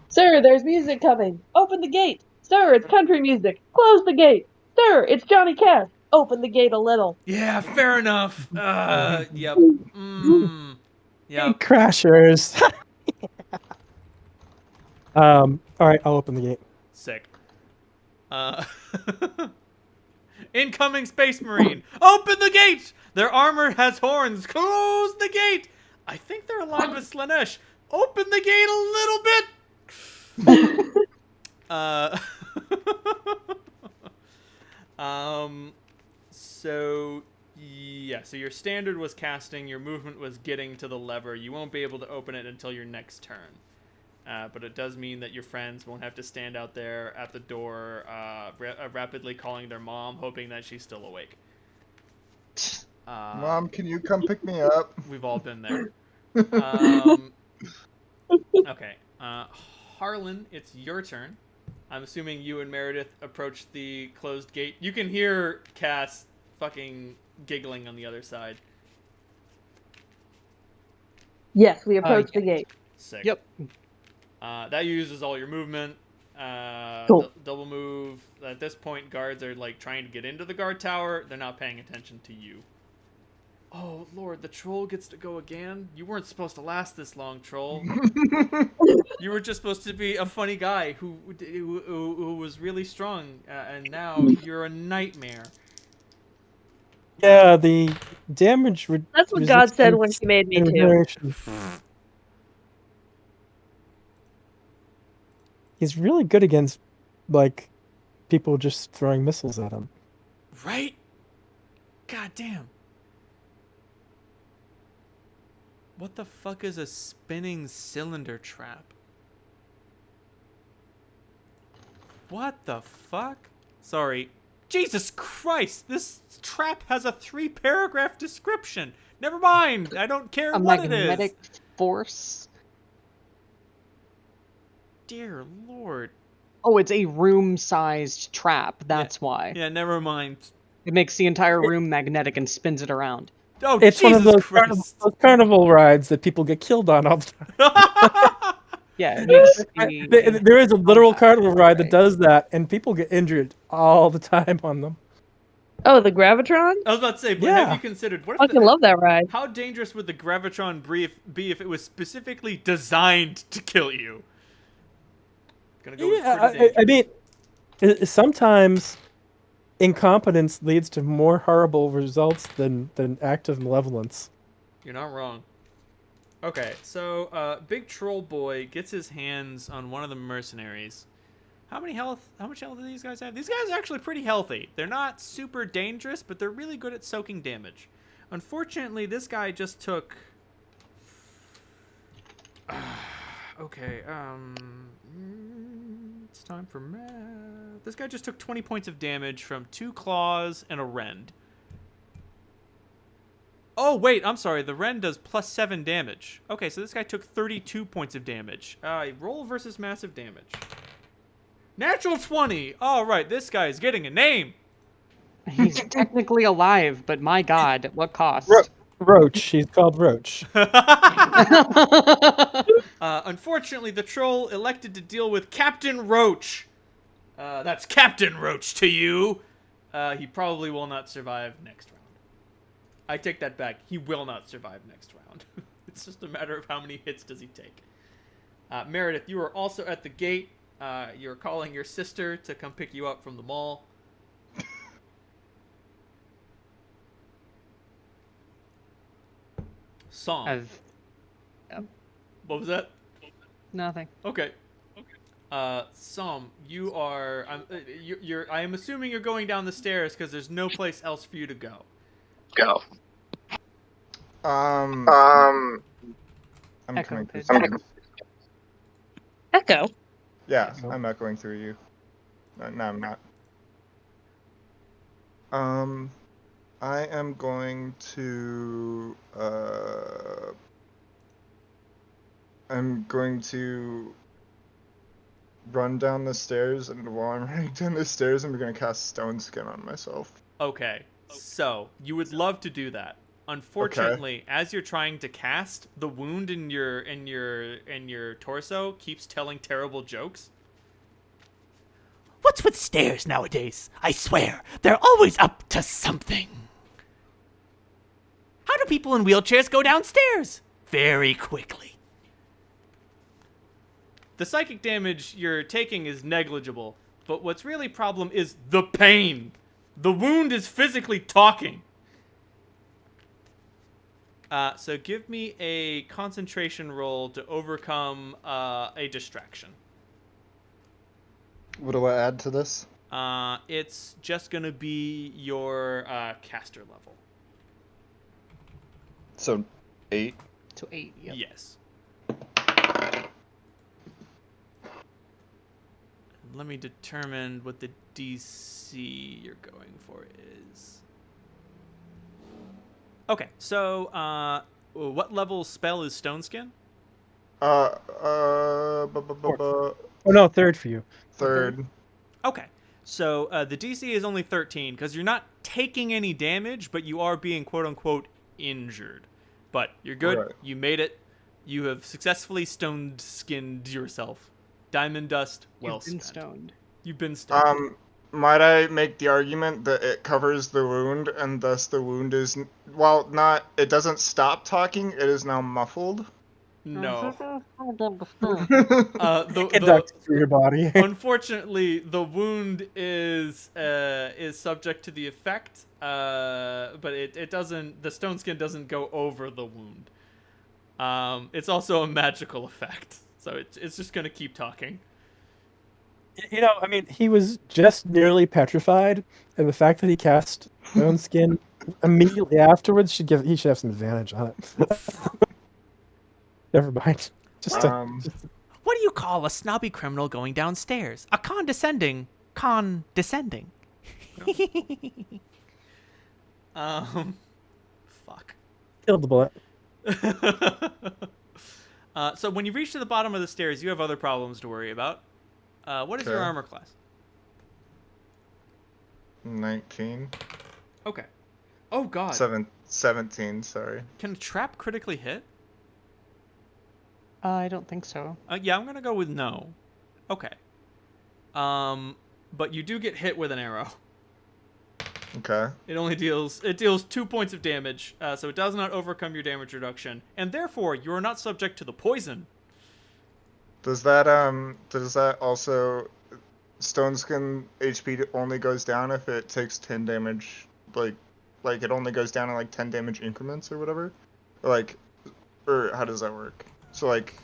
S2: Sir, there's music coming. Open the gate. Sir, it's country music. Close the gate. Sir, it's Johnny Cash. Open the gate a little.
S1: Yeah, fair enough. Yep. Yep.
S6: Crashers. All right, I'll open the gate.
S1: Sick. Incoming Space Marine. Open the gate! Their armor has horns. Close the gate! I think they're aligned with Slanesh. Open the gate a little bit! So, yeah, so your standard was casting, your movement was getting to the lever. You won't be able to open it until your next turn. But it does mean that your friends won't have to stand out there at the door, rapidly calling their mom, hoping that she's still awake.
S5: Mom, can you come pick me up?
S1: We've all been there. Okay. Harlan, it's your turn. I'm assuming you and Meredith approach the closed gate. You can hear Cass fucking giggling on the other side.
S2: Yes, we approach the
S3: yeah.
S2: gate.
S1: Sick.
S3: Yep.
S1: That uses all your movement.
S2: Cool.
S1: Double move. At this point, guards are like trying to get into the guard tower. They're not paying attention to you. Oh Lord, the troll gets to go again. You weren't supposed to last this long, troll. You were just supposed to be a funny guy who was really strong, and now you're a nightmare.
S6: Yeah, the damage.
S2: That's what God said when He made me too.
S6: He's really good against, like, people just throwing missiles at him.
S1: Right? God damn. What the fuck is a spinning cylinder trap? What the fuck? Sorry. Jesus Christ! This trap has a 3-paragraph description. Never mind. I don't care
S3: A
S1: what it is.
S3: magnetic force.
S1: dear lord.
S3: Oh, it's a room-sized trap. That's why.
S1: Yeah, never mind.
S3: It makes the entire room magnetic and spins it around.
S1: Oh,
S6: It's one of
S1: Jesus
S6: those
S1: Christ.
S6: carnival rides that people get killed on all the time.
S3: Yeah, it makes a
S6: There is a literal
S3: combat
S6: carnival ride that
S3: array.
S6: does that, and people get injured all the time on them.
S2: Oh, the Gravitron?
S1: I was about to say, but
S6: Yeah.
S1: have you considered
S2: I fucking love that ride.
S1: how dangerous would the Gravitron be if it was specifically designed to kill you? Gonna go with pretty dangerous.
S6: I mean, sometimes incompetence leads to more horrible results than active malevolence.
S1: You're not wrong. Okay, so Big Troll Boy gets his hands on one of the mercenaries. How much health do these guys have? These guys are actually pretty healthy. They're not super dangerous, but they're really good at soaking damage. Unfortunately, this guy just took... okay, it's time for math. This guy just took 20 points of damage from 2 claws and a rend. Oh, wait, I'm sorry. The rend does +7 damage. Okay, so this guy took 32 points of damage. Roll versus massive damage. Natural 20. All right, this guy is getting a name.
S3: He's technically alive, but my god, at what cost?
S6: Roach. He's called Roach.
S1: Unfortunately, the troll elected to deal with Captain Roach. That's Captain Roach to you. He probably will not survive next round. I take that back. He will not survive next round. It's just a matter of how many hits does he take. Meredith, you are also at the gate. You're calling your sister to come pick you up from the mall. Song. What was that?
S3: Nothing.
S1: Okay. Som, you are. I am assuming you're going down the stairs because there's no place else for you to go.
S5: I'm
S3: Echo
S5: coming through.
S3: page.
S2: Echo.
S5: Yeah, I'm echoing through you. No, I'm not. I am going to. I'm going to run down the stairs, and while I'm running down the stairs, I'm going to cast Stone Skin on myself.
S1: Okay, so you would love to do that. Unfortunately, as you're trying to cast, the wound in your torso keeps telling terrible jokes.
S8: What's with stairs nowadays? I swear, they're always up to something. How do people in wheelchairs go downstairs? Very quickly.
S1: The psychic damage you're taking is negligible, but what's really problem is the pain. The wound is physically talking. So give me a concentration roll to overcome a distraction.
S7: What do I add to this?
S1: It's just going to be your caster level.
S7: So, 8.
S3: To 8, yep.
S1: Yes. Let me determine what the DC you're going for is. Okay, so what level spell is Stone Skin?
S6: Oh no, third for you.
S5: Third.
S1: Okay, so the DC is only 13 because you're not taking any damage, but you are being quote-unquote injured. But you're good.
S5: Right.
S1: You made it. You have successfully stone-skinned yourself. Diamond dust, well
S3: You've been
S1: spent.
S3: stoned.
S1: You've been stoned.
S5: Might I make the argument that it covers the wound, and thus the wound is, while not, it doesn't stop talking, it is now muffled?
S1: No.
S6: Conduct through your body.
S1: Unfortunately, the wound is subject to the effect, but it doesn't. The stone skin doesn't go over the wound. It's also a magical effect, so it's just gonna keep talking.
S6: You know, I mean, he was just nearly petrified, and the fact that he cast Stone Skin immediately afterwards he should have some advantage on it. Never mind.
S8: What do you call a snobby criminal going downstairs? A condescending.
S1: Fuck.
S6: Killed the bullet.
S1: So when you reach to the bottom of the stairs, you have other problems to worry about. What is your
S5: Okay.
S1: armor class?
S5: 19.
S1: Okay. Oh god.
S5: 17, sorry.
S1: Can a trap critically hit?
S3: I don't think so.
S1: Yeah, I'm gonna go with no. Okay. But you do get hit with an arrow.
S5: Okay.
S1: It deals 2 points of damage, so it does not overcome your damage reduction, and therefore you are not subject to the poison.
S5: Does that also Stone Skin HP only goes down if it takes 10 damage, like it only goes down in like 10 damage increments or whatever? Or how does that work? So like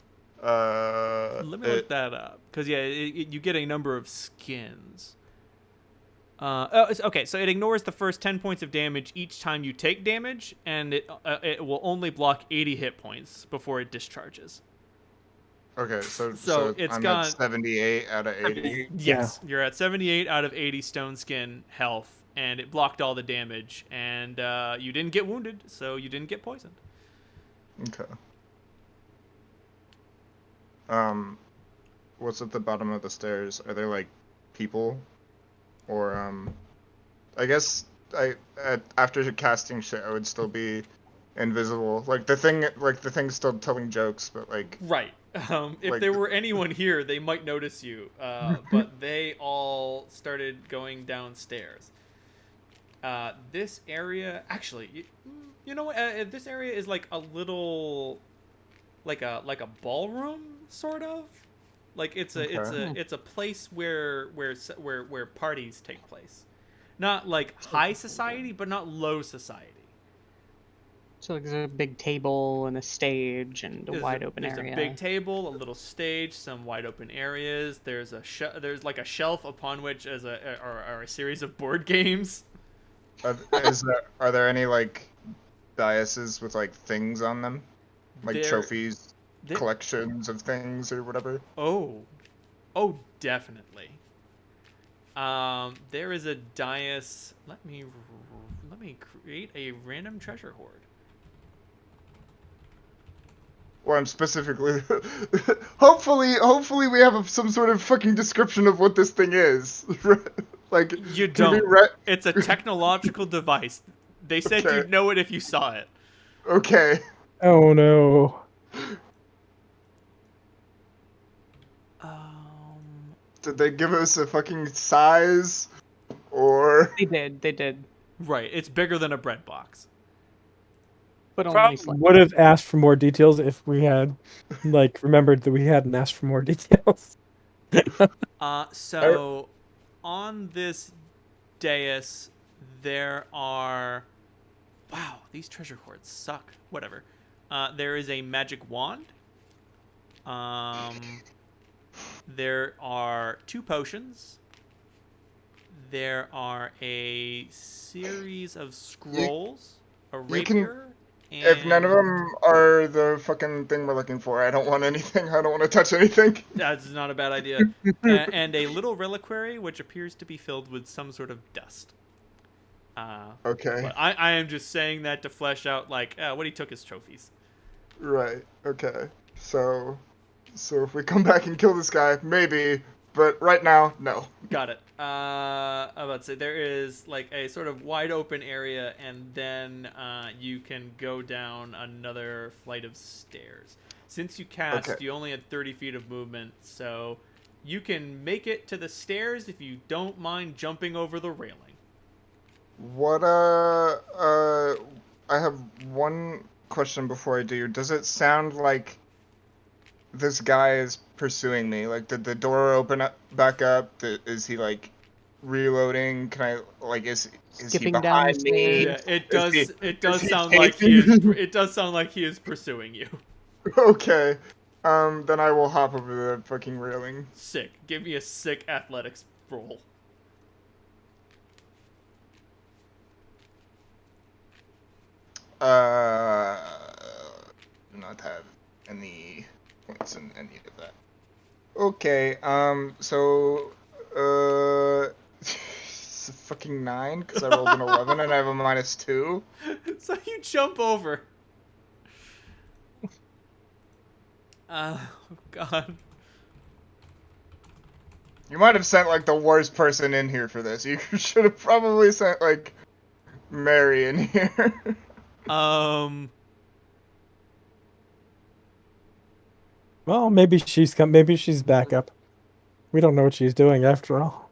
S1: Let me look that up, because yeah, you get a number of skins. Okay, so it ignores the first 10 points of damage each time you take damage, and it will only block 80 hit points before it discharges.
S5: Okay,
S1: So it's
S5: I'm
S1: got-
S5: at 78 out of 80.
S1: Yes, you're at 78 out of 80 stone skin health, and it blocked all the damage, and you didn't get wounded, so you didn't get poisoned.
S5: Okay. What's at the bottom of the stairs? Are there like people? Or I guess after casting shit, I would still be invisible. Like the thing's still telling jokes, but like.
S1: Right. If
S5: Like-
S1: there were anyone here, they might notice you, but they all started going downstairs. This area, actually, you know what? This area is like a little, like a ballroom, sort of. Like it's a place where parties take place, not like high society, but not low society.
S3: So like, there's a big table and a stage and a wide open area.
S1: There's a big table, a little stage, some wide open areas. There's there's like a shelf upon which are a series of board games.
S5: Are there any like daises with like things on them, like
S1: There-
S5: trophies,
S1: there-
S5: collections of things or whatever?
S1: Oh, definitely. There is a dais. Let me create a random treasure hoard.
S5: Well, I'm specifically. hopefully we have some sort of fucking description of what this thing is. Like
S1: You
S5: can we
S1: don't. It's a technological device. They said
S5: Okay.
S1: you'd know it if you saw it.
S5: Okay.
S6: Oh no.
S5: Did they give us a fucking size, or?
S3: They did.
S1: Right. It's bigger than a bread box.
S3: But only
S6: Probably
S3: slightly.
S6: would have asked for more details if we had, like, remembered that we hadn't asked for more details.
S1: So on this dais, there are. Wow, these treasure hoards suck. Whatever. There is a magic wand. There are 2 potions. There are a series of scrolls, a
S5: You can-
S1: rapier, and
S5: If none of them are the fucking thing we're looking for, I don't want anything. I don't want to touch anything.
S1: That's not a bad idea. And a little reliquary, which appears to be filled with some sort of dust.
S5: Okay.
S1: But I am just saying that to flesh out, like, what he took as trophies.
S5: Right. Okay. So if we come back and kill this guy, maybe. But right now, no.
S1: Got it. I was about to say, there is, like, a sort of wide open area, and then you can go down another flight of stairs. Since you cast,
S5: Okay.
S1: you only had 30 feet of movement, so you can make it to the stairs if you don't mind jumping over the railing.
S5: What I have one question before I do. Does it sound like this guy is pursuing me? Like, did the door open back up? Is he like reloading? Can I like is he
S3: Skipping down
S5: behind
S3: the
S5: me?
S3: stairs.
S1: Yeah, it does.
S5: he-
S1: It does
S5: is he
S1: sound like he is.
S5: chasing?
S1: It does sound like he is pursuing you.
S5: Okay. Then I will hop over the fucking railing.
S1: Sick. Give me a sick athletics roll.
S5: Do not have any points in any of that. Okay, so, it's a fucking 9, because I rolled an 11 and I have a -2.
S1: So you jump over. Oh God.
S5: You might have sent like the worst person in here for this. You should have probably sent like Mary in here.
S6: Well, maybe she's back up. We don't know what she's doing after all.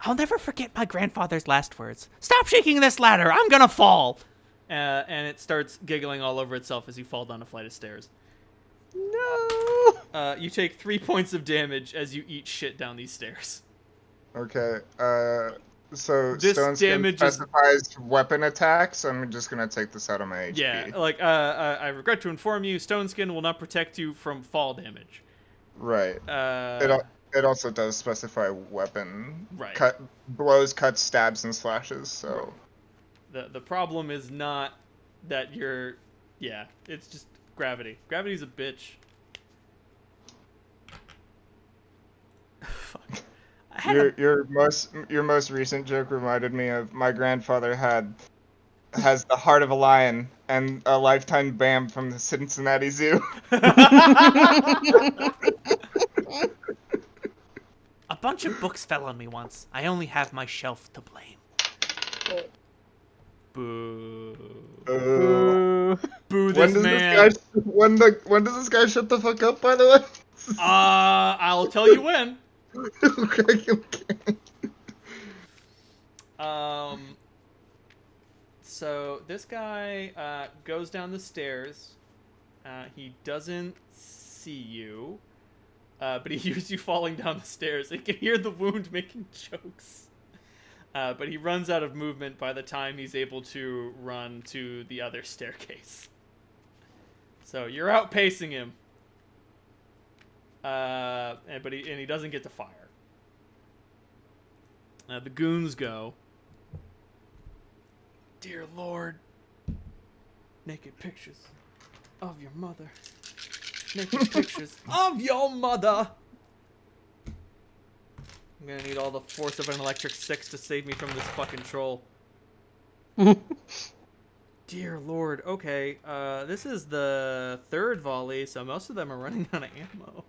S8: I'll never forget my grandfather's last words. Stop shaking this ladder! I'm gonna fall!
S1: And it starts giggling all over itself as you fall down a flight of stairs.
S3: No.
S1: You take 3 points of damage as you eat shit down these stairs.
S5: Okay. So
S1: This
S5: stone skin
S1: damage is-
S5: specifies weapon attacks. So I'm just gonna take this out of my HP.
S1: Yeah, like I regret to inform you, Stone Skin will not protect you from fall damage.
S5: Right. It also does specify weapon.
S1: Right.
S5: Blows, cuts, stabs, and slashes. So.
S1: The problem is not that you're, yeah, it's just gravity. Gravity's a bitch. Fuck.
S5: Your most recent joke reminded me of my grandfather has the heart of a lion and a lifetime ban from the Cincinnati Zoo.
S8: A bunch of books fell on me once. I only have my shelf to blame.
S1: Boo.
S5: When
S1: This
S5: does
S1: man.
S5: when does this guy shut the fuck up? By the way.
S1: I'll tell you when.
S5: Okay.
S1: So this guy goes down the stairs. He doesn't see you, but he hears you falling down the stairs. He can hear the wound making jokes. But he runs out of movement by the time he's able to run to the other staircase. So you're outpacing him. But he doesn't get to fire. The goons go. Dear Lord, naked pictures of your mother. Naked pictures of your mother. I'm gonna need all the force of an electric 6 to save me from this fucking troll. Dear Lord. Okay, this is the third volley, so most of them are running out of ammo.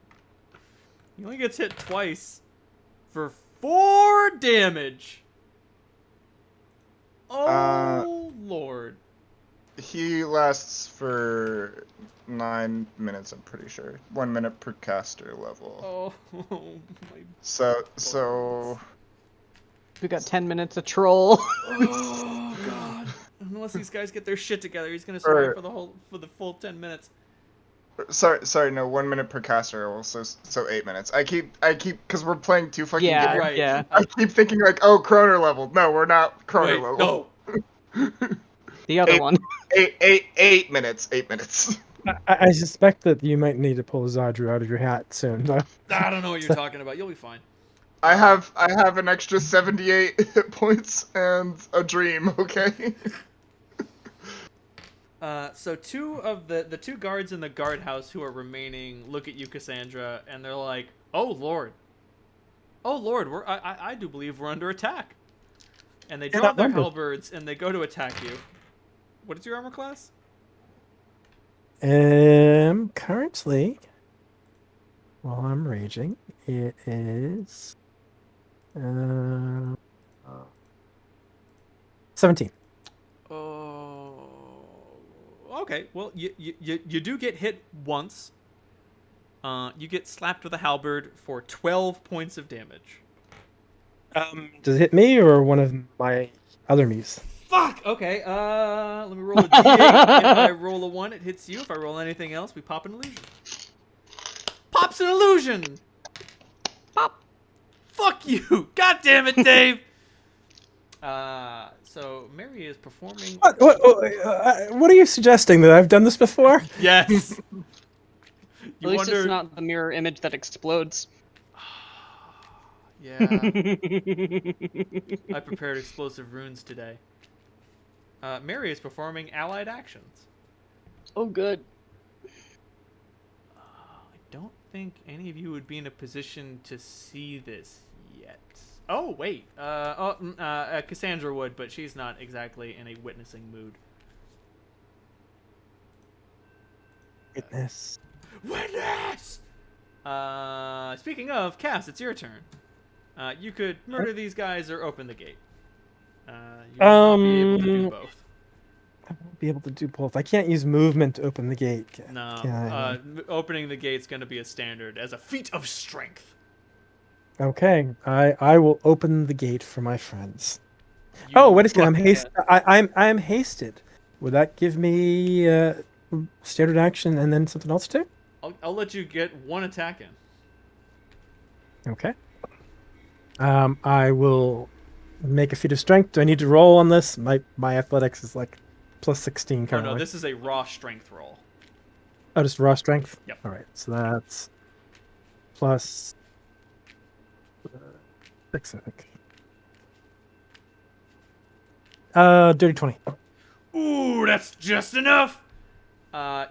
S1: He only gets hit twice for 4 damage. Oh, Lord.
S5: He lasts for 9 minutes, I'm pretty sure. 1 minute per caster level.
S1: Oh, my...
S5: So...
S3: We got 10 minutes of troll.
S1: Oh, God. Unless these guys get their shit together, he's gonna survive for the full 10 minutes.
S5: Sorry, no, 1 minute per caster level, so 8 minutes. I keep, because we're playing 2 fucking games.
S1: Right.
S3: Yeah.
S5: I keep thinking like, oh, Kroner level. No, we're not Kroner
S1: Wait,
S5: level.
S1: no.
S3: The other one.
S5: 8 minutes. 8 minutes.
S6: I suspect that you might need to pull Zadru out of your hat soon. Though.
S1: I don't know what you're talking about. You'll be fine.
S5: I have an extra 78 hit points and a dream. Okay.
S1: So 2 of the 2 guards in the guardhouse who are remaining look at you, Cassandra, and they're like, "Oh Lord, I do believe we're under attack." And they draw their halberds and they go to attack you. What is your armor class?
S6: Currently, while I'm raging, it is 17.
S1: Oh, okay. Well, you do get hit once. You get slapped with a halberd for 12 points of damage.
S6: Does it hit me or one of my other me's?
S1: Fuck! Okay, let me roll a d8. If I roll a 1, it hits you. If I roll anything else, we pop an illusion. Pops an illusion! Pop! Fuck you! God damn it, Dave! So Mary is performing...
S6: What are you suggesting? That I've done this before?
S1: Yes!
S3: At least it's not the mirror image that explodes.
S1: Yeah. I prepared explosive runes today. Mary is performing allied actions.
S3: Oh, good.
S1: I don't think any of you would be in a position to see this yet. Oh, wait. Cassandra would, but she's not exactly in a witnessing mood.
S6: Witness.
S1: Witness! Speaking of, Cass, it's your turn. You could murder these guys or open the gate. You will not be able to do both.
S6: I won't be able to do both. I can't use movement to open the gate.
S1: No,
S6: Can I?
S1: opening the gate's going to be a standard as a feat of strength.
S6: Okay, I will open the gate for my friends.
S1: You
S6: Oh, wait a second! I'm
S1: fucking-
S6: hasted. I'm hasted. Would that give me standard action and then something else too?
S1: I'll let you get one attack in.
S6: Okay. I will make a feat of strength. Do I need to roll on this? My athletics is like plus 16
S1: Oh
S6: currently.
S1: no, this is a raw strength roll.
S6: Oh, just raw strength?
S1: Yep.
S6: All right, so that's plus 6, I think. Dirty 20.
S1: Ooh, that's just enough.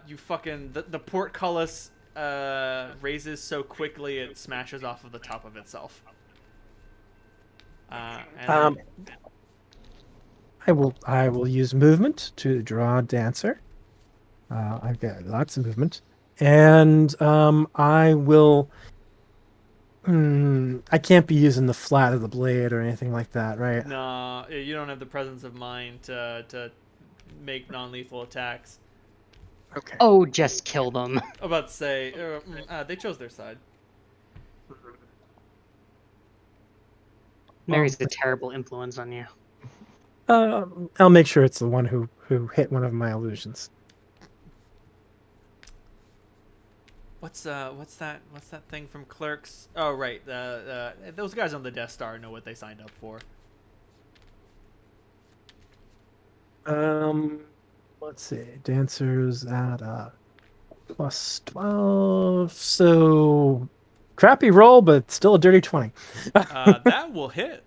S1: You fucking the portcullis raises so quickly it smashes off of the top of itself. And
S6: I will use movement to draw a dancer. I've got lots of movement, and I will. I can't be using the flat of the blade or anything like that, right?
S1: no, you don't have the presence of mind to make non-lethal attacks.
S6: Okay.
S3: Oh, just kill them.
S1: I'm about to say they chose their side.
S3: Mary's a terrible influence on you.
S6: I'll make sure it's the one who hit one of my illusions.
S1: What's that thing from Clerks? Oh right, those guys on the Death Star know what they signed up for.
S6: Let's see. Dancers at plus 12. So crappy roll, but still a dirty 20.
S1: That will hit.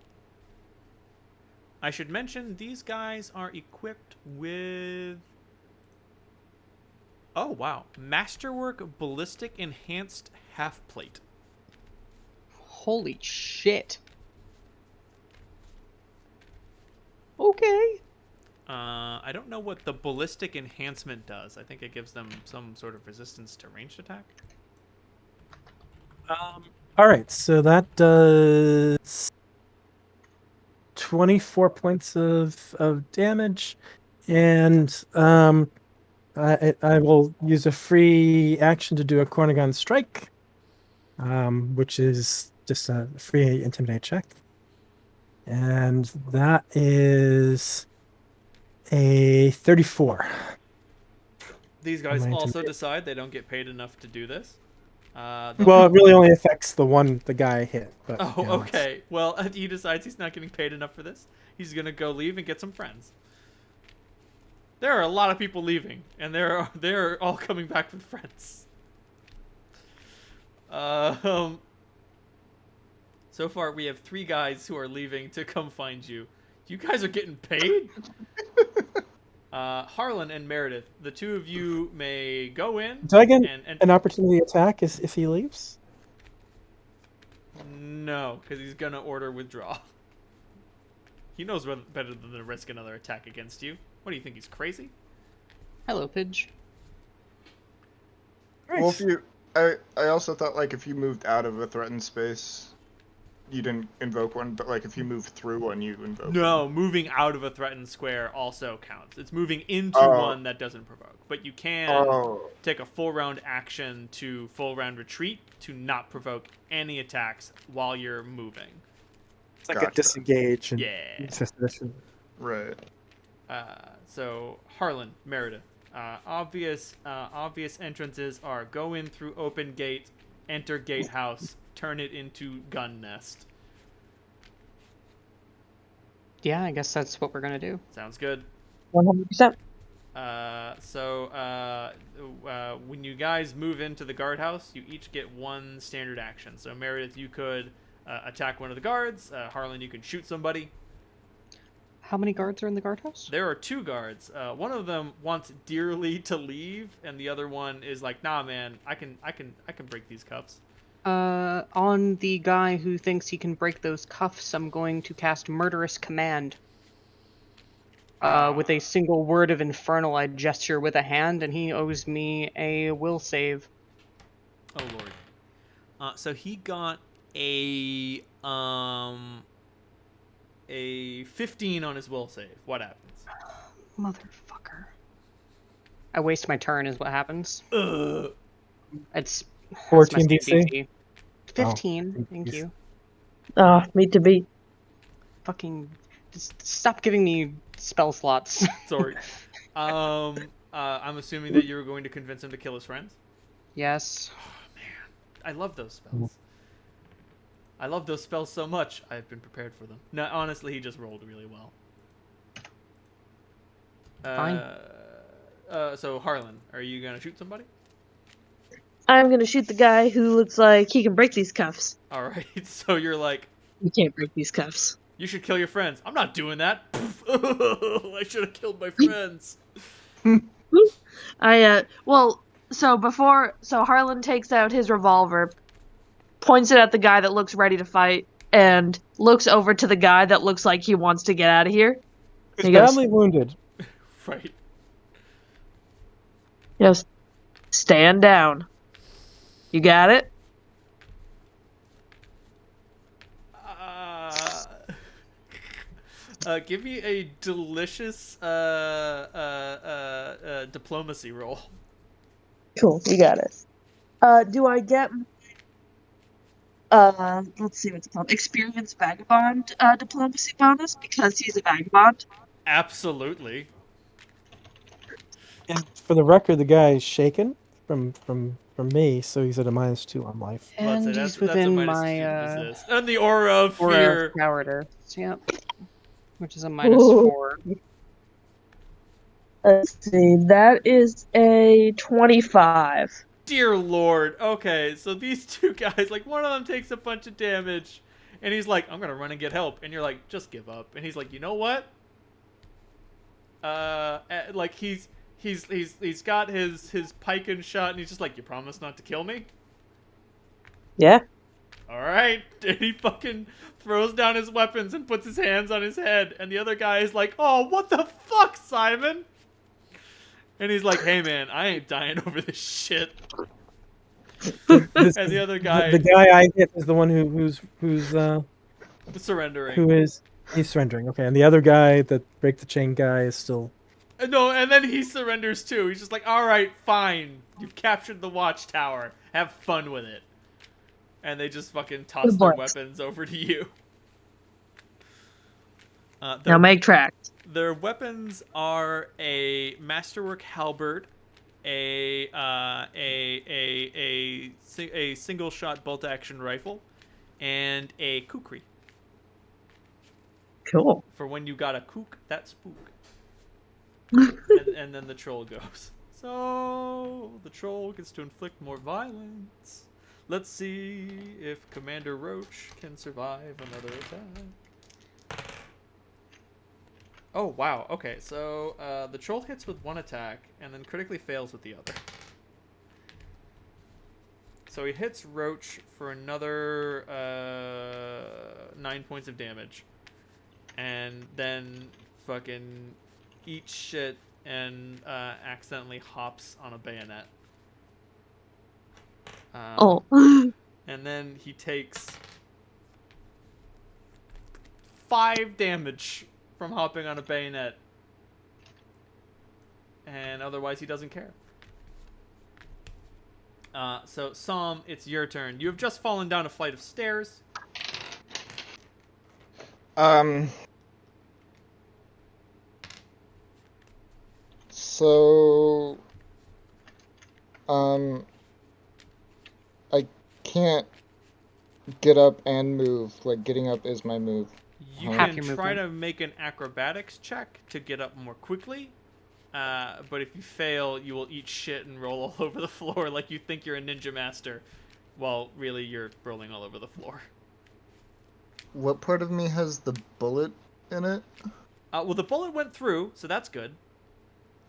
S1: I should mention these guys are equipped with. Oh wow, Masterwork Ballistic Enhanced Half Plate.
S3: Holy shit. Okay.
S1: I don't know what the ballistic enhancement does. I think it gives them some sort of resistance to ranged attack.
S6: All right, so that does 24 points of damage, and I will use a free action to do a Cornigan strike, which is just a free intimidate check, and that is a 34.
S1: These guys
S6: Am I
S1: also
S6: intimidated?
S1: decide they don't get paid enough to do this.
S6: Well, it really only affects the guy hit. But,
S1: Oh,
S6: you know, it's-
S1: okay. Well, he decides he's not getting paid enough for this. He's gonna go leave and get some friends. There are a lot of people leaving, and they're all coming back with friends. So far we have 3 guys who are leaving to come find you. You guys are getting paid? Harlan and Meredith, the two of you may go in.
S6: Do I get
S1: and
S6: an opportunity attack if he leaves?
S1: No, because he's gonna order withdraw. He knows better than to risk another attack against you. What do you think? He's crazy?
S3: Hello, Pidge.
S5: Well, if you, I also thought like if you moved out of a threatened space, you didn't invoke one, but like if you moved through one, you invoke.
S1: No, moving out of a threatened square also counts. It's moving into one that doesn't provoke. But you can take a full round action to full round retreat to not provoke any attacks while you're moving.
S6: It's like
S5: Gotcha.
S6: a disengage and
S1: Yeah.
S6: fifth edition.
S5: Right.
S1: So Harlan, Meredith, obvious entrances are go in through open gate, enter gatehouse, turn it into gun nest.
S3: Yeah, I guess that's what we're gonna do.
S1: Sounds good.
S2: 100%.
S1: When you guys move into the guardhouse, you each get one standard action. So Meredith, you could attack one of the guards. Harlan, you can shoot somebody.
S3: How many guards are in the guardhouse?
S1: There are 2 guards. One of them wants dearly to leave, and the other one is like, "Nah, man, I can break these cuffs."
S3: On the guy who thinks he can break those cuffs, I'm going to cast Murderous Command. With a single word of Infernal, I gesture with a hand, and he owes me a will save.
S1: Oh lord. So he got a 15 on his will save. What happens?
S3: Motherfucker. I waste my turn is what happens.
S1: Ugh.
S3: It's
S6: 14
S3: that's my
S6: DC?
S3: 15.
S6: Oh,
S3: Thank
S6: geez.
S3: you.
S2: Me to beat.
S3: Fucking just stop giving me spell slots.
S1: Sorry. I'm assuming that you were going to convince him to kill his friends.
S3: Yes.
S1: I love those spells. I love those spells so much. I've been prepared for them. No, honestly, he just rolled really well.
S3: Fine.
S1: So Harlan, are you gonna shoot somebody?
S2: I'm gonna shoot the guy who looks like he can break these cuffs.
S1: All right. So you're like,
S2: You can't break these cuffs.
S1: you should kill your friends. I'm not doing that. I should have killed my friends.
S2: So Harlan takes out his revolver, points it at the guy that looks ready to fight, and looks over to the guy that looks like he wants to get out of here.
S6: He's
S2: He goes,
S6: badly wounded.
S1: Right.
S2: he goes, stand down. You got it?
S1: Give me a delicious diplomacy roll.
S2: Cool, you got it. Do I get let's see what's it called? Experience vagabond diplomacy bonus because he's a vagabond?
S1: Absolutely.
S6: And for the record, the guy is shaken from me, so he's at a -2 on life.
S3: And
S1: Let's say
S3: he's
S1: that's a
S3: within
S1: minus
S3: my
S1: 2 to resist. And the aura of
S3: aura
S1: fear.
S3: of cowardice. Yep. Which is a -4.
S2: Let's see, that is a 25.
S1: Dear Lord. Okay, so these two guys, like, one of them takes a bunch of damage, and he's like, I'm gonna run and get help. And you're like, just give up. And he's like, you know what? Like, he's got his pike and shot, and he's just like, you promise not to kill me?
S2: Yeah.
S1: Alright. And he fucking throws down his weapons and puts his hands on his head. And the other guy is like, oh, what the fuck, Simon? And he's like, hey, man, I ain't dying over this shit. And the other guy...
S6: The guy I hit is the one who's
S1: surrendering.
S6: He's surrendering. Okay, and the other guy, the break the chain guy, is still...
S1: No, and then he surrenders too. He's just like, alright, fine. You've captured the watchtower. Have fun with it. And they just fucking toss their weapons over to you.
S2: Now make tracks.
S1: Their weapons are a masterwork halberd, a single shot bolt action rifle, and a kukri.
S2: Cool.
S1: For when you got a kook, that spook. and then the troll goes. So the troll gets to inflict more violence. Let's see if Commander Roach can survive another attack. Oh, wow. Okay, so the troll hits with one attack and then critically fails with the other. So he hits Roach for another 9 points of damage. And then fucking eats shit and accidentally hops on a bayonet. And then he takes 5 damage from hopping on a bayonet. And otherwise he doesn't care. So Psalm, it's your turn. You have just fallen down a flight of stairs.
S5: So, I can't get up and move. Like, getting up is my move.
S1: You can try to make an acrobatics check to get up more quickly. But if you fail, you will eat shit and roll all over the floor like you think you're a ninja master. While really you're rolling all over the floor.
S5: What part of me has the bullet in it?
S1: Well, the bullet went through, so that's good.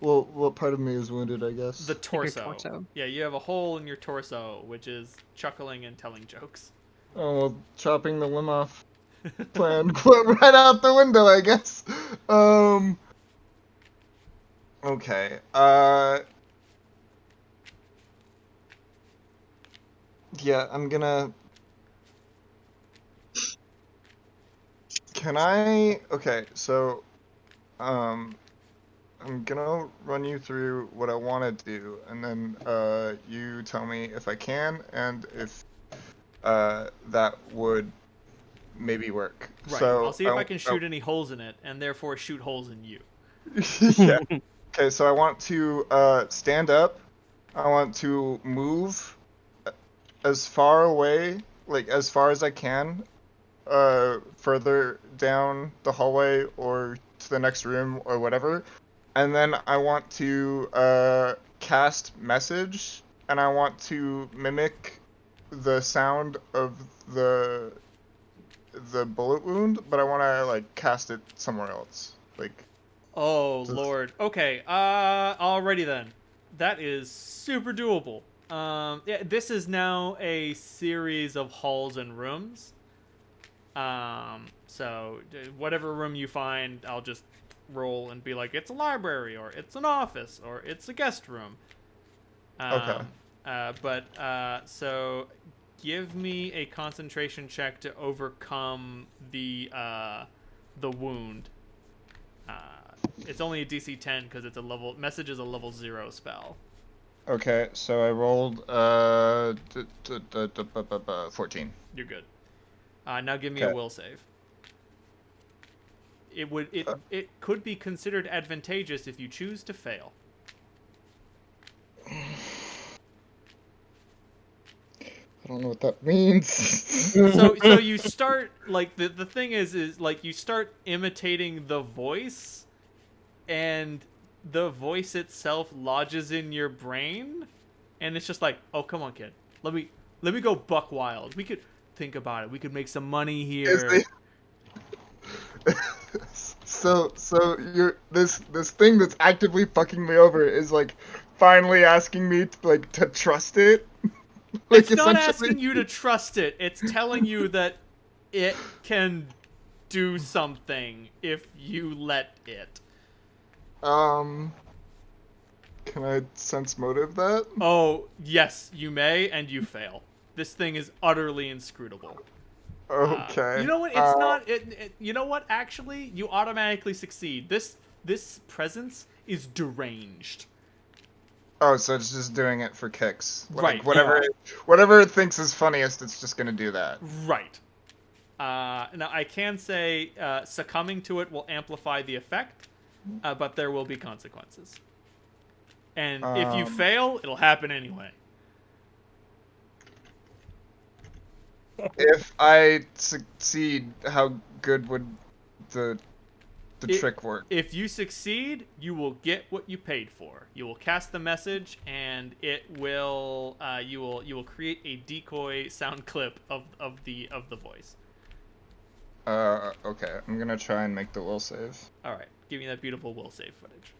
S5: Well, what part of me is wounded, I guess?
S1: The torso. Yeah, you have a hole in your torso, which is chuckling and telling jokes.
S5: Oh, well, chopping the limb off. Plan right out the window, I guess. Okay. Yeah, I'm gonna. Can I? Okay, so, I'm gonna run you through what I want to do, and then you tell me if I can and if that would maybe work.
S1: Right.
S5: So
S1: I'll see if I can shoot any holes in it, and therefore shoot holes in you.
S5: yeah. Okay, so I want to stand up. I want to move as far away, like as far as I can, further down the hallway or to the next room or whatever. And then I want to cast message, and I want to mimic the sound of the bullet wound, but I want to like cast it somewhere else. Like,
S1: Oh lord. Okay. Alrighty then. That is super doable. Yeah, this is now a series of halls and rooms. So whatever room you find, I'll just roll and be like, it's a library, or it's an office, or it's a guest room.
S5: Okay.
S1: So give me a concentration check to overcome the wound. It's only a DC 10 because it's a level. Message is a level 0 spell.
S5: Okay, so I rolled 14.
S1: You're good. Now give me
S5: Okay.
S1: a will save. It could be considered advantageous if you choose to fail.
S5: I don't know what that means.
S1: So you start like the thing is like you start imitating the voice, and the voice itself lodges in your brain, and it's just like, oh come on kid, let me go buck wild. We could think about it. We could make some money here.
S5: So you're this thing that's actively fucking me over is like finally asking me to trust it. Like,
S1: It's not
S5: essentially-
S1: asking you to trust it. It's telling you that it can do something if you let it.
S5: Can I sense motive that?
S1: Oh, yes, you may, and you fail. This thing is utterly inscrutable.
S5: Okay.
S1: You know what? It's not. You know what? Actually, you automatically succeed. This presence is deranged.
S5: Oh, so it's just doing it for kicks. Like,
S1: Right,
S5: whatever it thinks is funniest, it's just gonna do that.
S1: Right. Now I can say succumbing to it will amplify the effect, but there will be consequences. And if you fail, it'll happen anyway.
S5: If I succeed, how good would the trick work?
S1: If you succeed, you will get what you paid for. You will cast the message, and it will you will create a decoy sound clip of the voice.
S5: Okay. I'm gonna try and make the will save.
S1: All right, give me that beautiful will save footage.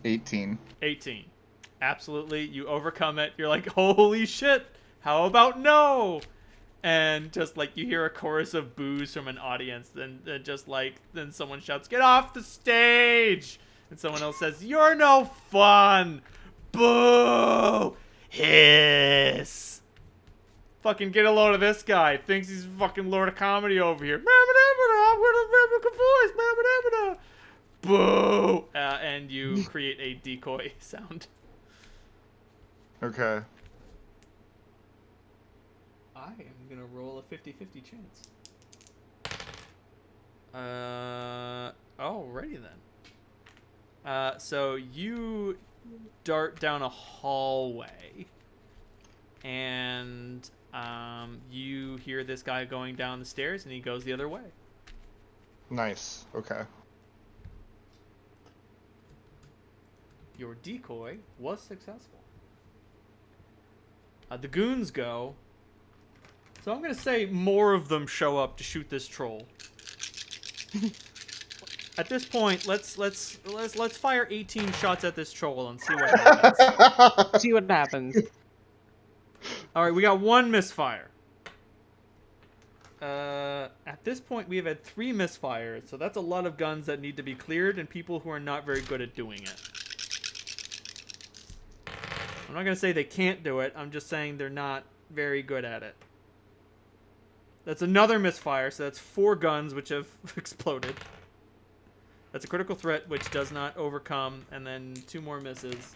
S5: 18.
S1: 18. Absolutely, you overcome it. You're like, holy shit! How about no? And just like you hear a chorus of boos from an audience, then someone shouts, "Get off the stage!" And someone else says, "You're no fun!" Boo! Hiss! Fucking get a load of this guy. Thinks he's fucking Lord of Comedy over here. I'm gonna voice. Boo! And you create a decoy sound.
S5: Okay.
S1: I am gonna roll a 50-50 chance. Alrighty then. So you dart down a hallway, and you hear this guy going down the stairs, and he goes the other way.
S5: Nice. Okay.
S1: Your decoy was successful. The goons go. So I'm gonna say more of them show up to shoot this troll. At this point, let's fire 18 shots at this troll and see what happens.
S3: See what happens.
S1: All right, we got one misfire. At this point, we have had 3 misfires, so that's a lot of guns that need to be cleared and people who are not very good at doing it. I'm not gonna say they can't do it. I'm just saying they're not very good at it. That's another misfire, so that's 4 guns which have exploded. That's a critical threat which does not overcome, and then 2 more misses.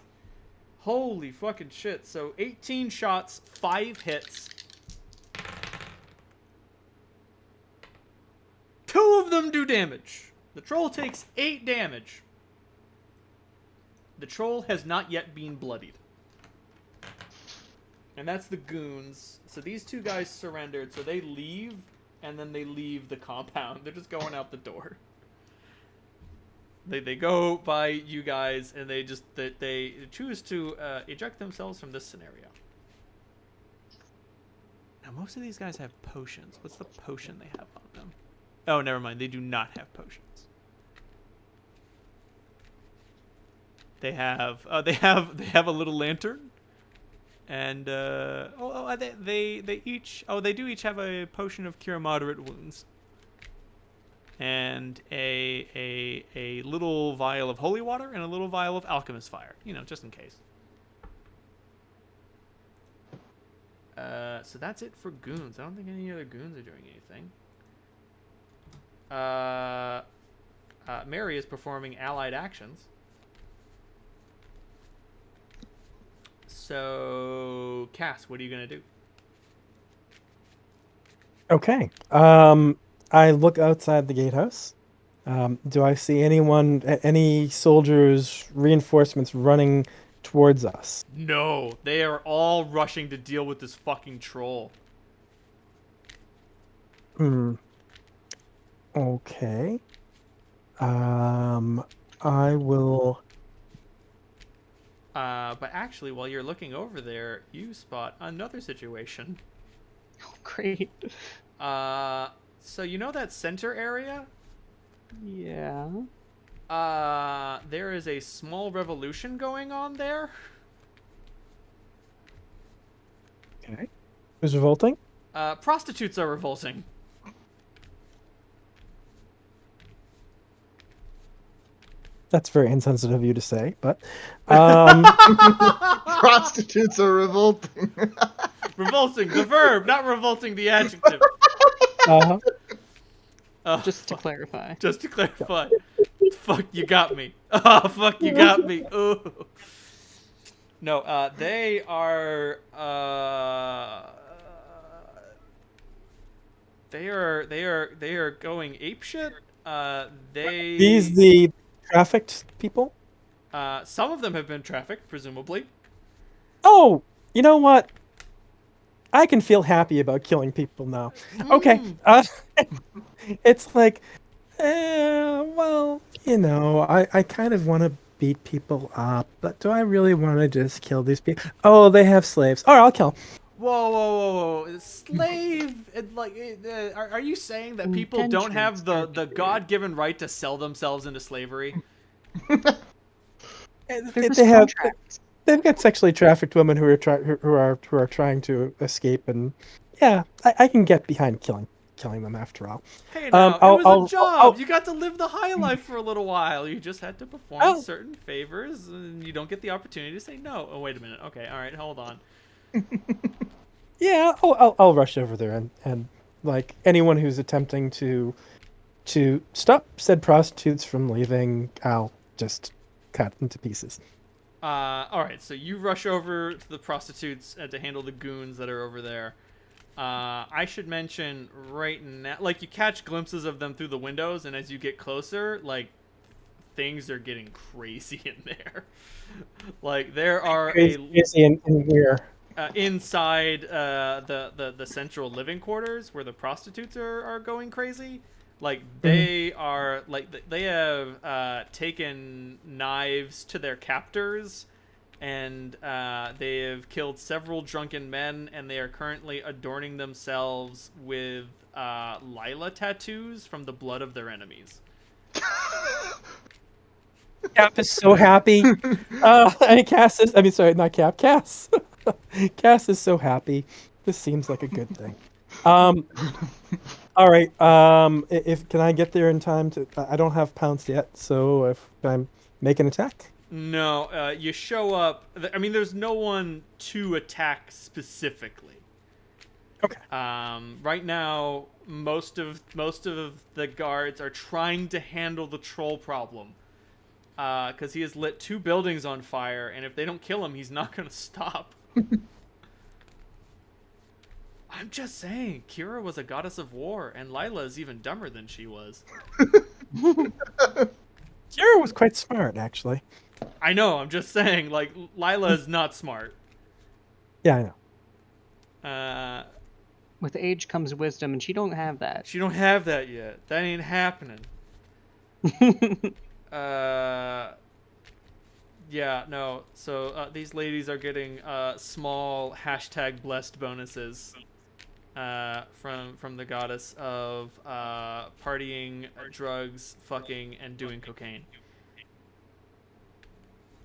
S1: Holy fucking shit. So 18 shots, 5 hits. 2 of them do damage. The troll takes 8 damage. The troll has not yet been bloodied. And that's the goons. So these 2 guys surrendered, so they leave, and then they leave the compound. They're just going out the door. They go by you guys, and they choose to eject themselves from this scenario. Now, most of these guys have potions. What's the potion they have on them? Oh, never mind. They do not have potions. They have a little lantern, and they do each have a potion of cure moderate wounds, and a little vial of holy water and a little vial of alchemist fire, just in case. So that's it for goons. I don't think any other goons are doing anything. Mary is performing allied actions. So, Cass, what are you going to do?
S6: Okay. I look outside the gatehouse. Do I see any soldiers, reinforcements running towards us?
S1: No, they are all rushing to deal with this fucking troll.
S6: Okay. I will...
S1: But actually, while you're looking over there, you spot another situation.
S3: Oh, great.
S1: So you know that center area?
S3: Yeah.
S1: There is a small revolution going on there.
S6: Okay. Who's revolting?
S1: Prostitutes are revolting.
S6: That's very insensitive of you to say, but...
S5: Prostitutes are revolting.
S1: Revolting, the verb, not revolting, the adjective.
S3: Just to clarify.
S1: Just to clarify. Fuck, you got me. Oh, fuck, you got me. Ooh. No, they are, they are going apeshit.
S6: These the trafficked people?
S1: Some of them have been trafficked, presumably.
S6: Oh, you know what? I can feel happy about killing people now. Okay. It's like, well, I kind of want to beat people up, but do I really want to just kill these people? Oh, they have slaves. All right, I'll kill them.
S1: Whoa. Slave, are you saying that people don't have the God-given right to sell themselves into slavery?
S6: They've got sexually trafficked women who are trying to escape, and yeah, I can get behind killing them after all.
S1: Hey, now, it was a job. You got to live the high life for a little while. You just had to perform certain favors, and you don't get the opportunity to say no. Oh, wait a minute. Okay, all right, hold on.
S6: Yeah, I'll rush over there and like anyone who's attempting to stop said prostitutes from leaving, I'll just cut into pieces.
S1: All right, so you rush over to the prostitutes to handle the goons that are over there. I should mention right now, like, you catch glimpses of them through the windows, and as you get closer, like, things are getting crazy in there. Like, there are
S6: crazy in where?
S1: Inside the central living quarters where the prostitutes are going crazy. Like, they are, like, they have taken knives to their captors, and they have killed several drunken men, and they are currently adorning themselves with Lila tattoos from the blood of their enemies.
S6: Cap is so happy. Cass is, not Cap, Cass. Cass is so happy. This seems like a good thing. All right. If can I get there in time to? I don't have pounce yet, so if I make an attack.
S1: No, you show up. I mean, there's no one to attack specifically.
S6: Okay.
S1: Right now, most of the guards are trying to handle the troll problem. Because he has lit 2 buildings on fire, and if they don't kill him, he's not going to stop. I'm just saying, Kira was a goddess of war, and Lila is even dumber than she was.
S6: Kira was quite smart, actually.
S1: I know, I'm just saying, like, Lila is not smart.
S6: Yeah, I know.
S3: With age comes wisdom, and she don't have that.
S1: She don't have that yet. That ain't happening. Yeah, no. So these ladies are getting small #blessed bonuses from the goddess of partying, drugs, fucking, and doing cocaine.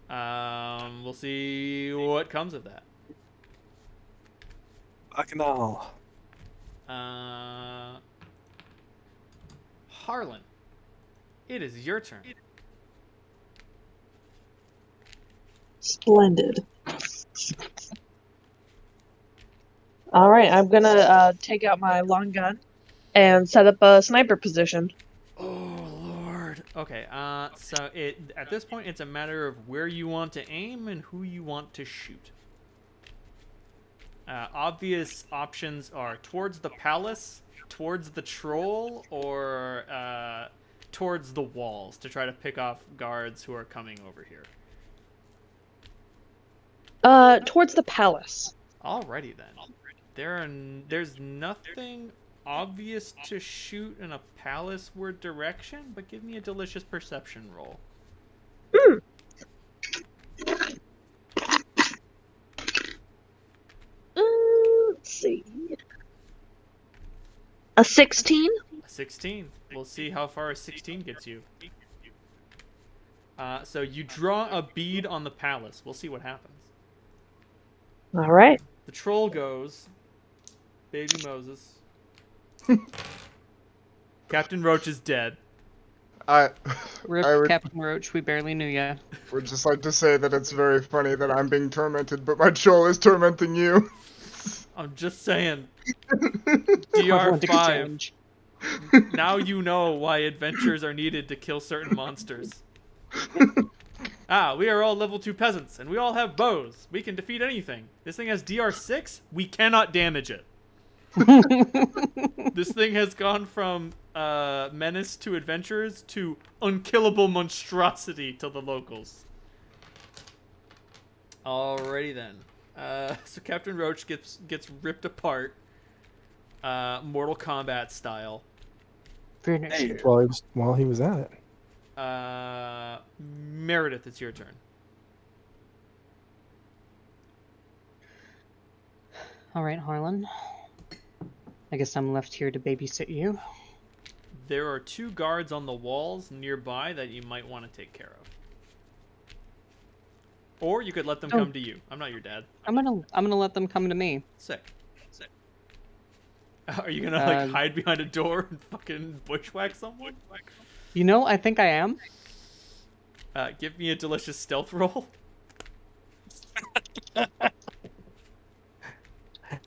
S1: We'll see what comes of that.
S6: Bacchanal.
S1: Harlan, it is your turn.
S2: Splendid. All right, I'm gonna take out my long gun and set up a sniper position.
S1: Oh Lord. Okay. So at this point it's a matter of where you want to aim and who you want to shoot. Obvious options are towards the palace, towards the troll, or towards the walls to try to pick off guards who are coming over here.
S2: Towards the palace.
S1: Alrighty then. There's nothing obvious to shoot in a palace-ward direction, but give me a delicious perception roll.
S2: Let's see. A 16?
S1: A 16. We'll see how far a 16 gets you. So you draw a bead on the palace. We'll see what happens.
S2: All right.
S1: The troll goes. Baby Moses. Captain Roach is dead.
S3: Rip, Captain Roach, we barely knew ya.
S5: Would just like to say that it's very funny that I'm being tormented, but my troll is tormenting you.
S1: I'm just saying.
S3: Harlan's
S1: DR5.
S3: exchange.
S1: Now you know why adventures are needed to kill certain monsters. We are all level 2 peasants, and we all have bows. We can defeat anything. This thing has DR6. We cannot damage it. This thing has gone from menace to adventurers to unkillable monstrosity to the locals. Alrighty then. So Captain Roach gets ripped apart, Mortal Kombat style.
S3: Finish.
S6: While he was at it.
S1: Meredith, it's your turn.
S3: All right, Harlan. I guess I'm left here to babysit you.
S1: There are 2 guards on the walls nearby that you might want to take care of. Or you could let them come to you. I'm not your dad.
S3: I'm gonna let them come to me.
S1: Sick. Are you gonna like hide behind a door and fucking bushwhack someone?
S3: You know, I think I am.
S1: Give me a delicious stealth roll.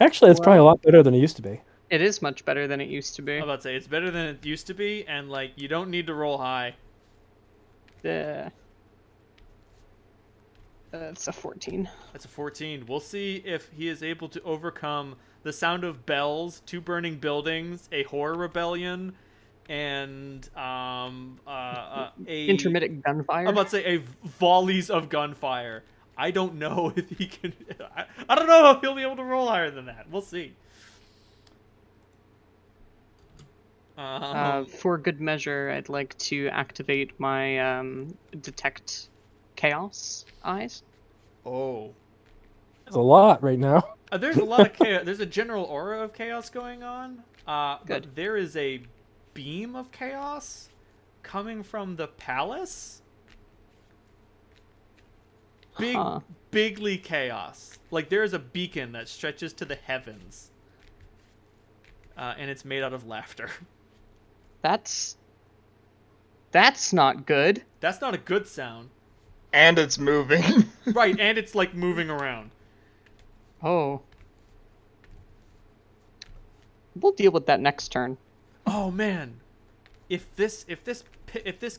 S6: Actually, it's probably a lot better than it used to be.
S3: It is much better than it used to be.
S1: I'm about to say it's better than it used to be, and like you don't need to roll high.
S3: That's a 14.
S1: That's a 14. We'll see if he is able to overcome the sound of bells, 2 burning buildings, a horror rebellion, and a
S3: intermittent gunfire.
S1: I'm about to say a volleys of gunfire. I don't know if he can. I don't know if he'll be able to roll higher than that. We'll see.
S3: For good measure, I'd like to activate my detect chaos eyes.
S1: Oh.
S6: There's a lot right now.
S1: There's a lot of chaos. There's a general aura of chaos going on.
S3: Good.
S1: But there is a beam of chaos coming from the palace. Bigly chaos. Like there's a beacon that stretches to the heavens. And it's made out of laughter.
S3: That's not good.
S1: That's not a good sound.
S5: And it's moving.
S1: Right, and it's like moving around.
S3: Oh. We'll deal with that next turn.
S1: Oh man, if this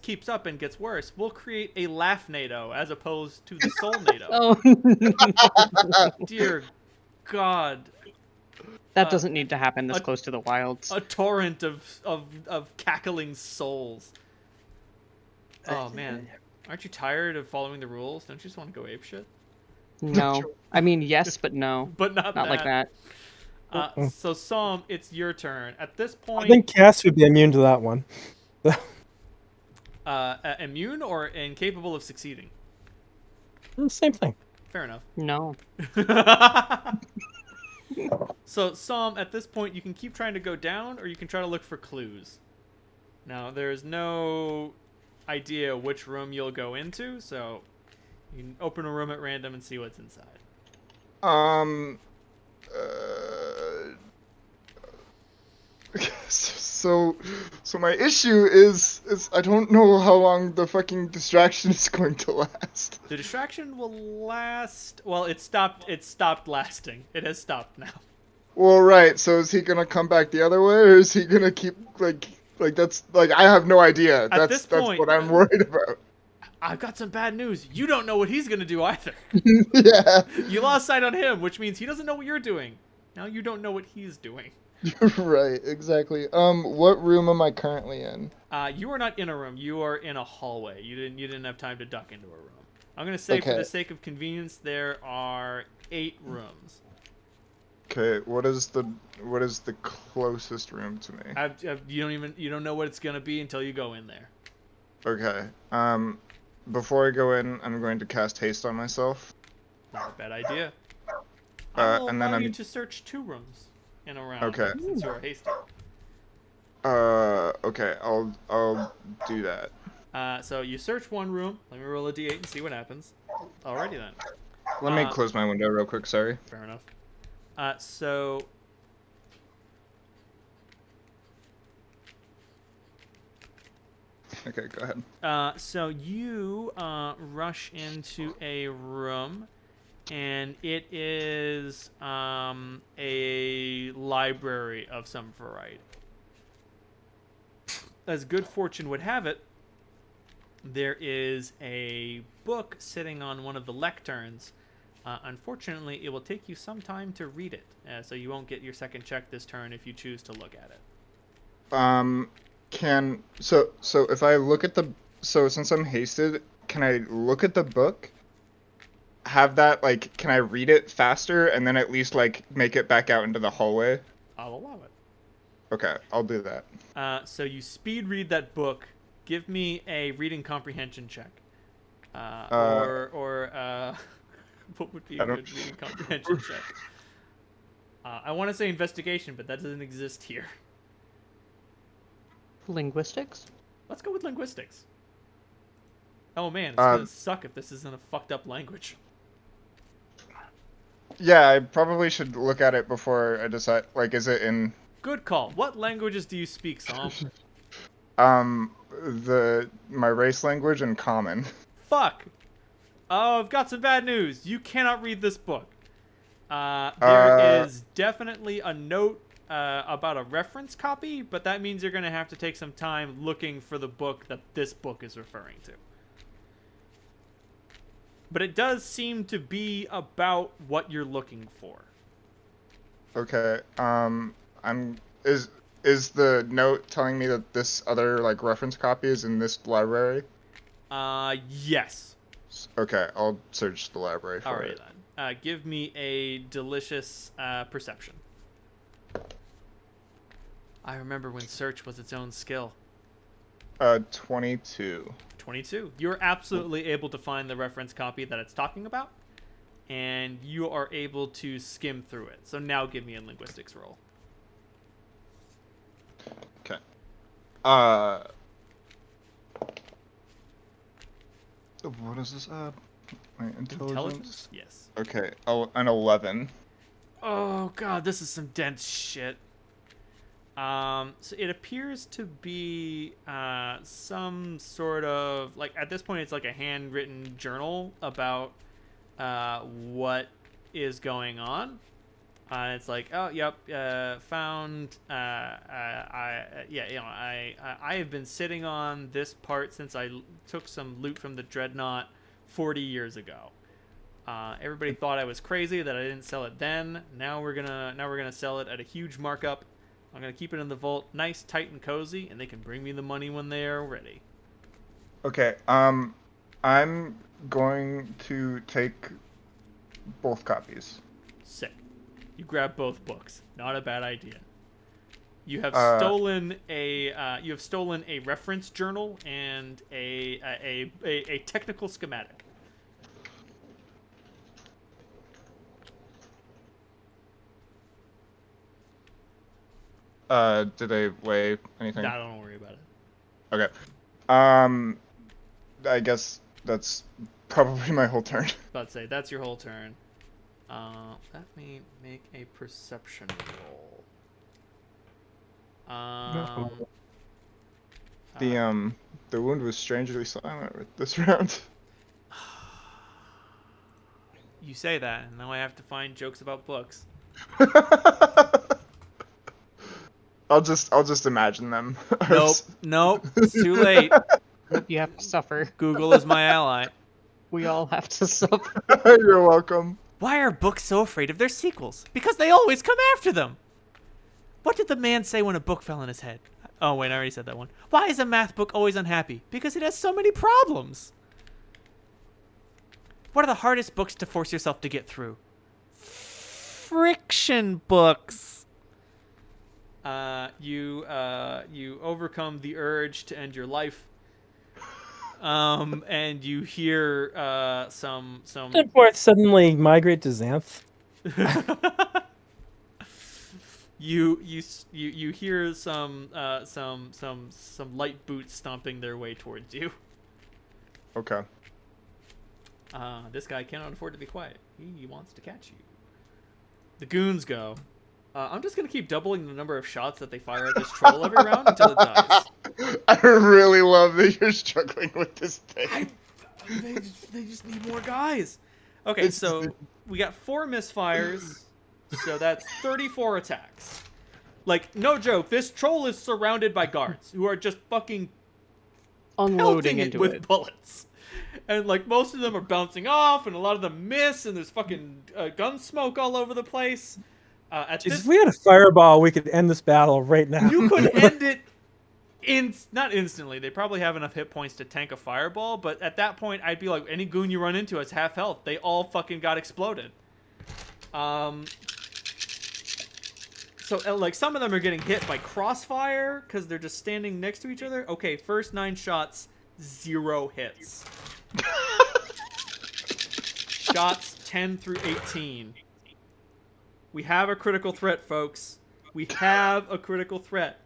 S1: keeps up and gets worse, we'll create a laugh NATO as opposed to the soul NATO.
S3: Oh.
S1: Dear God,
S3: That doesn't need to happen this close to the wilds.
S1: a torrent of cackling souls. Oh man, aren't you tired of following the rules? Don't you just want to go apeshit?
S3: No. I mean, yes, but no.
S1: But not
S3: like that.
S1: So Psalm, it's your turn. At this
S6: I
S1: point,
S6: think Cass would be immune to that one.
S1: immune or incapable of succeeding?
S6: Same thing.
S1: Fair enough.
S3: No.
S1: So Psalm, at this point, you can keep trying to go down, or you can try to look for clues. Now, there's no idea which room you'll go into, so you can open a room at random and see what's inside.
S5: So my issue is I don't know how long the fucking distraction is going to last.
S1: The distraction will last. Well, it stopped lasting. It has stopped now.
S5: Well, right. So is he gonna come back the other way, or is he gonna keep like that's like I have no idea.
S1: This point,
S5: that's what I'm worried about.
S1: I've got some bad news. You don't know what he's gonna do either.
S5: Yeah.
S1: You lost sight on him, which means he doesn't know what you're doing. Now you don't know what he's doing.
S5: Right. Exactly. What room am I currently in?
S1: You are not in a room. You are in a hallway. You didn't have time to duck into a room. I'm gonna say for the sake of convenience, there are 8 rooms.
S5: Okay. What is the closest room to me?
S1: You don't know what it's gonna be until you go in there.
S5: Okay. Before I go in, I'm going to cast haste on myself.
S1: Not a bad idea. I will
S5: and then
S1: allow you
S5: I'm
S1: to search 2 rooms in a round.
S5: Okay.
S1: Since you are hasted.
S5: Okay. I'll do that.
S1: So you search one room. Let me roll a d8 and see what happens. Alrighty then.
S5: Let me close my window real quick. Sorry.
S1: Fair enough. So.
S5: Okay, go ahead.
S1: So you rush into a room, and it is a library of some variety. As good fortune would have it, there is a book sitting on one of the lecterns. Unfortunately, it will take you some time to read it, so you won't get your second check this turn if you choose to look at it.
S5: So if I look at since I'm hasted, can I look at the book? Have that can I read it faster and then at least make it back out into the hallway?
S1: I'll allow it.
S5: Okay, I'll do that.
S1: So you speed read that book. Give me a reading comprehension check. What would be a good reading comprehension check? I want to say investigation, but that doesn't exist here.
S3: Linguistics?
S1: Let's go with linguistics. Oh man, it's gonna suck if this isn't a fucked up language.
S5: Yeah, I probably should look at it before I decide. Is it in?
S1: Good call. What languages do you speak, Psalm?
S5: My race language and common.
S1: Fuck. Oh, I've got some bad news. You cannot read this book. There is definitely a note about a reference copy, but that means you're going to have to take some time looking for the book that this book is referring to. But it does seem to be about what you're looking for.
S5: Okay. Is the note telling me that this other reference copy is in this library?
S1: Yes.
S5: Okay, I'll search the library for
S1: Alright
S5: it.
S1: then. Give me a delicious perception. I remember when search was its own skill.
S5: 22.
S1: 22. You're absolutely able to find the reference copy that it's talking about, and you are able to skim through it. So now give me a linguistics roll.
S5: Okay. What is this? My intelligence?
S1: Yes.
S5: Okay. Oh, an 11.
S1: Oh god, this is some dense shit. So it appears to be some sort of like at this point it's like a handwritten journal about what is going on. It's like, oh, yep, found. I have been sitting on this part since I took some loot from the Dreadnought 40 years ago. Everybody thought I was crazy that I didn't sell it then. Now we're gonna sell it at a huge markup. I'm gonna keep it in the vault, nice, tight, and cozy, and they can bring me the money when they are ready.
S5: Okay. I'm going to take both copies.
S1: Sick. You grab both books. Not a bad idea. You have stolen a reference journal and a technical schematic.
S5: Did they weigh anything?
S1: Nah, don't worry about it.
S5: Okay. I guess that's probably my whole turn.
S1: About to say that's your whole turn. Let me make a perception roll.
S5: The wound was strangely silent with this round.
S1: You say that, and now I have to find jokes about books.
S5: I'll just imagine them.
S1: Nope, it's too late.
S3: You have to suffer.
S1: Google is my ally.
S3: We all have to suffer.
S5: You're welcome.
S8: Why are books so afraid of their sequels? Because they always come after them. What did the man say when a book fell on his head? Oh, wait, I already said that one. Why is a math book always unhappy? Because it has so many problems. What are the hardest books to force yourself to get through? Friction books.
S1: You overcome the urge to end your life. And you hear some
S6: Septemport suddenly migrate to Xanth.
S1: you hear some light boots stomping their way towards you.
S5: Okay.
S1: This guy cannot afford to be quiet. He wants to catch you. The goons go. I'm just gonna keep doubling the number of shots that they fire at this troll every round until it dies.
S5: I really love that you're struggling with this thing.
S1: They just need more guys. Okay, so we got 4 misfires, so that's 34 attacks. Like, no joke, this troll is surrounded by guards who are just fucking
S3: Unloading
S1: pelting it
S3: into
S1: with
S3: it.
S1: bullets. And, like, most of them are bouncing off, and a lot of them miss, and there's fucking gun smoke all over the place.
S6: If we had a fireball, we could end this battle right now.
S1: You could end it not instantly. They probably have enough hit points to tank a fireball, but at that point, I'd be like, any goon you run into has half health. They all fucking got exploded. So, like, some of them are getting hit by crossfire because they're just standing next to each other. Okay, first 9 shots, 0 hits. Shots 10 through 18. We have a critical threat, folks. We have a critical threat.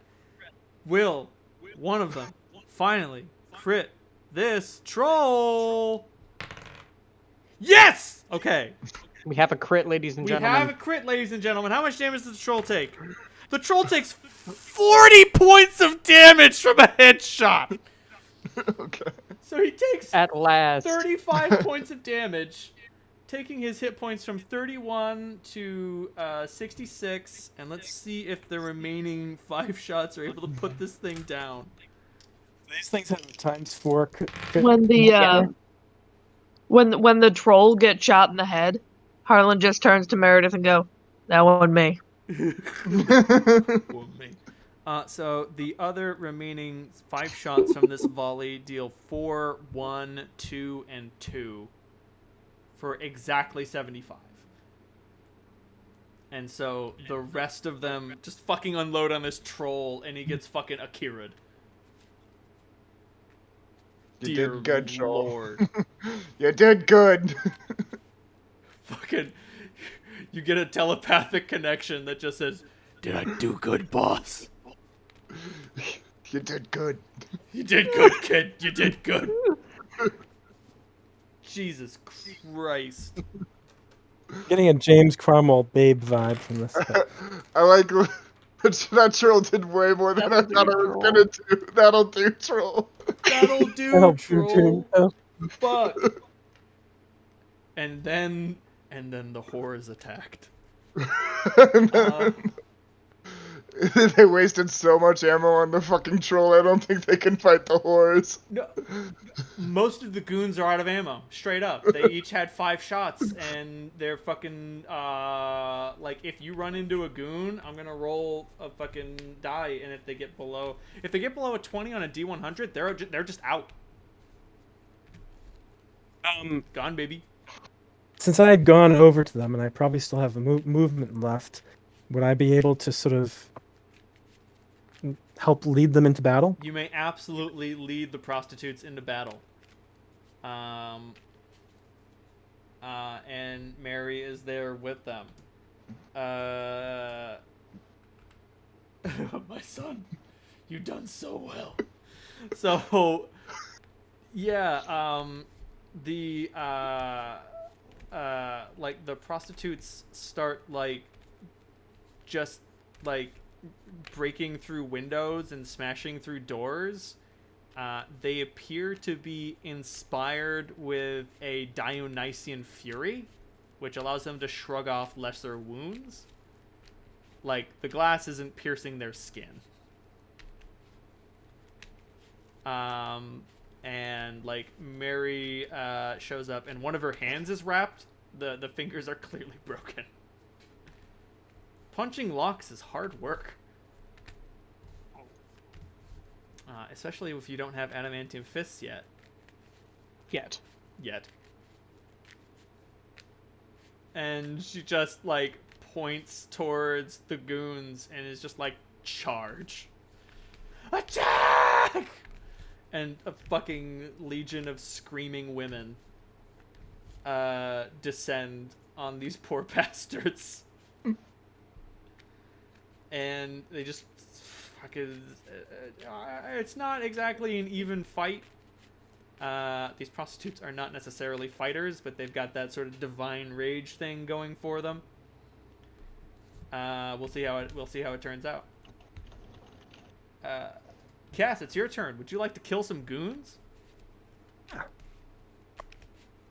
S1: Will one of them finally crit this troll? Yes! Okay.
S3: We have a crit, ladies and
S1: We
S3: gentlemen.
S1: have a crit, ladies and gentlemen. How much damage does the troll take? The troll takes 40 points of damage from a headshot.
S5: Okay.
S1: So he takes
S3: At last.
S1: 35 points of damage, taking his hit points from 31 to 66, and let's see if the remaining 5 shots are able to put this thing down.
S6: These things have ×4.
S2: When the when the troll gets shot in the head, Harlan just turns to Meredith and go, "That one me."
S1: So the other remaining 5 shots from this volley deal 4, 1, 2, and 2 for exactly 75. And so the rest of them just fucking unload on this troll, and he gets fucking Akira'd.
S5: You
S1: Dear
S5: did good, troll.
S1: Lord.
S5: You did good.
S1: Fucking, you get a telepathic connection that just says, "Did I do good, boss?
S5: You did good.
S1: You did good, kid. You did good." Jesus Christ.
S6: Getting a James Cromwell babe vibe from this.
S5: I like That troll did way more than I
S3: That'll
S5: thought
S3: do,
S5: it was
S3: troll.
S5: gonna do. That'll do, troll.
S1: That'll do,
S6: Oh,
S1: troll.
S6: oh.
S1: Fuck. And then the whores attacked.
S5: And then- they wasted so much ammo on the fucking troll. I don't think they can fight the whores.
S1: No, most of the goons are out of ammo. Straight up, they each had 5 shots, and they're fucking like if you run into a goon, I'm gonna roll a fucking die, and if they get below a 20 on a D100, they're just out. Gone, baby.
S6: Since I had gone over to them and I probably still have a movement left, would I be able to sort of help lead them into battle?
S1: You may absolutely lead the prostitutes into battle. And Mary is there with them. My son, you've done so well. So, yeah, like the prostitutes start like just like breaking through windows and smashing through doors. They appear to be inspired with a Dionysian fury, which allows them to shrug off lesser wounds. Like, the glass isn't piercing their skin. And, like, Mary shows up, and one of her hands is wrapped. The fingers are clearly broken. Punching locks is hard work. Especially if you don't have adamantium fists yet.
S3: Yet.
S1: And she just, like, points towards the goons and is just like, charge. Attack! And a fucking legion of screaming women descend on these poor bastards. And they just fucking... it's not exactly an even fight. These prostitutes are not necessarily fighters, but they've got that sort of divine rage thing going for them. We'll see how it turns out. Cass, it's your turn. Would you like to kill some goons?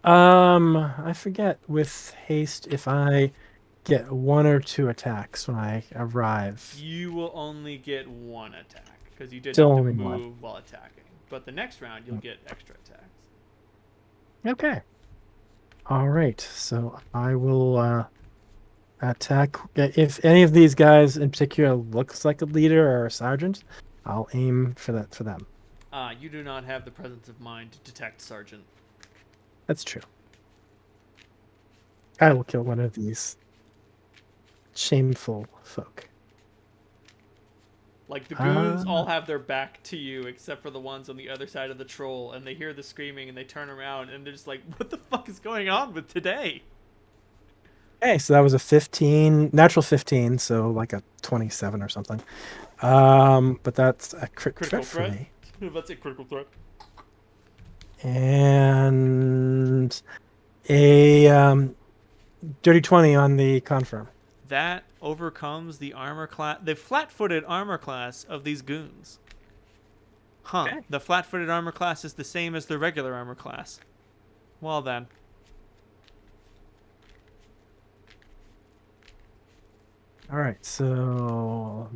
S6: I forget with haste if I get 1 or 2 attacks when I arrive.
S1: You will only get 1 attack because you did
S6: Still
S1: have to
S6: only
S1: move
S6: one.
S1: while attacking. But the next round, you'll get extra attacks.
S6: Okay. All right. So I will attack. If any of these guys in particular looks like a leader or a sergeant, I'll aim for them.
S1: You do not have the presence of mind to detect Sergeant.
S6: That's true. I will kill one of these shameful folk.
S1: Like, the goons all have their back to you, except for the ones on the other side of the troll, and they hear the screaming, and they turn around, and they're just like, what the fuck is going on with today?
S6: Okay, so that was a 15, natural 15, so like a 27 or something. But that's a
S1: Critical
S6: crit for
S1: threat?
S6: me.
S1: That's a critical threat.
S6: And a dirty 20 on the confirm.
S1: That overcomes the flat-footed armor class of these goons. Huh.
S6: Okay.
S1: The flat-footed armor class is the same as the regular armor class. Well then.
S6: All right, so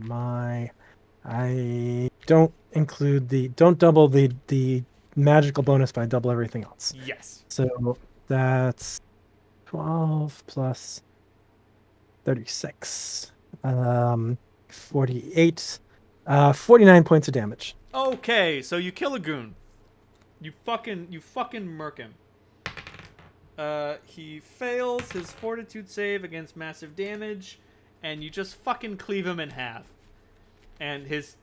S6: I don't double the magical bonus, but I double everything else.
S1: Yes.
S6: So that's 12 plus 36, 48, 49 points of damage.
S1: Okay, so you kill a goon. You fucking murk him. He fails his fortitude save against massive damage, and you just fucking cleave him in half. And his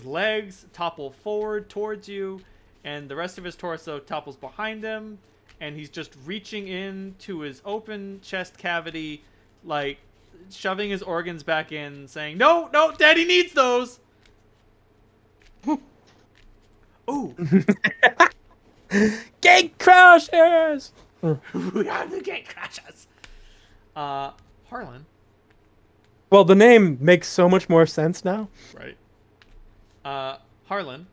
S1: legs topple forward towards you, and the rest of his torso topples behind him, and he's just reaching into his open chest cavity, like shoving his organs back in, saying, "No, Daddy needs those." Ooh.
S6: Gate crashers!
S1: We are the gate crashers. Harlan.
S6: Well, the name makes so much more sense now.
S1: Right. Harlan.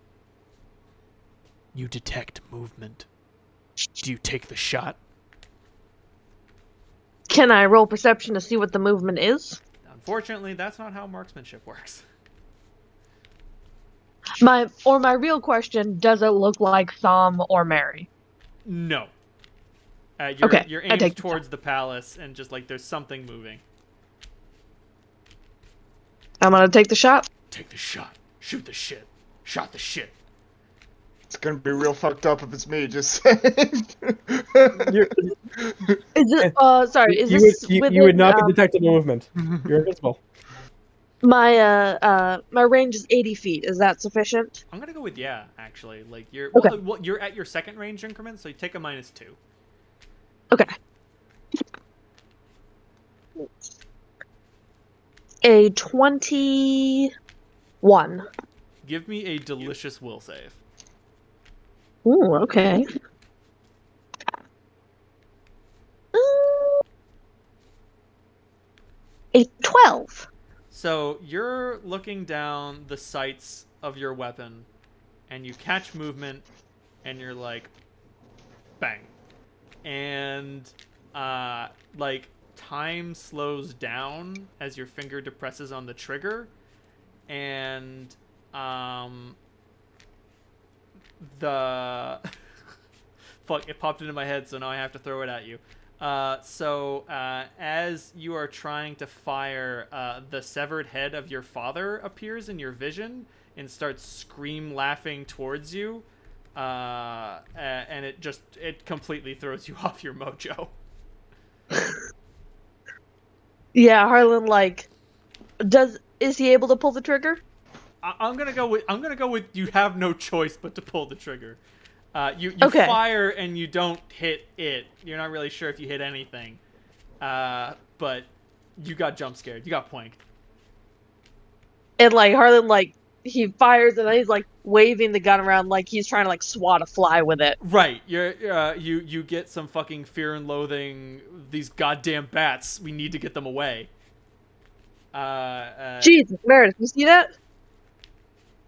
S1: You detect movement. Do you take the shot?
S2: Can I roll perception to see what the movement is?
S1: Unfortunately, that's not how marksmanship works.
S2: My real question, does it look like Thom or Mary?
S1: No.
S2: Okay,
S1: You're
S2: I
S1: aimed
S2: take the
S1: towards the palace, and just like there's something moving.
S2: I'm gonna take the shot.
S1: Take the shot. Shoot the shit. Shot the shit.
S5: It's gonna be real fucked up if it's me. Just saying.
S6: You're,
S2: Is it sorry, is
S6: you,
S2: this
S6: would, you,
S2: within
S6: you would not be detectable movement. You're invincible.
S2: my my range is 80 feet. Is that sufficient?
S1: I'm gonna go with yeah. Actually, like you're
S2: Okay.
S1: well, you're at your second range increment, so you take a -2.
S2: Okay. A 21.
S1: Give me a delicious will save.
S2: Ooh, okay. A 12.
S1: So you're looking down the sights of your weapon, and you catch movement, and you're like, bang, and like time slows down as your finger depresses on the trigger, and the fuck, it popped into my head, so now I have to throw it at you. As you are trying to fire, the severed head of your father appears in your vision and starts scream laughing towards you, and it completely throws you off your mojo.
S2: Yeah, Harlan, like, is he able to pull the trigger?
S1: I'm gonna go with you have no choice but to pull the trigger. You
S2: Okay.
S1: fire and you don't hit it. You're not really sure if you hit anything, but you got jump scared. You got planked.
S2: And like Harlan, like he fires and then he's like waving the gun around like he's trying to like swat a fly with it.
S1: Right. You get some fucking fear and loathing. These goddamn bats. We need to get them away.
S2: Jesus, Meredith, you see that?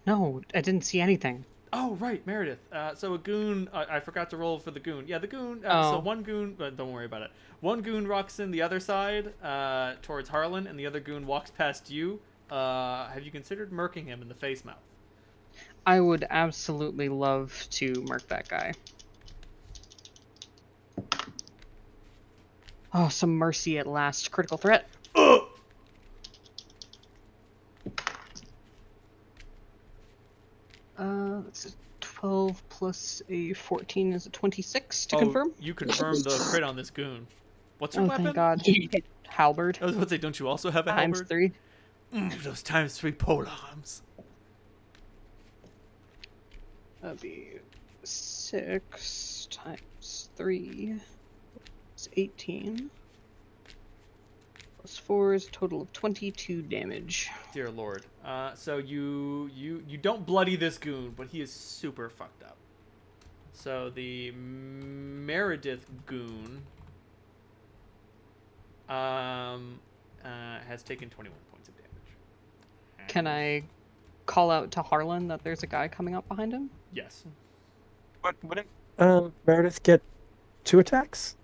S3: No, I didn't see anything.
S1: Oh, right, Meredith. So a goon, I forgot to roll for the goon. Yeah, the goon,
S3: Oh.
S1: so one goon, but don't worry about it. One goon rocks in the other side, towards Harlan, and the other goon walks past you. Have you considered murking him in the face mouth?
S3: I would absolutely love to murk that guy. Oh, some mercy at last. Critical threat.
S1: Ugh!
S3: That's a 12 plus a 14 is a 26 to
S1: Oh,
S3: confirm.
S1: you confirmed the crit on this goon. What's your
S3: Oh,
S1: weapon?
S3: thank God. Halberd.
S1: I was about to say, don't you also have a
S3: Times
S1: halberd?
S3: 3.
S1: Those ×3 pole arms.
S3: That'd be 6 times 3 is 18. Plus 4 is a total of 22 damage.
S1: Dear Lord. So you don't bloody this goon, but he is super fucked up. So the Meredith goon has taken 21 points of damage.
S3: Can I call out to Harlan that there's a guy coming up behind him?
S1: Yes.
S6: But wouldn't Meredith get 2 attacks?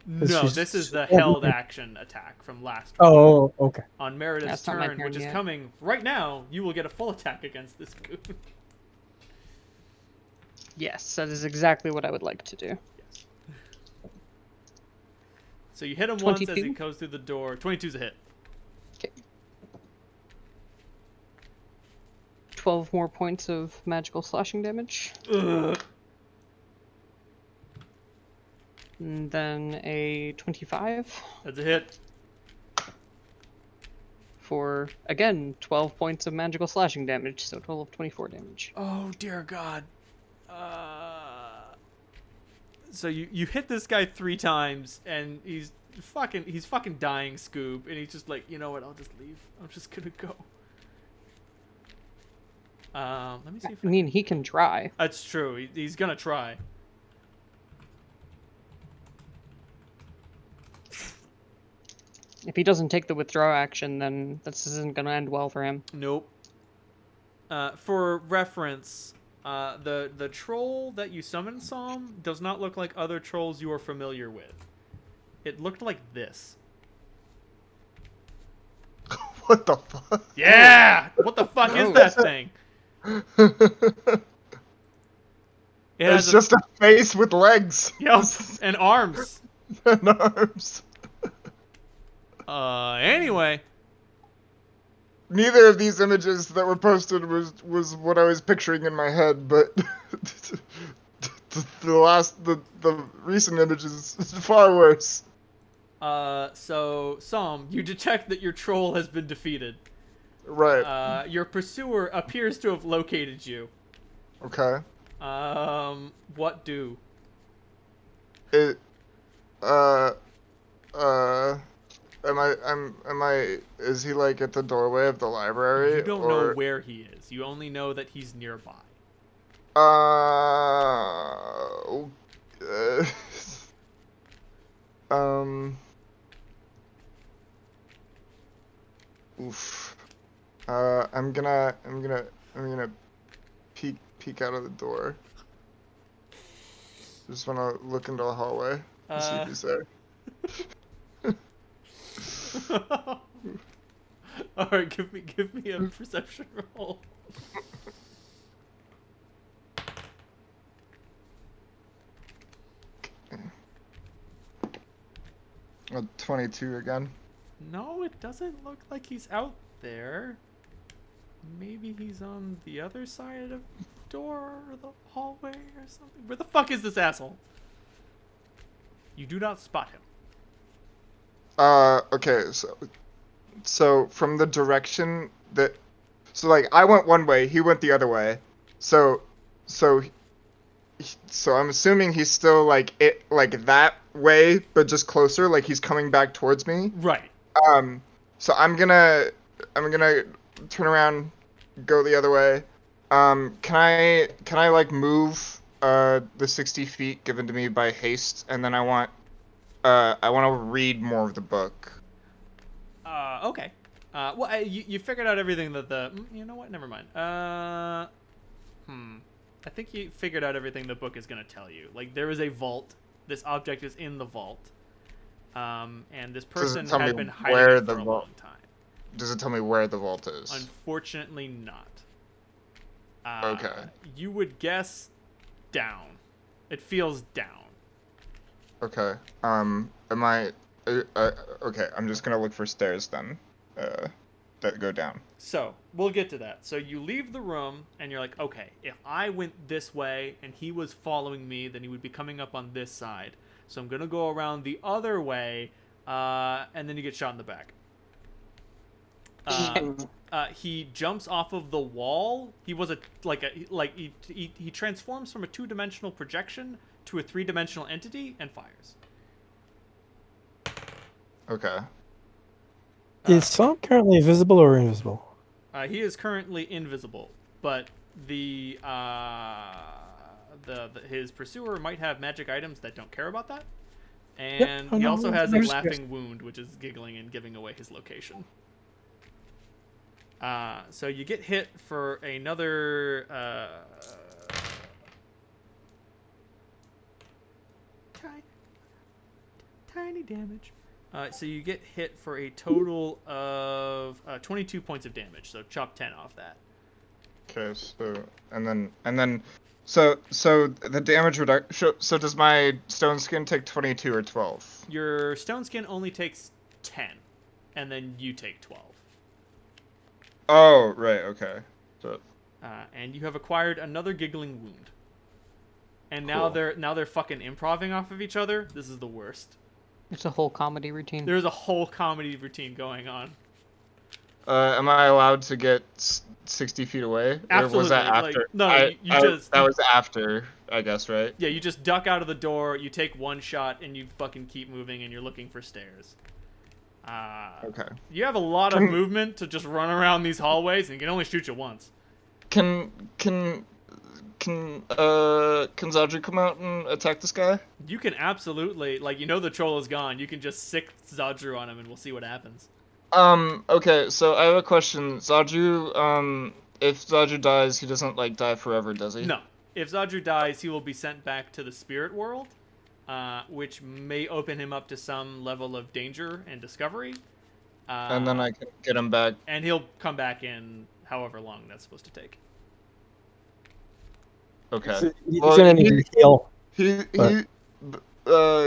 S1: No,
S6: she's-
S1: this is the held action attack from last.
S6: Oh, okay.
S1: On Meredith's
S3: That's not my
S1: turn,
S3: turn
S1: which is
S3: yet.
S1: coming right now, you will get a full attack against this goon.
S3: Yes, that is exactly what I would like to do.
S1: Yes. So you hit him once as he
S3: 22?
S1: goes through the door. 22's a hit.
S3: Okay. 12 more points of magical slashing damage.
S1: Ugh.
S3: And then a 25
S1: That's a hit.
S3: for, again, 12 points of magical slashing damage, so a total of 24 damage.
S1: Oh dear God. So you hit this guy 3 times and he's fucking dying, Scoob, and he's just like, you know what? I'll just leave. I'm just gonna go. Let me see if
S3: I mean, he can try.
S1: that's true. He's gonna try.
S3: If he doesn't take the withdraw action, then this isn't going to end well for him.
S1: Nope. For reference, the troll that you summoned, Psalm, does not look like other trolls you are familiar with. It looked like this.
S5: What the fuck?
S1: Yeah! What the fuck is that thing? It
S5: It's
S1: has
S5: just a face with legs.
S1: Yup, and arms.
S5: And arms.
S1: Anyway.
S5: Neither of these images that were posted was what I was picturing in my head, but the recent images is far worse.
S1: So, Psalm, you detect that your troll has been defeated.
S5: Right.
S1: Your pursuer appears to have located you.
S5: Okay.
S1: What do?
S5: It. Is he like at the doorway of the library?
S1: You don't know where he is. You only know that he's nearby.
S5: Oof. I'm gonna peek out of the door. Just wanna look into the hallway and see if he's there.
S1: Alright, give me a perception roll.
S5: 22 again.
S1: No, it doesn't look like he's out there. Maybe he's on the other side of the door or the hallway or something. Where the fuck is this asshole? You do not spot him.
S5: Okay, so from the direction that, so like I went one way, he went the other way, so I'm assuming he's still like that way, but just closer, like he's coming back towards me.
S1: Right.
S5: So I'm gonna turn around, go the other way. Can I like move the 60 feet given to me by haste, and then I want to read more of the book.
S1: Okay. Well, you figured out everything that the... You know what? Never mind. I think you figured out everything the book is going to tell you. Like, there is a vault. This object is in the vault. And this person had been hiding it for a long time.
S5: Does it tell me where the vault is?
S1: Unfortunately not.
S5: Okay.
S1: You would guess down. It feels down.
S5: Okay. Am I... okay, I'm just gonna look for stairs then. That go down.
S1: So, we'll get to that. So you leave the room, and you're like, okay, if I went this way, and he was following me, then he would be coming up on this side. So I'm gonna go around the other way, and then you get shot in the back. He jumps off of the wall. He was he transforms from a 2-dimensional projection to a 3-dimensional entity and fires.
S5: Okay.
S6: Is Psalm currently visible or invisible?
S1: He is currently invisible, but his pursuer might have magic items that don't care about that, and he also has a laughing wound, which is giggling and giving away his location. So you get hit for another tiny damage. So you get hit for a total of 22 points of damage. So chop 10 off that.
S5: Okay, so so the damage reduction. So does my stone skin take 22 or 12?
S1: Your stone skin only takes 10, and then you take 12.
S5: Oh, right. Okay. So.
S1: And you have acquired another giggling wound. And now they're fucking improving off of each other. This is the worst.
S3: It's a whole comedy routine.
S1: There's a whole comedy routine going on.
S5: Am I allowed to get 60 feet away?
S1: Absolutely.
S5: Or was that after?
S1: That
S5: was after, I guess, right?
S1: Yeah, you just duck out of the door, you take one shot, and you fucking keep moving, and you're looking for stairs.
S5: Okay.
S1: You have a lot of movement to just run around these hallways, and he can only shoot you once.
S5: Can Zadru come out and attack this guy?
S1: You can absolutely, like, you know the troll is gone. You can just sick Zadru on him and we'll see what happens.
S5: Okay, so I have a question. Zadru, if Zadru dies, he doesn't, like, die forever, does he?
S1: No. If Zadru dies, he will be sent back to the spirit world, which may open him up to some level of danger and discovery.
S5: And then I can get him back.
S1: And he'll come back in however long that's supposed to take.
S5: Okay.
S6: So he's gonna need to heal.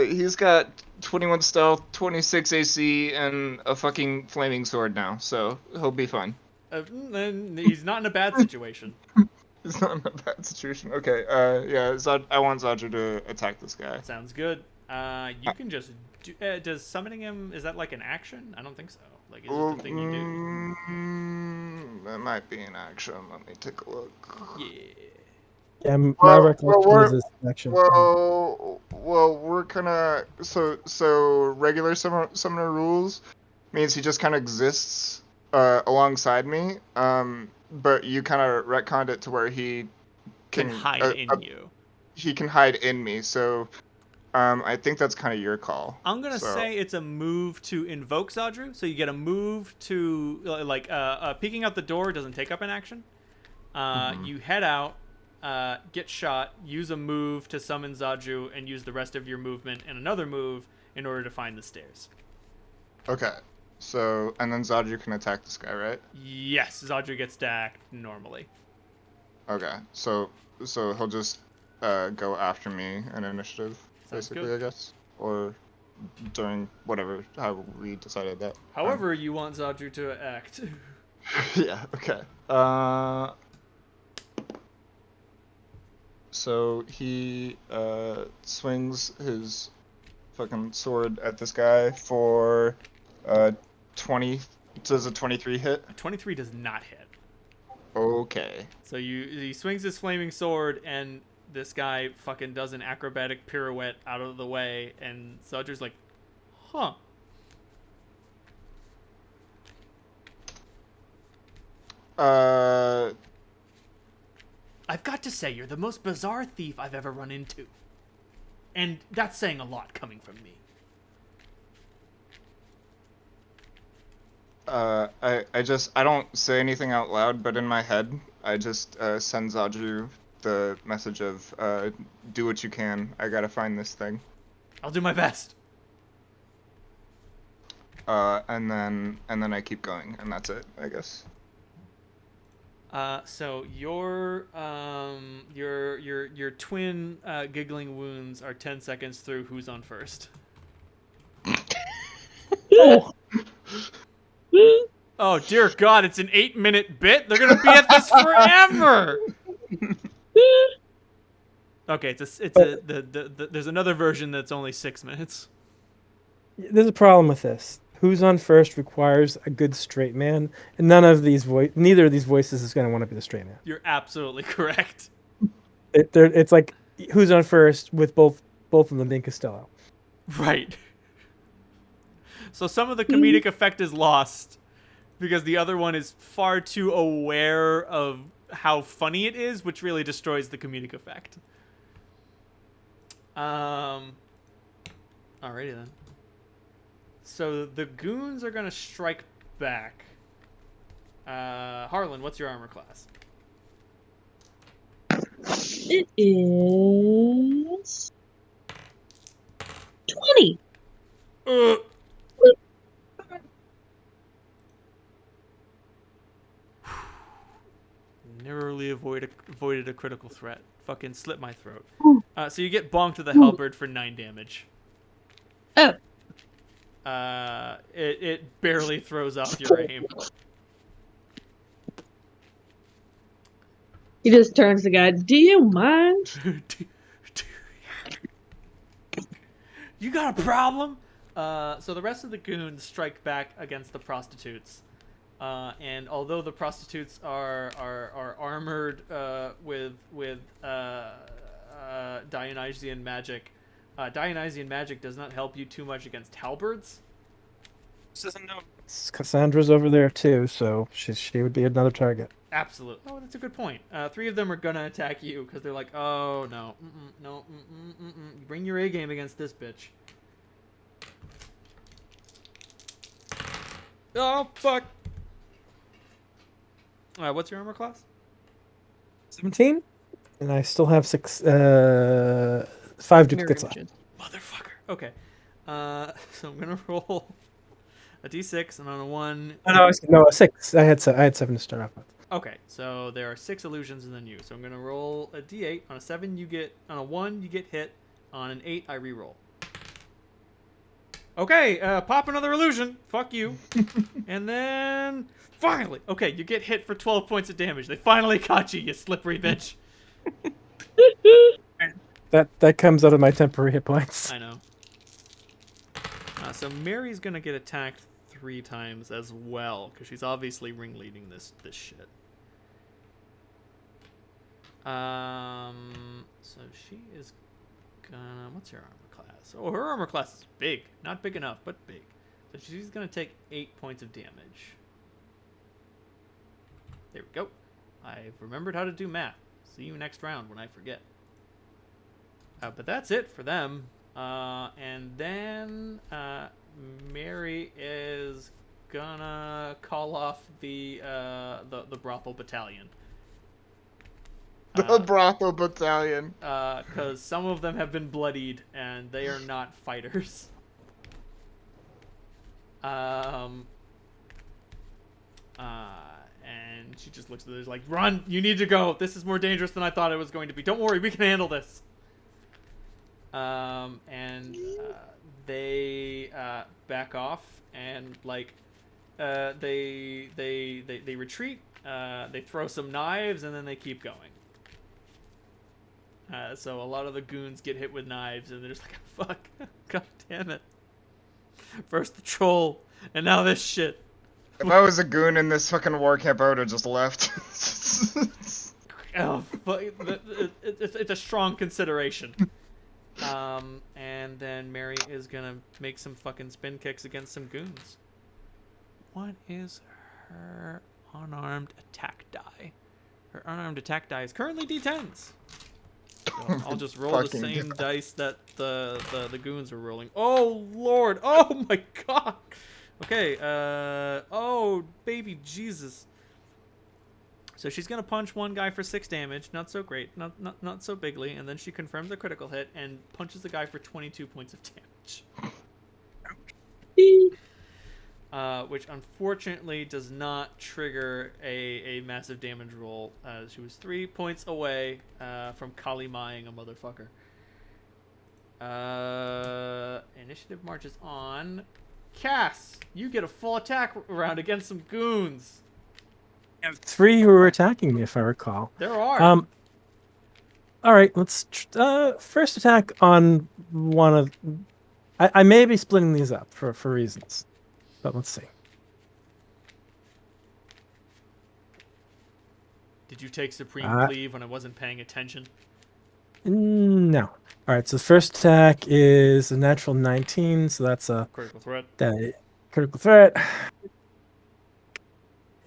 S5: He's got 21 stealth, 26 AC, and a fucking flaming sword now, so he'll be fine.
S1: Then he's not in a bad situation.
S5: He's not in a bad situation. Okay, yeah, I want Zadru to attack this guy.
S1: Sounds good. You can just do, does summoning him, is that like an action? I don't think so. Like, is it a thing you do?
S5: That might be an action. Let me take a look.
S1: Yeah.
S6: Yeah, my recollection is this action.
S5: Well, we're kind of so regular summoner rules means he just kind of exists alongside me. But you kind of retconned it to where he
S1: Can hide in you.
S5: He can hide in me. So I think that's kind of your call.
S1: I'm gonna say it's a move to invoke Zadru. So you get a move to like peeking out the door doesn't take up an action. You head out. Get shot, use a move to summon Zadru, and use the rest of your movement and another move in order to find the stairs.
S5: Okay. So, and then Zadru can attack this guy, right?
S1: Yes, Zadru gets stacked normally.
S5: Okay. So he'll just go after me in initiative,
S1: Sounds
S5: basically,
S1: good.
S5: I guess. Or during whatever, how we decided that.
S1: However you want Zadru to act.
S5: Yeah, okay. So he swings his fucking sword at this guy for 20. Does a 23 hit?
S1: 23 does not hit.
S5: Okay.
S1: So he swings his flaming sword, and this guy fucking does an acrobatic pirouette out of the way, and Zadru's like, huh. I've got to say, you're the most bizarre thief I've ever run into. And that's saying a lot coming from me.
S5: I don't say anything out loud, but in my head, I just send Zadru the message of, do what you can. I gotta find this thing.
S1: I'll do my best.
S5: And then I keep going, and that's it, I guess.
S1: So your twin giggling wounds are 10 seconds through who's on first. Oh dear God! It's an 8-minute bit. They're gonna be at this forever. Okay, there's another version that's only 6 minutes.
S6: There's a problem with this. Who's on first requires a good straight man, and neither of these voices is going to want to be the straight man.
S1: You're absolutely correct.
S6: It's like who's on first with both of them being Costello.
S1: Right. So some of the comedic effect is lost because the other one is far too aware of how funny it is, which really destroys the comedic effect. Alrighty then. So the goons are gonna strike back. Harlan, what's your armor class?
S2: It is 20.
S1: Narrowly avoided a critical threat. Fucking slit my throat. So you get bonked with a halberd for 9 damage.
S2: Oh.
S1: It barely throws off your aim.
S2: He just turns to the guy. Do you mind?
S1: You got a problem? So the rest of the goons strike back against the prostitutes. And although the prostitutes are armored with Dionysian magic, Dionysian magic does not help you too much against halberds.
S6: Cassandra's over there too, so she would be another target.
S1: Absolutely. Oh, that's a good point. 3 of them are gonna attack you because they're like, oh no, no, bring your A game against this bitch. Oh fuck. What's your armor class?
S6: 17, and I still have 5 duplicates left.
S3: images.
S1: Motherfucker. Okay. So I'm gonna roll a d6, and on a 1.
S6: No, 6. I had 7 to start off with.
S1: Okay, so there are 6 illusions and then you. So I'm gonna roll a d8. On a 7, you get. On a 1, you get hit. On an 8, I re-roll. Okay, pop another illusion. Fuck you. And then finally, okay, you get hit for 12 points of damage. They finally caught you, you slippery bitch.
S6: That comes out of my temporary hit points.
S1: I know. So Mary's gonna get attacked 3 times as well, because she's obviously ringleading this shit. So she is gonna. What's her armor class? Oh, her armor class is big. Not big enough, but big. So she's gonna take 8 points of damage. There we go. I've remembered how to do math. See you next round when I forget. But that's it for them. And then Mary is gonna call off the brothel battalion.
S5: The brothel battalion.
S1: Because some of them have been bloodied and they are not fighters. And she just looks at them like, "Run! You need to go. This is more dangerous than I thought it was going to be. Don't worry, we can handle this." They back off and like they retreat. They throw some knives and then they keep going. So a lot of the goons get hit with knives and they're just like, "Fuck, god damn it! First the troll and now this shit."
S5: If I was a goon in this fucking war camp, I would have just left.
S1: Oh, but it's a strong consideration. And then Mary is gonna make some fucking spin kicks against some goons. What is her unarmed attack die? Her unarmed attack die is currently D10s. So I'll just roll the
S5: Fucking
S1: same
S5: God.
S1: dice that the goons are rolling. Oh lord! Oh my god! Okay. Oh baby Jesus. So she's gonna punch one guy for 6 damage, not so great, not so bigly, and then she confirms a critical hit and punches the guy for 22 points of damage. Which unfortunately does not trigger a massive damage roll. She was 3 points away from Kali-maing a motherfucker. Initiative marches on. Cass, you get a full attack round against some goons.
S6: 3 who were attacking me, if I recall.
S1: There are.
S6: All right, let's first attack on one of. I may be splitting these up for reasons, but let's see.
S1: Did you take Supreme Cleave when I wasn't paying attention?
S6: No. All right, so the first attack is a natural 19, so that's a
S1: Critical threat.
S6: critical threat.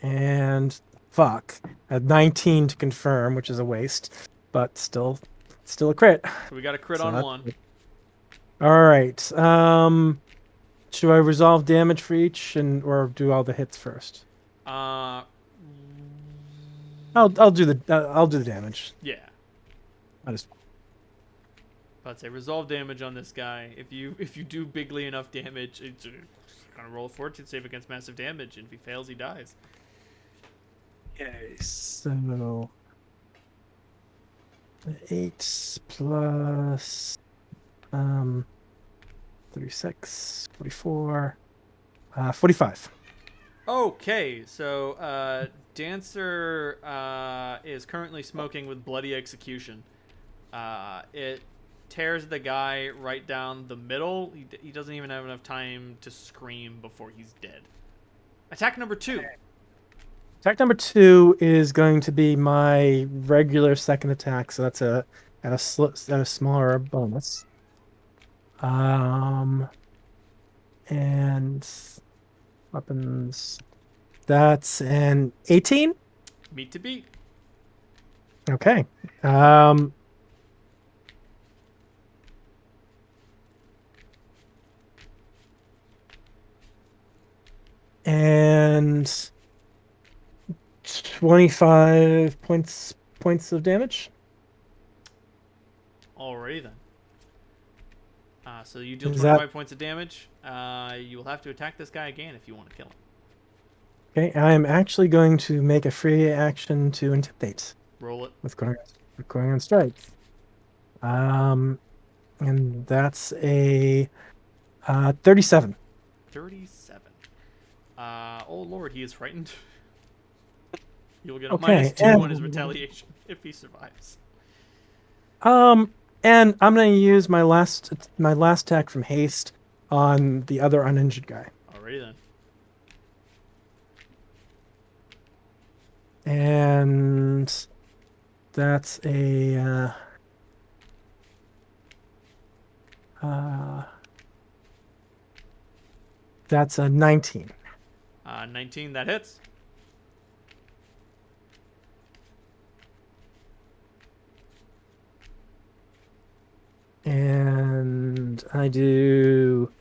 S6: And fuck, a 19 to confirm, which is a waste, but still a crit.
S1: So we got a crit
S6: So
S1: on
S6: that's
S1: 1.
S6: good. All right. Should I resolve damage for each, or do all the hits first?
S1: Uh,
S6: I'll do the damage.
S1: yeah.
S6: I just
S1: I'd say resolve damage on this guy. If you do bigly enough damage, it's gonna roll a fortune save against massive damage, and if he fails, he dies.
S6: Okay, so 8 plus 36, 44, 45.
S1: Okay, so Dancer is currently smoking with bloody execution. It tears the guy right down the middle. He doesn't even have enough time to scream before he's dead. Attack number 2.
S6: Attack number 2 is going to be my regular second attack, so that's at a smaller bonus. And weapons. That's an 18.
S1: Meet to beat.
S6: Okay. And 25 points of damage.
S1: Alrighty then. So you deal
S6: Is
S1: 25 points of damage. You will have to attack this guy again if you want to kill him.
S6: Okay, I am actually going to make a free action to intimidate
S1: Roll it.
S6: with going on strike. And that's a 37.
S1: 37. Oh lord, he is frightened. He will get a
S6: Okay,
S1: -2 on his retaliation if he survives.
S6: And I'm going to use my last attack from haste on the other uninjured guy.
S1: Alrighty then.
S6: And that's a that's a 19.
S1: 19, that hits.
S6: And I do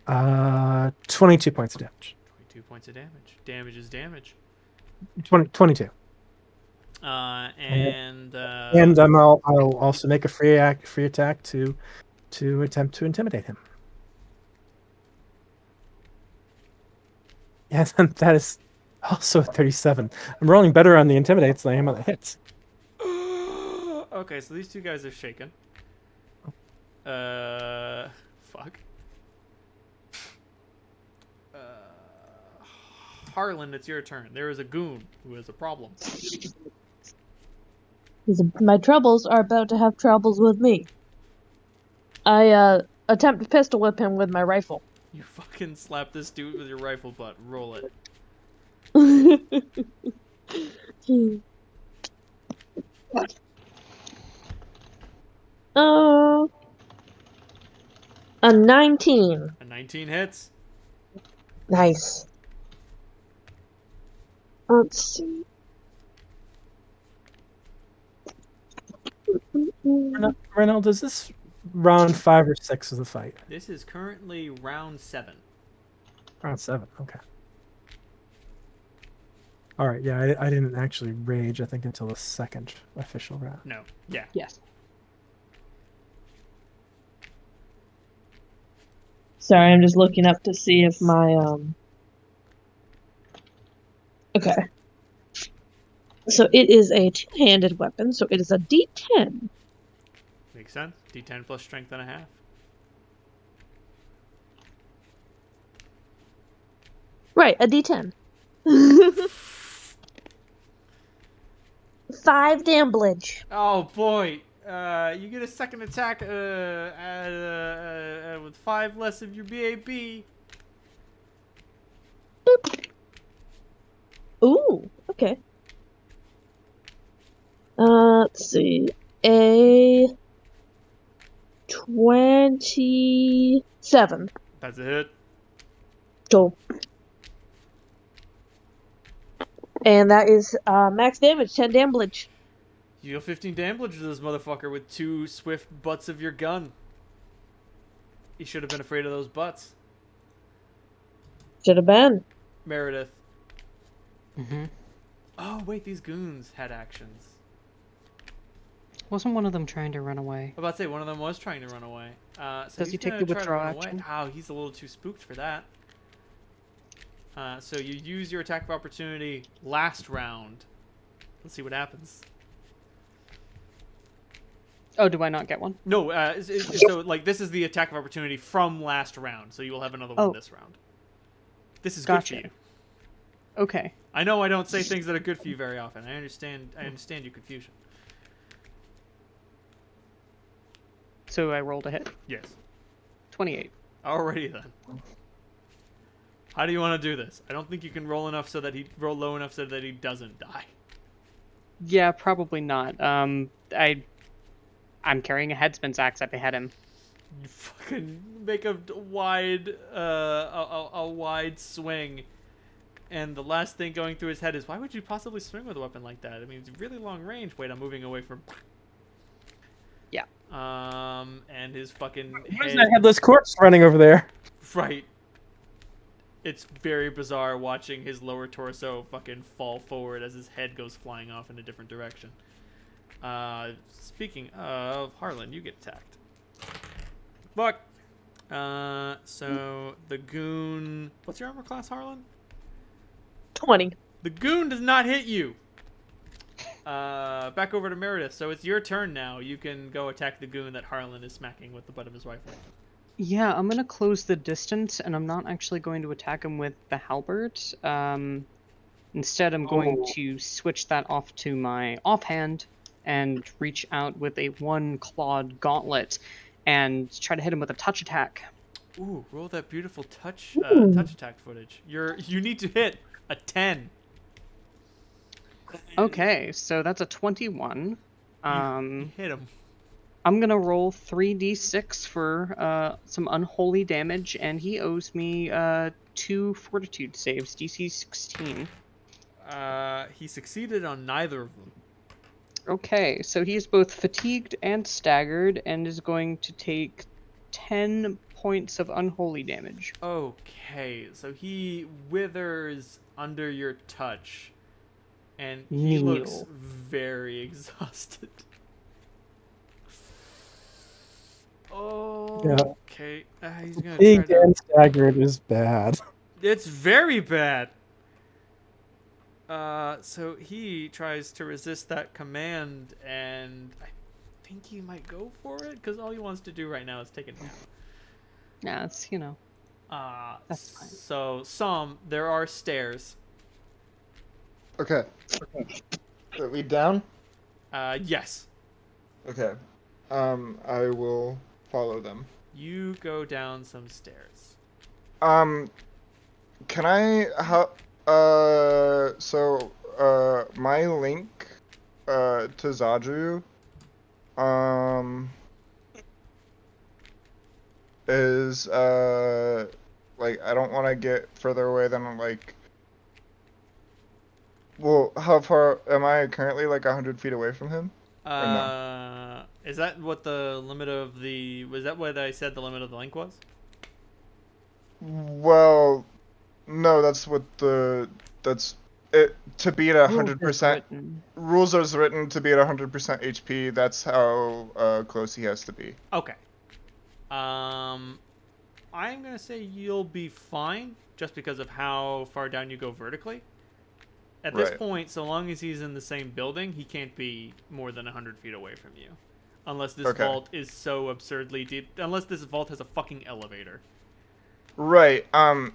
S6: 22 points of damage.
S1: 22 points of damage. Damage is damage.
S6: 22.
S1: And
S6: I'll also make a free attack to attempt to intimidate him. Yes, and that is also a 37. I'm rolling better on the intimidates than I am on the hits.
S1: Okay, so these two guys are shaken. Fuck. Harlan, it's your turn. There is a goon who has a problem.
S2: My troubles are about to have troubles with me. I attempt to pistol whip him with my rifle.
S1: You fucking slap this dude with your rifle butt. Roll it.
S2: A 19.
S1: A 19 hits.
S2: Nice. Let's see.
S6: Reynolds, is this round 5 or 6 of the fight?
S1: This is currently round 7.
S6: Round 7, okay. All right, yeah, I didn't actually rage, I think, until the second official round.
S1: No. Yeah.
S3: Yes.
S2: Sorry, I'm just looking up to see if my Okay. So it is a two-handed weapon, so it is a D10.
S1: Makes sense. D10 plus strength and a half.
S2: Right, a D10. 5 damage.
S1: Oh boy. You get a second attack with 5 less of your BAB.
S2: Ooh, okay. Let's see. A 27.
S1: That's a hit.
S2: Cool. And that is max damage, 10 damage.
S1: You deal 15 damage to this motherfucker with 2 swift butts of your gun. You should have been afraid of those butts.
S2: Should have been.
S1: Meredith.
S3: Mm-hmm.
S1: Oh, wait, these goons had actions.
S3: Wasn't one of them trying to run away?
S1: I was about to say, one of them was trying to run away. So
S3: Does
S1: he's
S3: he take
S1: gonna
S3: the
S1: try to
S3: withdraw
S1: run away.
S3: action?
S1: Oh, he's a little too spooked for that. So you use your attack of opportunity last round. Let's see what happens.
S3: Oh, do I not get one?
S1: No, so like this is the attack of opportunity from last round, so you will have another one this round. This is
S3: Gotcha.
S1: good for you.
S3: Okay.
S1: I know I don't say things that are good for you very often. I understand your confusion.
S3: So I rolled a hit.
S1: Yes.
S3: 28.
S1: Alrighty then. How do you want to do this? I don't think you can roll enough so that he roll low enough so that he doesn't die.
S3: Yeah, probably not. I'm carrying a headspin's axe up ahead him.
S1: You fucking make a wide swing, And the last thing going through his head is, why would you possibly swing with a weapon like that? I mean, it's really long range. Wait, I'm moving away from...
S3: Yeah.
S1: And his fucking
S6: Where's
S1: head...
S6: that headless corpse running over there?
S1: Right. It's very bizarre watching his lower torso fucking fall forward as his head goes flying off in a different direction. Speaking of Harlan, you get attacked. Fuck. So the goon... What's your armor class, Harlan?
S2: 20.
S1: The goon does not hit you. Back over to Meredith. So it's your turn now. You can go attack the goon that Harlan is smacking with the butt of his rifle.
S3: Yeah, I'm gonna close the distance, and I'm not actually going to attack him with the halberd. Instead, I'm going to switch that off to my offhand and reach out with a one-clawed gauntlet and try to hit him with a touch attack.
S1: Ooh, roll that beautiful touch attack footage. You need to hit a 10.
S3: Okay, so that's a 21.
S1: You hit him.
S3: I'm gonna roll 3d6 for some unholy damage, and he owes me 2 fortitude saves, DC 16.
S1: He succeeded on neither of them.
S3: Okay, so he is both fatigued and staggered, and is going to take 10 points of unholy damage.
S1: Okay, so he withers under your touch, and he looks very exhausted. Oh,
S6: Yeah.
S1: okay. He's gonna
S6: Big
S1: try to...
S6: and staggered is bad.
S1: It's very bad. So he tries to resist that command, and I think he might go for it, because all he wants to do right now is take a nap.
S3: Yeah, it's, that's fine.
S1: So, there are stairs.
S5: Okay. That lead down?
S1: Yes.
S5: Okay. I will follow them.
S1: You go down some stairs.
S5: Can I my link to Zadru is like, I don't want to get further away than like, well, how far am I currently? Like 100 feet away from him? No?
S1: Is that what the limit of the... Was that what I said the limit of the link was?
S5: Well, no, that's what that's it, to be at 100%. Rules are written to be at 100% HP. That's how close he has to be.
S1: Okay. I'm gonna say you'll be fine, just because of how far down you go vertically. At this point, so long as he's in the same building, he can't be more than 100 feet away from you. Unless this vault is so absurdly deep. Unless this vault has a fucking elevator.
S5: Right.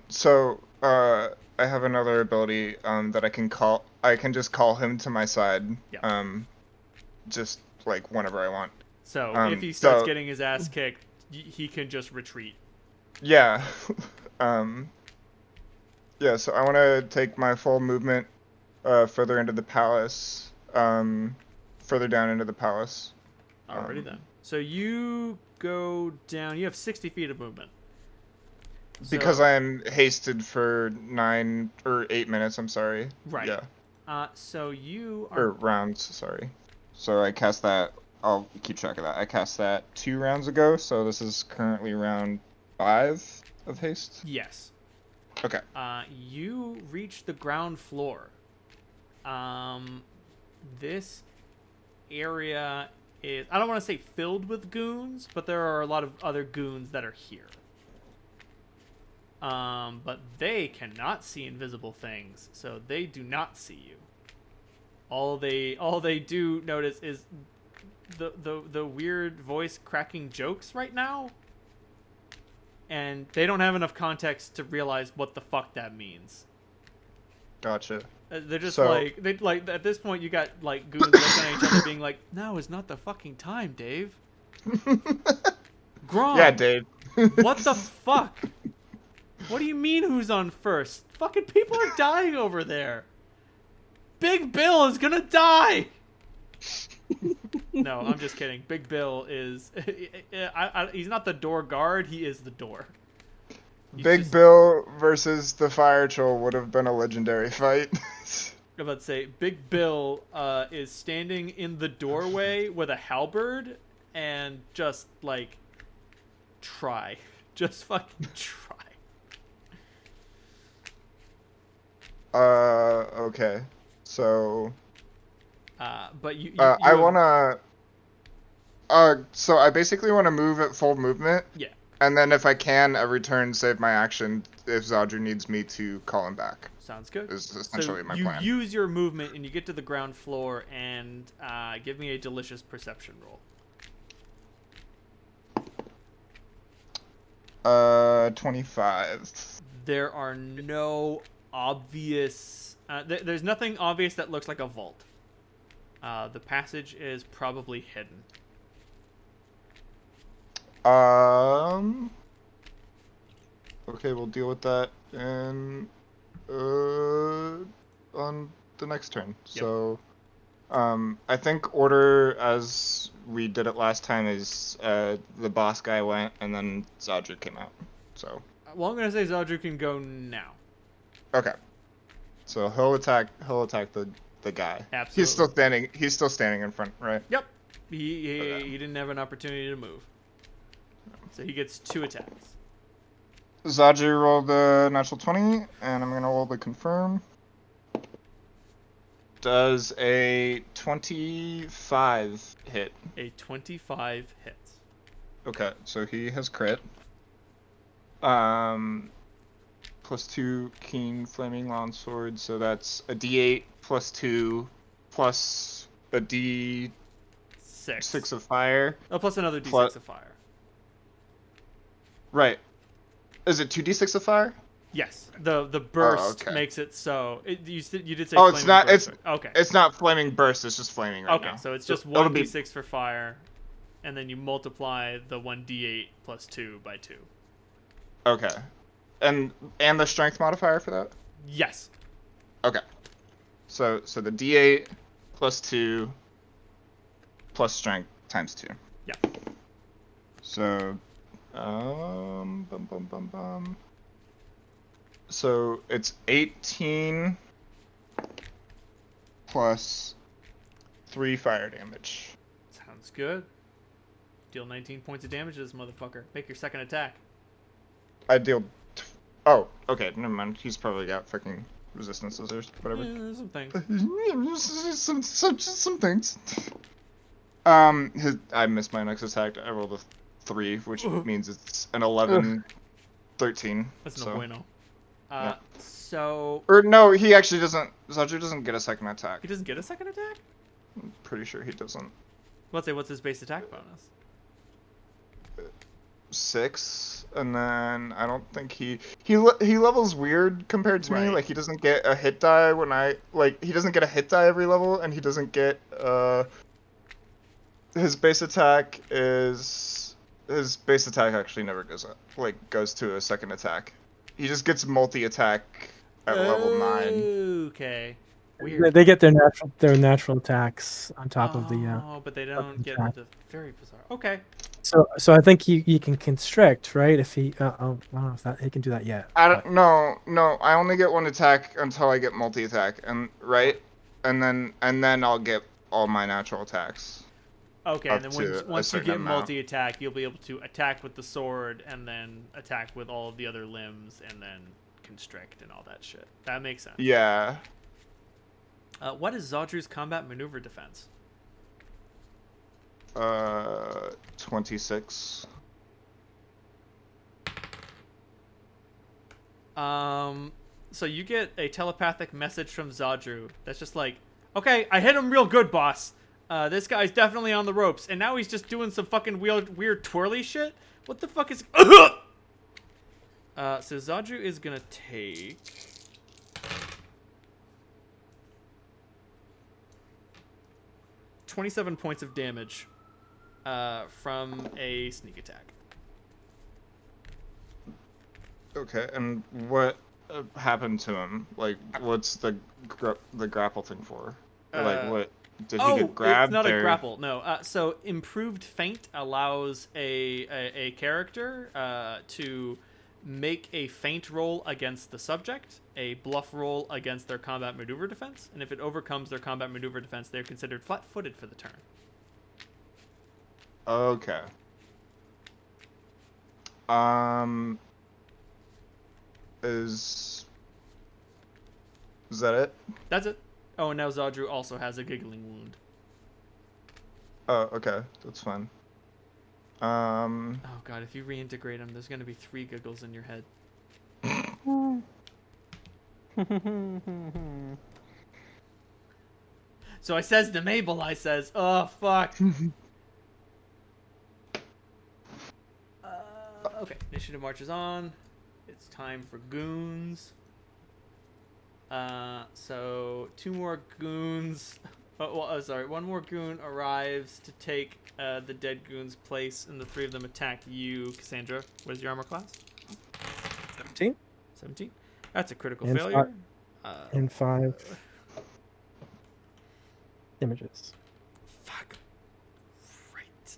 S5: So, I have another ability, that I can call... I can just call him to my side.
S1: Yeah.
S5: Just, like, whenever I want.
S1: So, if he starts getting his ass kicked, he can just retreat.
S5: Yeah. Yeah, so I want to take my full movement further into the palace. Further down into the palace.
S1: Alrighty then. So you go down. You have 60 feet of movement.
S5: Because I am hasted for 9 or 8 minutes, I'm sorry.
S1: Right.
S5: Yeah.
S1: So you are...
S5: Or rounds, sorry. So I cast that... I'll keep track of that. I cast that 2 rounds ago, so this is currently round 5 of haste?
S1: Yes.
S5: Okay.
S1: You reach the ground floor. This area is... I don't want to say filled with goons, but there are a lot of other goons that are here. But they cannot see invisible things, so they do not see you. All they do notice is the weird voice cracking jokes right now, and they don't have enough context to realize what the fuck that means.
S5: Gotcha.
S1: They're just like at this point you got like goons looking at each other being like, "Now is not the fucking time, Dave." Grom.
S5: Yeah, Dave.
S1: What the fuck? What do you mean who's on first? Fucking people are dying over there. Big Bill is gonna die. No, I'm just kidding. Big Bill is... he's not the door guard, he is the door.
S5: Big
S1: just-
S5: Bill versus the Fire Troll would have been a legendary fight.
S1: I'm about to say, Big Bill is standing in the doorway with a halberd and just, like, try. Just fucking try.
S5: Okay. So,
S1: But you
S5: I
S1: have-
S5: wanna... so I basically want to move at full movement.
S1: Yeah.
S5: And then if I can, every turn save my action if Zadru needs me to call him back.
S1: Sounds good.
S5: Is essentially
S1: So
S5: my
S1: you
S5: plan.
S1: use your movement and you get to the ground floor and give me a delicious perception roll.
S5: 25.
S1: There are no obvious... there's nothing obvious that looks like a vault. The passage is probably hidden.
S5: Okay, we'll deal with that in on the next turn.
S1: Yep.
S5: So, I think order as we did it last time is the boss guy went and then Zadru came out. So.
S1: Well, I'm gonna say Zadru can go now.
S5: Okay. So he'll attack the guy.
S1: Absolutely.
S5: He's still standing in front, right?
S1: Yep. He didn't have an opportunity to move. So he gets 2 attacks.
S5: Zadru rolled the natural 20, and I'm gonna roll the confirm. Does a 25 hit?
S1: A 25 hits.
S5: Okay, so he has crit. +2 keen flaming longsword, so that's a D8 +2 plus a D6
S1: 6.
S5: of fire.
S1: Oh, plus another D6
S5: Plus-
S1: of fire.
S5: Right. Is it 2d6 of fire?
S1: Yes. The burst
S5: okay.
S1: makes it so. You did say
S5: Oh,
S1: flaming
S5: it's not.
S1: burst,
S5: It's
S1: right? Okay.
S5: It's not flaming burst. It's just flaming right now.
S1: Okay, so it's just
S5: It'll be-
S1: 1d6 for fire, and then you multiply the 1d8 plus 2 by 2.
S5: Okay. And the strength modifier for that?
S1: Yes.
S5: Okay. So the D8 +2 plus strength times 2.
S1: Yeah.
S5: So so it's 18 plus 3 fire damage.
S1: Sounds good. Deal 19 points of damage to this motherfucker. Make your second attack.
S5: I deal. Oh, okay. Never mind. He's probably got freaking resistances or whatever.
S1: Some things.
S5: some things. I missed my next attack. I rolled a 3, which means it's an 11, 13.
S1: That's
S5: so.
S1: no bueno.
S5: Yeah.
S1: So
S5: Or no, he actually doesn't. Zadru doesn't get a second attack.
S1: he doesn't get a second attack?
S5: I'm pretty sure he doesn't.
S1: Let's say, what's his base attack bonus?
S5: 6, and then I don't think he levels weird compared to me.
S1: Right.
S5: Like he doesn't get a hit die when he doesn't get a hit die every level, and he doesn't get his base attack actually never goes to a second attack. He just gets multi-attack at level 9.
S1: Okay. Weird.
S6: They get their natural attacks on top of the.
S1: Oh, but they don't get
S6: attack.
S1: into very bizarre. Okay.
S6: So I think you can constrict, right? If he, I don't know if that he can do that yet.
S5: I don't no. I only get 1 attack until I get multi-attack, and then I'll get all my natural attacks.
S1: Okay,
S5: Up
S1: and then
S5: to a
S1: once you
S5: certain
S1: get
S5: amount.
S1: multi-attack, you'll be able to attack with the sword and then attack with all of the other limbs and then constrict and all that shit. That makes sense.
S5: Yeah.
S1: What is Zadru's combat maneuver defense?
S5: 26.
S1: So you get a telepathic message from Zadru that's just like, okay, I hit him real good, boss. This guy's definitely on the ropes, and now he's just doing some fucking weird twirly shit. What the fuck is... So Zadru is gonna take... $27 points of damage from a sneak attack.
S5: Okay, and what happened to him? Like, what's the grapple thing for? Or, like, what did he get grabbed?
S1: It's not
S5: or...
S1: a grapple. No. So improved feint allows a character to make a feint roll against the subject, a bluff roll against their combat maneuver defense, and if it overcomes their combat maneuver defense, they're considered flat-footed for the turn.
S5: Okay. Is that it?
S1: That's it. Oh, and now Zadru also has a giggling wound.
S5: Oh, okay. That's fine.
S1: Oh god, if you reintegrate him, there's gonna be 3 giggles in your head. So I says to Mabel, I says, oh, fuck. Okay, initiative marches on. It's time for goons. So 2 more goons. Sorry, 1 more goon arrives to take the dead goon's place, and the 3 of them attack you, Cassandra. What is your armor class?
S6: 17.
S1: 17. That's a critical
S6: And
S1: failure.
S6: And 5 images.
S1: Fuck. Right.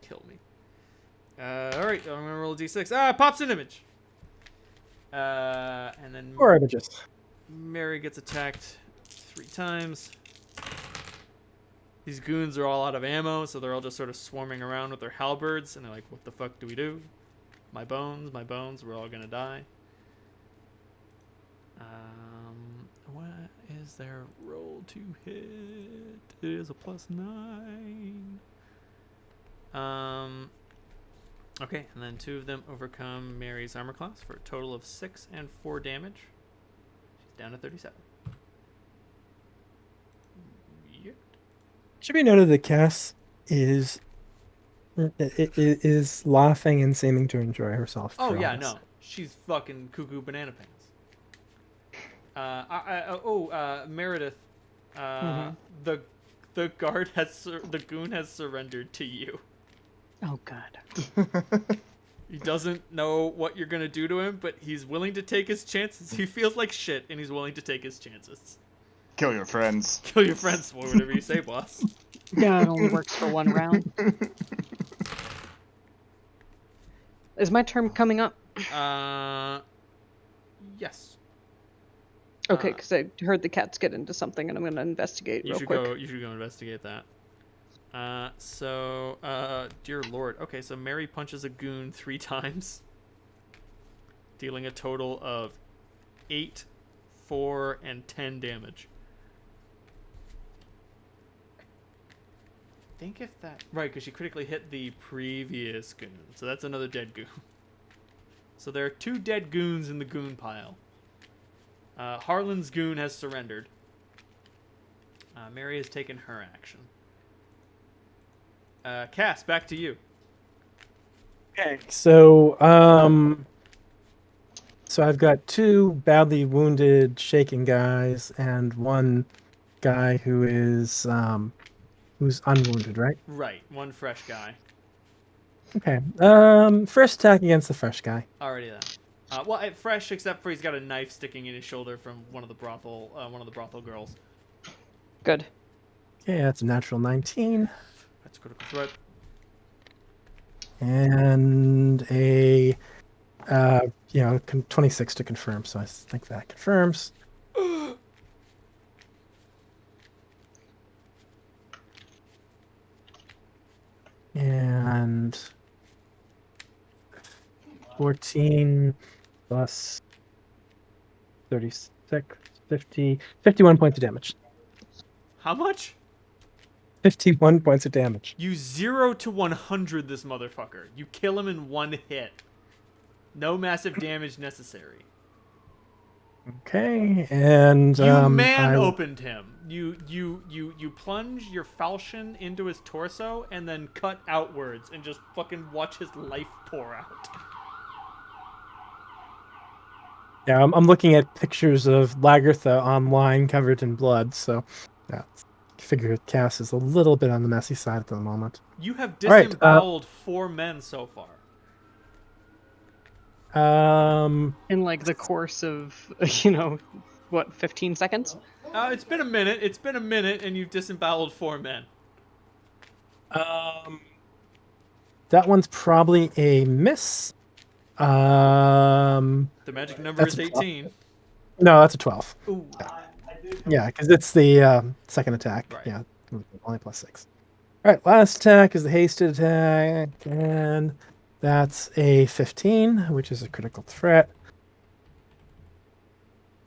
S1: Kill me. Alright, I'm gonna roll a d6. Pops an image. And then
S6: 4 images.
S1: Mary gets attacked 3 times. These goons are all out of ammo, so they're all just sort of swarming around with their halberds, and they're like, what the fuck do we do? My bones, we're all gonna die. What is their roll to hit? It is a +9. Okay, and then 2 of them overcome Mary's armor class for a total of 6 and 4 damage. She's down to 37. Yep.
S6: Should be noted that Cass is laughing and seeming to enjoy herself.
S1: Oh
S6: for all
S1: yeah,
S6: this.
S1: no, she's fucking cuckoo banana pants. Meredith, the guard the goon has surrendered to you.
S3: Oh god.
S1: He doesn't know what you're gonna do to him, but he's willing to take his chances. He feels like shit, and he's willing to take his chances.
S5: Kill your friends.
S1: Kill your friends, or whatever you say, boss.
S3: Yeah, it only works for 1 round. Is my turn coming up?
S1: Yes.
S3: Okay, because I heard the cats get into something, and I'm going to investigate real quick.
S1: You should go investigate that. Dear Lord. Okay, so Mary punches a goon 3 times, dealing a total of 8, 4, and 10 damage. I think if that... Right, because she critically hit the previous goon, so that's another dead goon. So there are 2 dead goons in the goon pile. Harlan's goon has surrendered. Mary has taken her action. Cass, back to you.
S6: Okay, so I've got 2 badly wounded, shaken guys, and 1 guy who is who's unwounded, right?
S1: Right, 1 fresh guy.
S6: Okay. First attack against the fresh guy.
S1: Already then. Fresh, except for he's got a knife sticking in his shoulder from one of the brothel girls.
S3: Good.
S6: Okay, that's a natural 19.
S1: That's a critical threat.
S6: And a 26 to confirm, so I think that confirms. And 14 plus 36, 51 points of damage.
S1: How much?
S6: 51 points of damage.
S1: You 0 to 100 this motherfucker. You kill him in 1 hit. No massive damage necessary.
S6: Okay, and
S1: You opened him. You plunge your falchion into his torso and then cut outwards and just fucking watch his life pour out.
S6: Yeah, I'm looking at pictures of Lagertha online covered in blood, so yeah, I figure Cass is a little bit on the messy side at the moment.
S1: You have
S6: All
S1: disemboweled 4 men so far.
S3: In like the course of, 15 seconds?
S1: It's been a minute. It's been a minute, and you've disemboweled 4 men.
S6: That one's probably a miss.
S1: The magic number
S6: That's
S1: is
S6: a 12.
S1: 18.
S6: No, that's a 12.
S1: Ooh.
S6: Yeah, because it's the second attack.
S1: Right.
S6: Yeah, only +6. All right, last attack is the hasted attack, and that's a 15, which is a critical threat.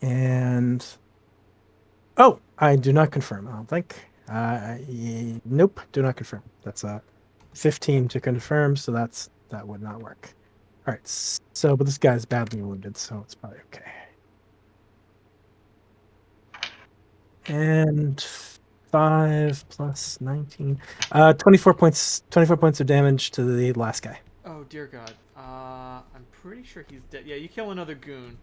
S6: And oh, I do not confirm. I don't think. Nope, do not confirm. That's a 15 to confirm, so that would not work. All right, so but this guy's badly wounded, so it's probably okay. And 5 plus 19, 24 points. 24 points of damage to the last guy.
S1: Oh dear God. I'm pretty sure he's dead. Yeah, you kill another goon.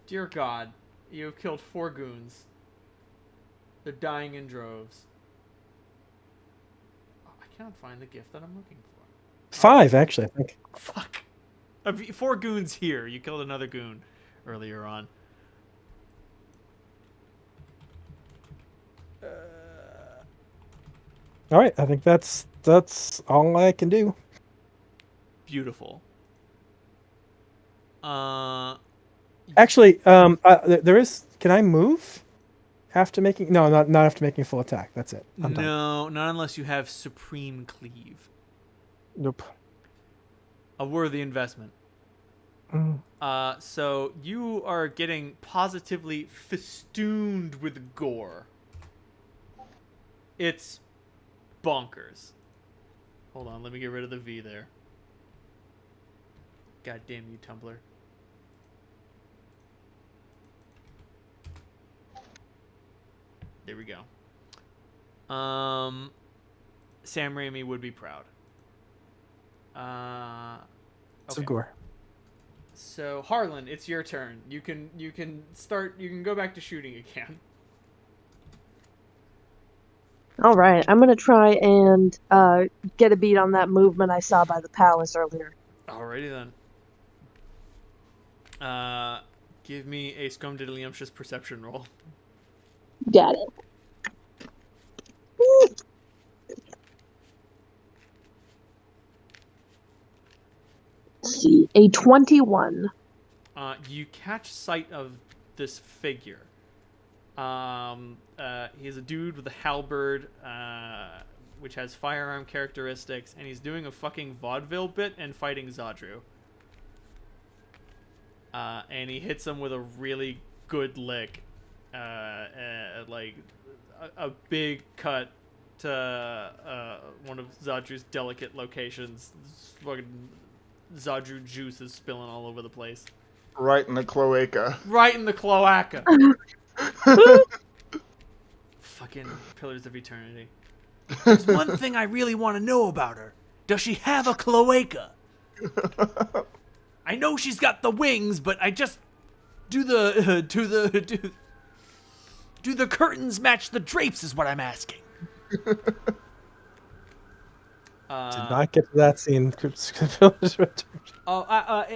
S1: Dear God, you have killed 4 goons. They're dying in droves. Oh, I cannot find the gift that I'm looking for.
S6: 5 actually, I think.
S1: Fuck. 4 goons here. You killed another goon earlier on.
S6: All right, I think that's all I can do.
S1: Beautiful.
S6: Actually, there is. Can I move after making? No, not after making a full attack. That's it. I'm done.
S1: No, not unless you have Supreme Cleave.
S6: Nope.
S1: A worthy investment. So you are getting positively festooned with gore. It's bonkers. Hold on, let me get rid of the V there. God damn you, Tumblr. There we go. Sam Raimi would be proud.
S6: It's
S1: Okay.
S6: a gore.
S1: So Harlan, it's your turn. You can go back to shooting again.
S2: All right, I'm gonna try and get a beat on that movement I saw by the palace earlier.
S1: Alrighty then. Give me a scrumdiddlyumptious perception roll.
S2: Got it. Let's see, a 21.
S1: You catch sight of this figure. He's a dude with a halberd, which has firearm characteristics, and he's doing a fucking vaudeville bit and fighting Zadru. And he hits him with a really good lick, like a big cut to one of Zadru's delicate locations. Fucking Zadru juice is spilling all over the place.
S5: Right in the cloaca.
S1: Right in the cloaca. Fucking Pillars of Eternity. There's one thing I really want to know about her. Does she have a cloaca? I know she's got the wings, but I just do the curtains match the drapes is what I'm asking.
S6: Did not get to that scene.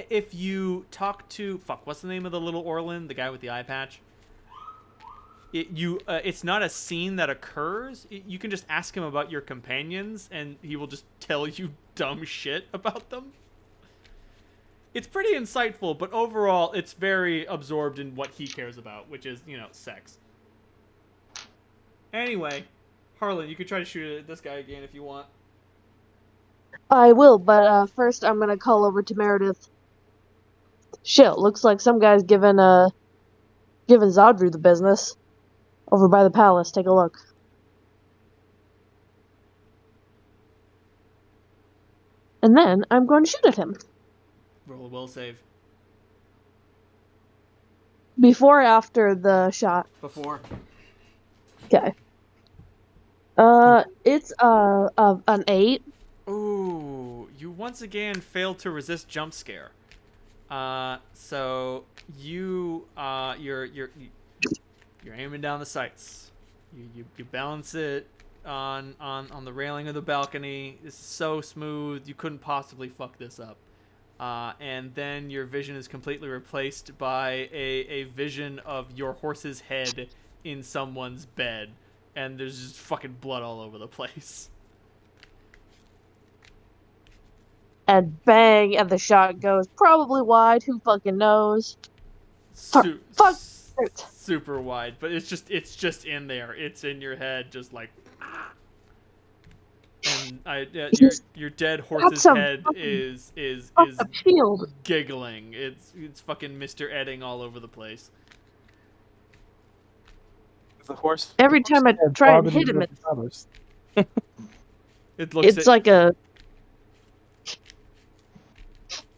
S1: If you talk to what's the name of the little Orlin, the guy with the eye patch? It's not a scene that occurs. You can just ask him about your companions, and he will just tell you dumb shit about them. It's pretty insightful, but overall, it's very absorbed in what he cares about, which is, sex. Anyway, Harlan, you could try to shoot at this guy again if you want.
S2: I will, but first I'm gonna call over to Meredith. Shit, looks like some guy's giving Zadru the business. Over by the palace, take a look. And then I'm going to shoot at him.
S1: Roll a will save.
S2: Before or after the shot?
S1: Before.
S2: Okay. It's an 8.
S1: Ooh, you once again failed to resist jump scare. So you're aiming down the sights. You balance it on the railing of the balcony. It's so smooth, you couldn't possibly fuck this up. And then your vision is completely replaced by a vision of your horse's head in someone's bed, and there's just fucking blood all over the place.
S2: And bang, and the shot goes probably wide. Who fucking knows? Fuck.
S1: Super wide, but it's just in there. It's in your head, just like. And your dead horse's
S2: some
S1: head
S2: fucking
S1: is
S2: a shield.
S1: giggling. It's fucking Mr. Edding all over the place.
S6: The horse.
S2: Every time I try and hit him,
S1: It looks.
S2: it's like a.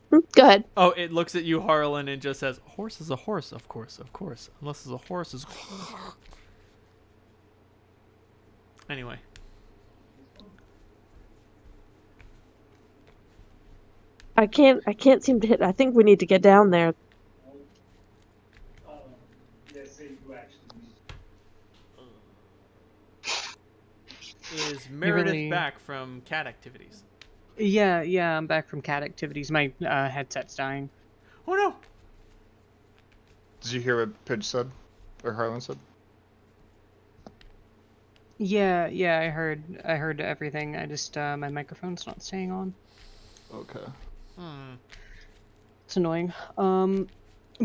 S2: Go ahead.
S1: Oh, it looks at you, Harlan, and just says, "Horse is a horse, of course, of course. Unless it's a horse is." Anyway.
S2: I can't seem to hit. I think we need to get down there.
S1: Is Meredith back from cat activities?
S3: Yeah, I'm back from cat activities. My headset's dying.
S1: Oh no!
S5: Did you hear what Pidge said? Or Harlan said?
S3: Yeah, I heard everything. I just my microphone's not staying on.
S5: Okay.
S3: It's annoying.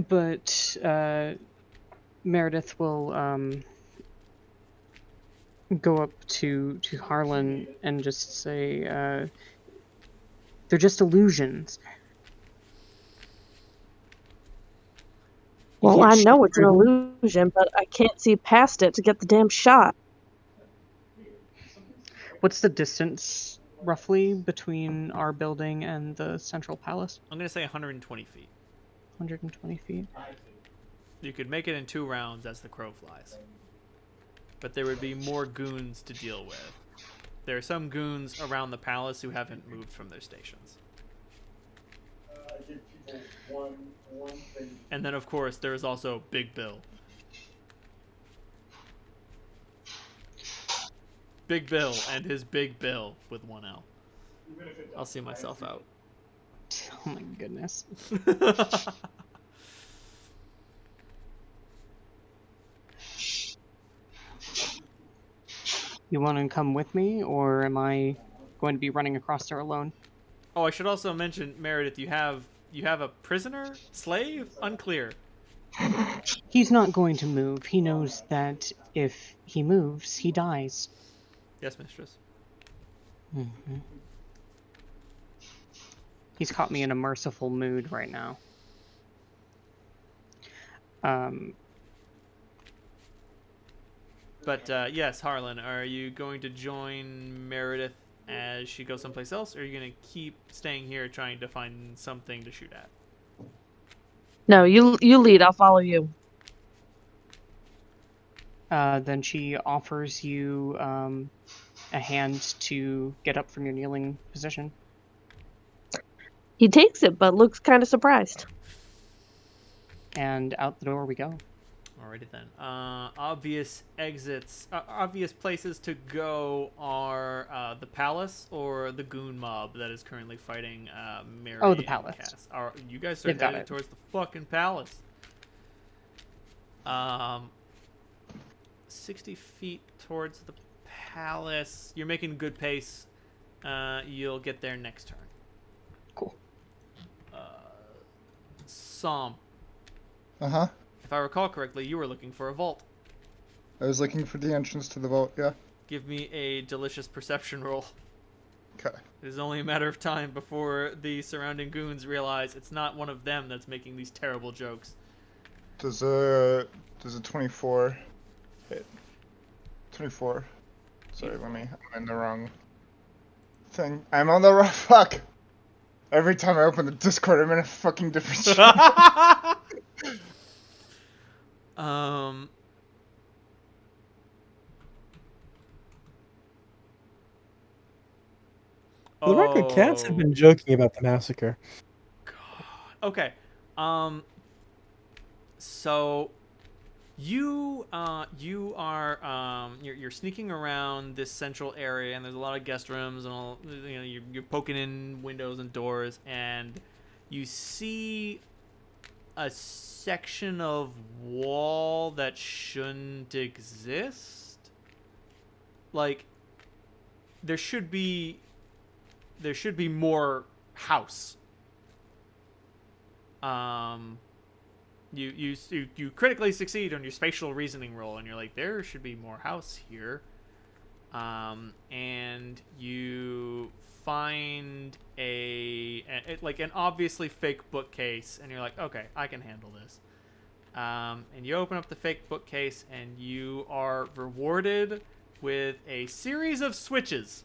S3: But Meredith will go up to Harlan and just say, they're just illusions.
S2: Well, I know it's an illusion, but I can't see past it to get the damn shot.
S3: What's the distance, roughly, between our building and the central palace?
S1: I'm going to say 120 feet.
S3: 120 feet.
S1: You could make it in 2 rounds as the crow flies. But there would be more goons to deal with. There are some goons around the palace who haven't moved from their stations. And then, of course, there is also Big Bill. Big Bill and his Big Bill with 1 L. I'll see myself out.
S3: Oh my goodness. You want to come with me, or am I going to be running across there alone?
S1: Oh, I should also mention, Meredith, you have a prisoner? Slave? Unclear.
S3: He's not going to move. He knows that if he moves, he dies.
S1: Yes, mistress.
S3: Mm-hmm. He's caught me in a merciful mood right now.
S1: But yes, Harlan, are you going to join Meredith as she goes someplace else, or are you going to keep staying here trying to find something to shoot at?
S2: No, you lead. I'll follow you.
S3: Then she offers you a hand to get up from your kneeling position.
S2: He takes it, but looks kind of surprised.
S3: And out the door we go.
S1: Alrighty then. Obvious exits, obvious places to go are the palace or the goon mob that is currently fighting Mary.
S3: Oh, the palace.
S1: Cass. You guys are headed towards the fucking palace. 60 feet towards the palace. You're making good pace. You'll get there next turn.
S3: Cool.
S1: Psalm.
S5: Uh-huh.
S1: If I recall correctly, you were looking for a vault.
S5: I was looking for the entrance to the vault, yeah.
S1: Give me a delicious perception roll.
S5: Okay.
S1: It is only a matter of time before the surrounding goons realize it's not one of them that's making these terrible jokes.
S5: Does a 24 hit? 24. Sorry, I'm in the wrong thing. I'm on the wrong fuck. Every time I open the Discord, I'm in a fucking different screen.
S6: For the record, cats have been joking about the massacre.
S1: God. Okay. So you're sneaking around this central area, and there's a lot of guest rooms, and all, you know, you're poking in windows and doors, and you see a section of wall that shouldn't exist. Like, there should be more house. You critically succeed on your spatial reasoning roll, and you're like, there should be more house here. And you find an obviously fake bookcase, and you're like, okay, I can handle this. And you open up the fake bookcase, and you are rewarded with a series of switches.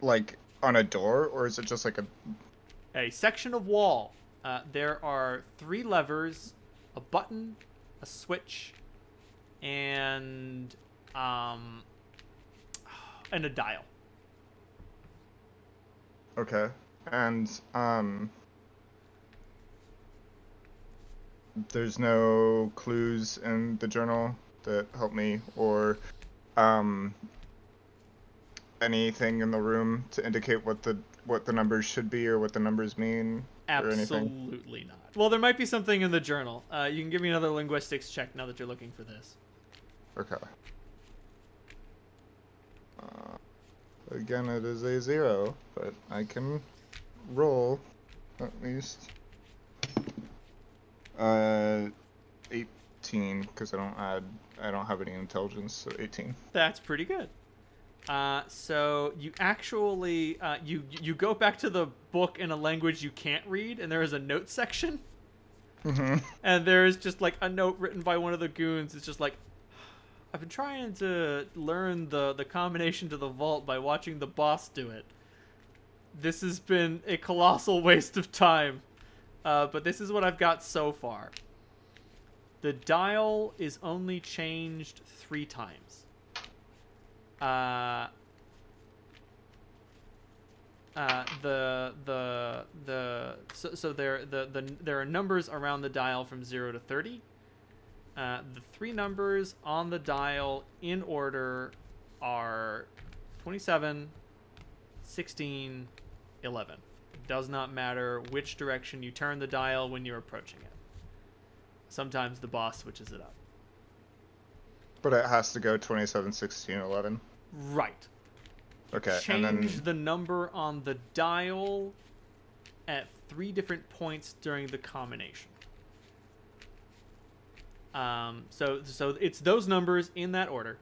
S5: Like on a door, or is it just like
S1: A section of wall. There are 3 levers, a button, a switch, and a dial.
S5: Okay. And there's no clues in the journal that help me, or anything in the room to indicate what the numbers should be or what the numbers mean or anything?
S1: Absolutely not. Well, there might be something in the journal. You can give me another linguistics check now that you're looking for this.
S5: Okay. Again, it is a 0, but I can roll at least 18, because I don't have any intelligence, so 18.
S1: That's pretty good. So you actually you go back to the book in a language you can't read, and there is a note section.
S5: Mm-hmm.
S1: And there's just like a note written by one of the goons. It's just like, I've been trying to learn the combination to the vault by watching the boss do it. This has been a colossal waste of time. But this is what I've got so far. The dial is only changed 3 times. There are numbers around the dial from 0 to 30. The 3 numbers on the dial in order are 27, 16, 11. It does not matter which direction you turn the dial when you're approaching it. Sometimes the boss switches it up.
S5: But it has to go 27, 16, 11.
S1: Right.
S5: Okay,
S1: Change
S5: and then
S1: the number on the dial at 3 different points during the combination. So it's those numbers in that order.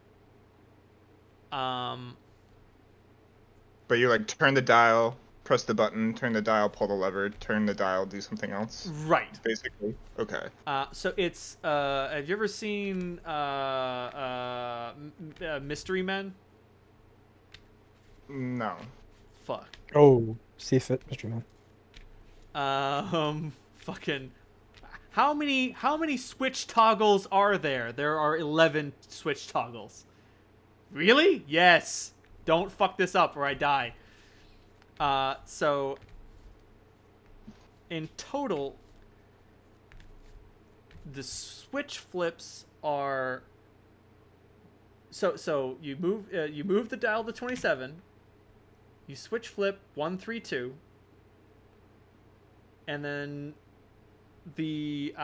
S5: but you like turn the dial, press the button, turn the dial, pull the lever, turn the dial, do something else.
S1: Right.
S5: Basically. Okay.
S1: So it's have you ever seen Mystery Men?
S5: No.
S1: Fuck.
S6: Oh, see fit, Mr. Man.
S1: Fucking. How many switch toggles are there? There are 11 switch toggles. Really? Yes. Don't fuck this up or I die. So in total, the switch flips are. So you move the dial to 27. You switch flip 1, 3, 2. And then the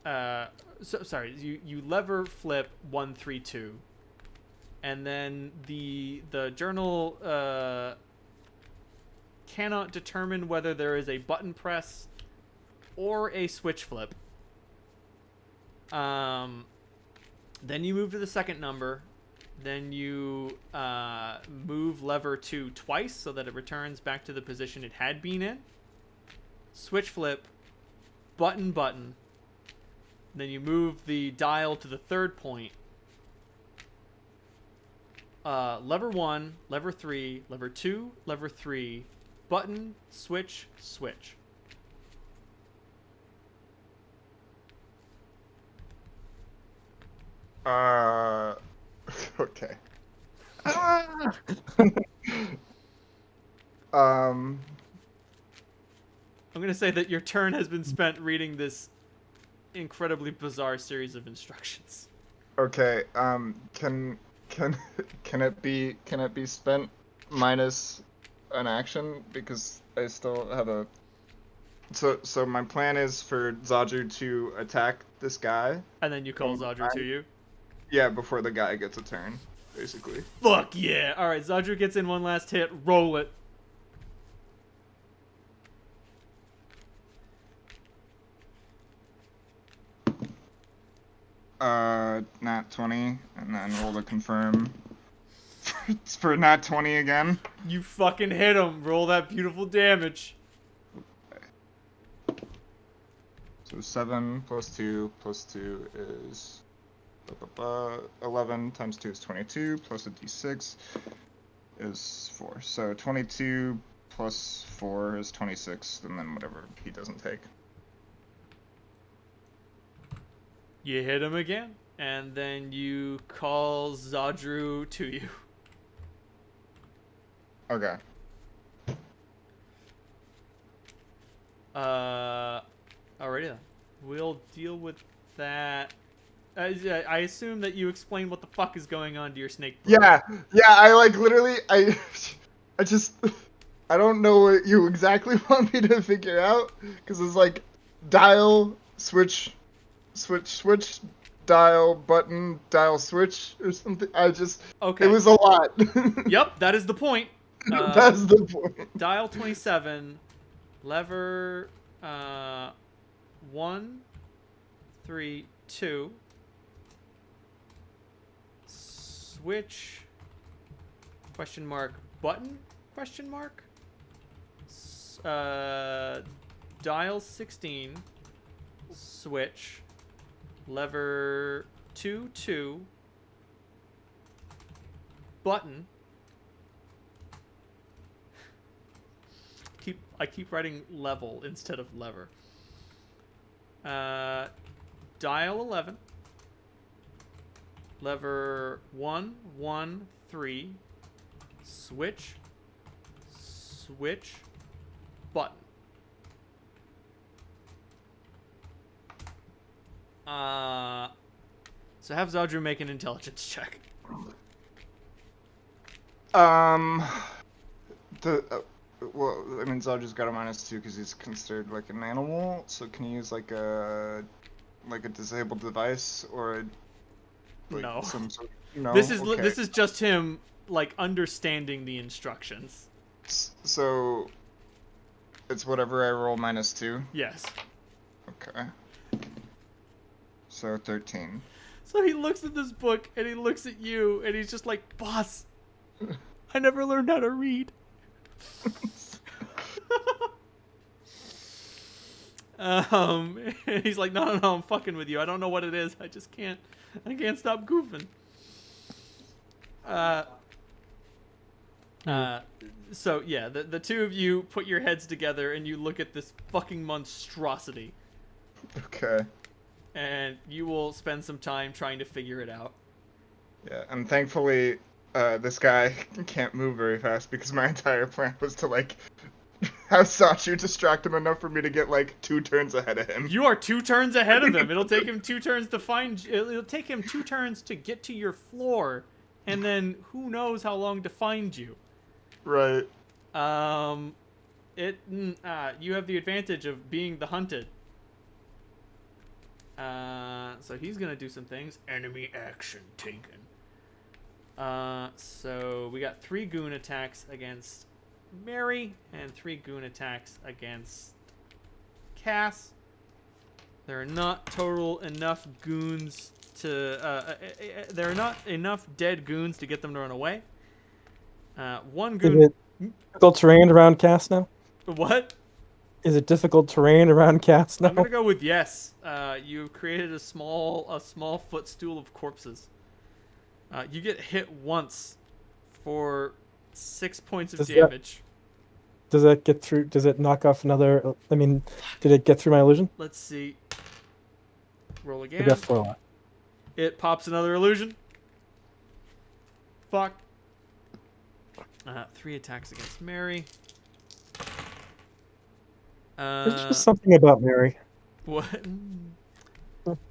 S1: you lever flip 1, 3, 2. And then the journal cannot determine whether there is a button press or a switch flip. Then you move to the second number. Then you move lever 2 twice so that it returns back to the position it had been in. Switch flip, button. Then you move the dial to the third point. Lever 1, lever 3, lever 2, lever 3, button, switch.
S5: Okay.
S1: I'm going to say that your turn has been spent reading this incredibly bizarre series of instructions.
S5: Okay. Can it be spent minus an action, because I still have a. So my plan is for Zaju to attack this guy.
S1: And then you call Zadru to you?
S5: Yeah, before the guy gets a turn, basically.
S1: Fuck yeah! All right, Zadru gets in one last hit. Roll it.
S5: Nat 20, and then roll to confirm. For nat 20 again.
S1: You fucking hit him. Roll that beautiful damage.
S5: So 7 plus 2 plus 2 is 11 times 2 is 22, plus a d6 is 4. So 22 plus 4 is 26, and then whatever he doesn't take.
S1: You hit him again, and then you call Zadru to you.
S5: Okay.
S1: Alrighty then. We'll deal with that. I assume that you explain what the fuck is going on to your snake.
S5: Yeah, I like literally, I just, I don't know what you exactly want me to figure out, because it's like dial, switch, dial, button, dial, switch, or something.
S1: Okay.
S5: It was a lot.
S1: Yep, that is the point.
S5: That's the point.
S1: Dial 27, lever 1, 3, 2, switch, question mark, button, question mark, dial 16, switch, lever 2, 2, button. I keep writing level instead of lever. Dial 11. Lever 1, 1, 3. Switch. Switch. Button. So have Zadru make an intelligence check.
S5: Well, I mean, Zadru's got a -2 because he's considered like an animal. So can you use like a disabled device or
S1: No.
S5: some sort? No.
S1: This
S5: Okay.
S1: is just him like understanding the instructions.
S5: So it's whatever I roll -2.
S1: Yes.
S5: Okay. So 13.
S1: So he looks at this book and he looks at you and he's just like, "Boss, I never learned how to read." And he's like, no, I'm fucking with you. I don't know what it is. I can't stop goofing. So yeah, the two of you put your heads together and you look at this fucking monstrosity.
S5: Okay.
S1: And you will spend some time trying to figure it out.
S5: Yeah, and thankfully, this guy can't move very fast because my entire plan was to like have Sachu distract him enough for me to get like 2 turns ahead of him.
S1: You are 2 turns ahead of him. It'll take him 2 turns to find. It'll take him 2 turns to get to your floor, and then who knows how long to find you.
S5: Right.
S1: You have the advantage of being the hunted. So he's gonna do some things. Enemy action taken. So we got 3 goon attacks against Mary and 3 goon attacks against Cass. There are not total enough goons to. There are not enough dead goons to get them to run away. 1 goon.
S6: Is it difficult terrain around Cass now?
S1: What?
S6: Is it difficult terrain around Cass now?
S1: I'm gonna go with yes. You've created a small footstool of corpses. You get hit once for 6 points of damage.
S6: Does that get through? Does it knock off another? I mean, did it get through my illusion?
S1: Let's see. Roll
S6: I
S1: again.
S6: got 4 left.
S1: It pops another illusion. Fuck. 3 attacks against Mary.
S6: There's just something about Mary.
S1: What?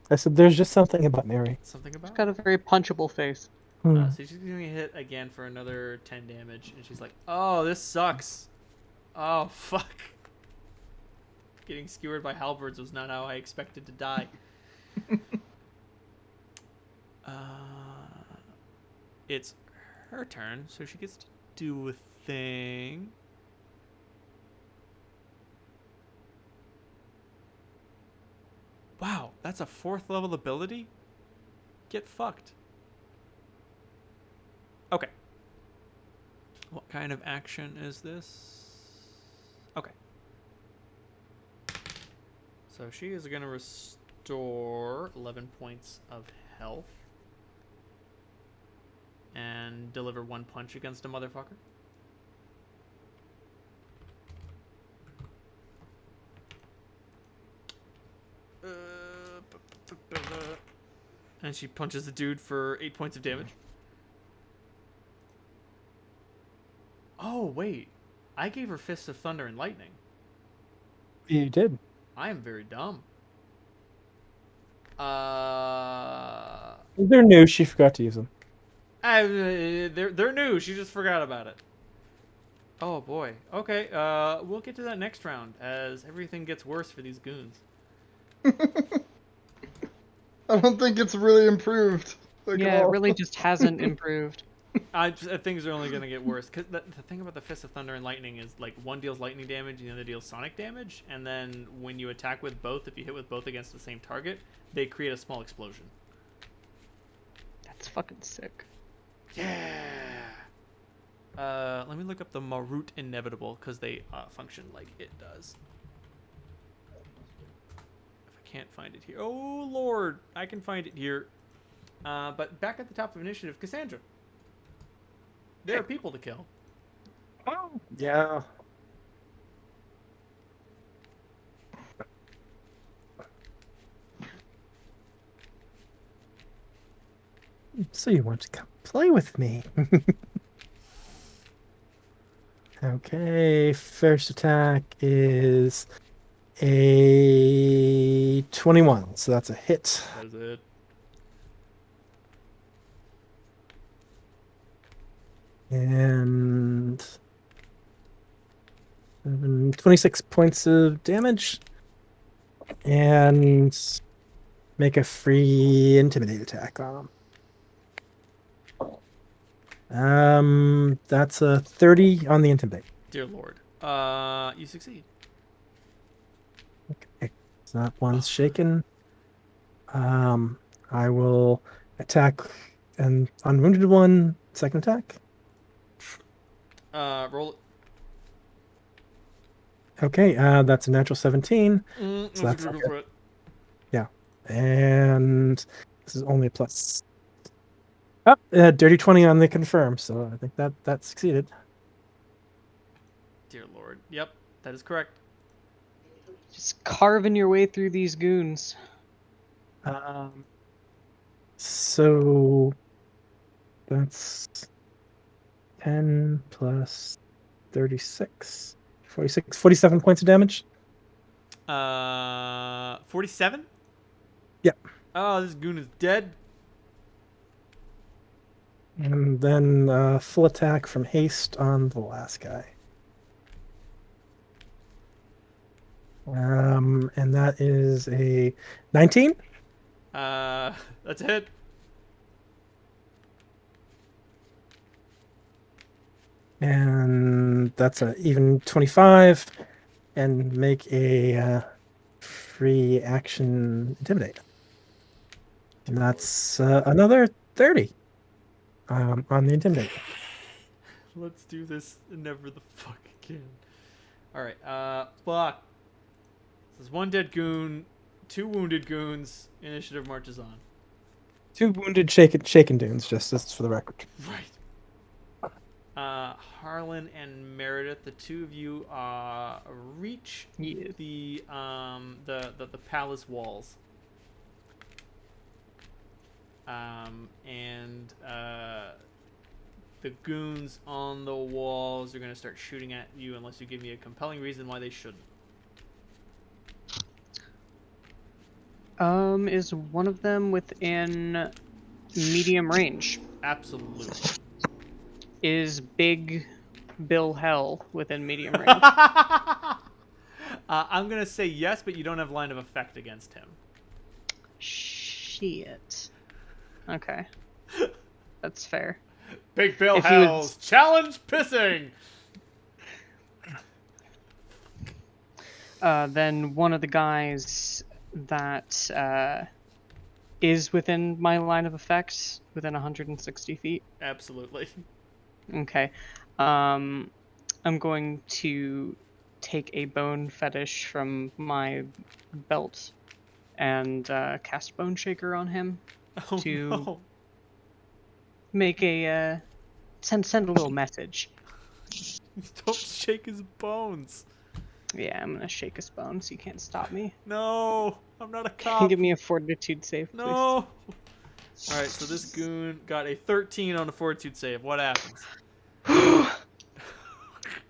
S6: I said there's just something about Mary.
S1: Something about?
S3: She's got a very punchable face.
S6: Hmm.
S1: So she's gonna hit again for another 10 damage, and she's like, "Oh, this sucks. Oh, fuck. Getting skewered by halberds was not how I expected to die." it's her turn, so she gets to do a thing. Wow, that's a 4th level ability? Get fucked. Okay. What kind of action is this? Okay. So she is going to restore 11 points of health and deliver 1 punch against a motherfucker. And she punches the dude for 8 points of damage. Oh, wait. I gave her Fists of Thunder and Lightning.
S6: You did.
S1: I am very dumb.
S6: They're new. She forgot to use them.
S1: They're new. She just forgot about it. Oh, boy. Okay, we'll get to that next round as everything gets worse for these goons.
S5: I don't think it's really improved. Like,
S3: Yeah,
S5: at
S3: it
S5: all.
S3: really just hasn't improved.
S1: Things are only going to get worse. Because the thing about the Fist of Thunder and Lightning is, like, one deals lightning damage and the other deals sonic damage. And then when you attack with both, if you hit with both against the same target, they create a small explosion.
S3: That's fucking sick.
S1: Yeah! Let me look up the Moat Inevitable, because they function like it does. If I can't find it here. Oh, Lord! I can find it here. But back at the top of initiative, Cassandra. There are people to kill.
S6: Oh. Yeah. So you want to come play with me? Okay, first attack is a 21, so that's a hit.
S1: That's it.
S6: And 26 points of damage. And make a free intimidate attack on him. That's a 30 on the intimidate.
S1: Dear Lord. You succeed.
S6: Okay, so that one's shaken. I will attack an unwounded one. Second attack.
S1: Roll it.
S6: Okay, that's a natural 17.
S1: So
S6: that's
S1: go
S6: okay.
S1: for it.
S6: Yeah, and this is only a plus. Oh, dirty 20 on the confirm, so I think that succeeded.
S1: Dear Lord. Yep, that is correct.
S3: Just carving your way through these goons.
S6: So that's 10 plus 36, 46, 47 points of damage.
S1: 47?
S6: Yep.
S1: Oh, this goon is dead.
S6: And then full attack from haste on the last guy. And that is a 19.
S1: That's a hit.
S6: And that's a even 25. And make a free action intimidate. And that's another 30 on the intimidate.
S1: Let's do this never the fuck again. Alright, fuck. This is one dead goon, 2 wounded goons, initiative marches on.
S6: 2 wounded shaken dunes, just for the record.
S1: Right. Harlan and Meredith, the two of you reach the palace walls. And the goons on the walls are going to start shooting at you unless you give me a compelling reason why they shouldn't.
S3: Is one of them within medium range?
S1: Absolutely.
S3: Is Big Bill Hell within medium range?
S1: I'm going to say yes, but you don't have line of effect against him.
S3: Shit. Okay. That's fair.
S1: Big Bill
S3: If he was-
S1: Hells challenge pissing.
S3: Then one of the guys that is within my line of effect, within 160 feet.
S1: Absolutely.
S3: Okay. I'm going to take a bone fetish from my belt and cast Bone Shaker on him
S1: Oh
S3: to
S1: no.
S3: make a send a little message.
S1: Don't shake his bones.
S3: Yeah, I'm gonna shake his bones. You can't stop me.
S1: No, I'm not a
S3: Can you
S1: cop.
S3: give me a fortitude save, please?
S1: No. All right, so this goon got a 13 on a fortitude save. What happens?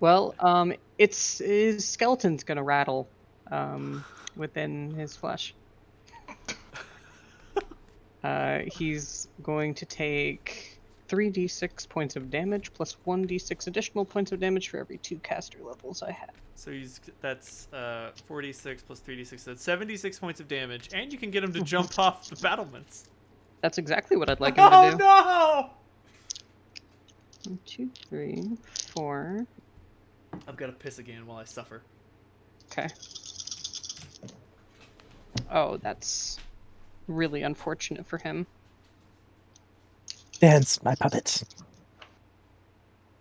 S3: Well, it's his skeleton's gonna rattle, within his flesh. He's going to take 3d6 points of damage plus 1d6 additional points of damage for every 2 caster levels I have.
S1: So that's 46 plus 3d6. That's 76 points of damage, and you can get him to jump off the battlements.
S3: That's exactly what I'd like him
S1: Oh
S3: to do.
S1: no!
S3: 1, 2, 3, 4.
S1: I've got to piss again while I suffer.
S3: Okay. Oh, that's really unfortunate for him.
S6: Dance, my puppet.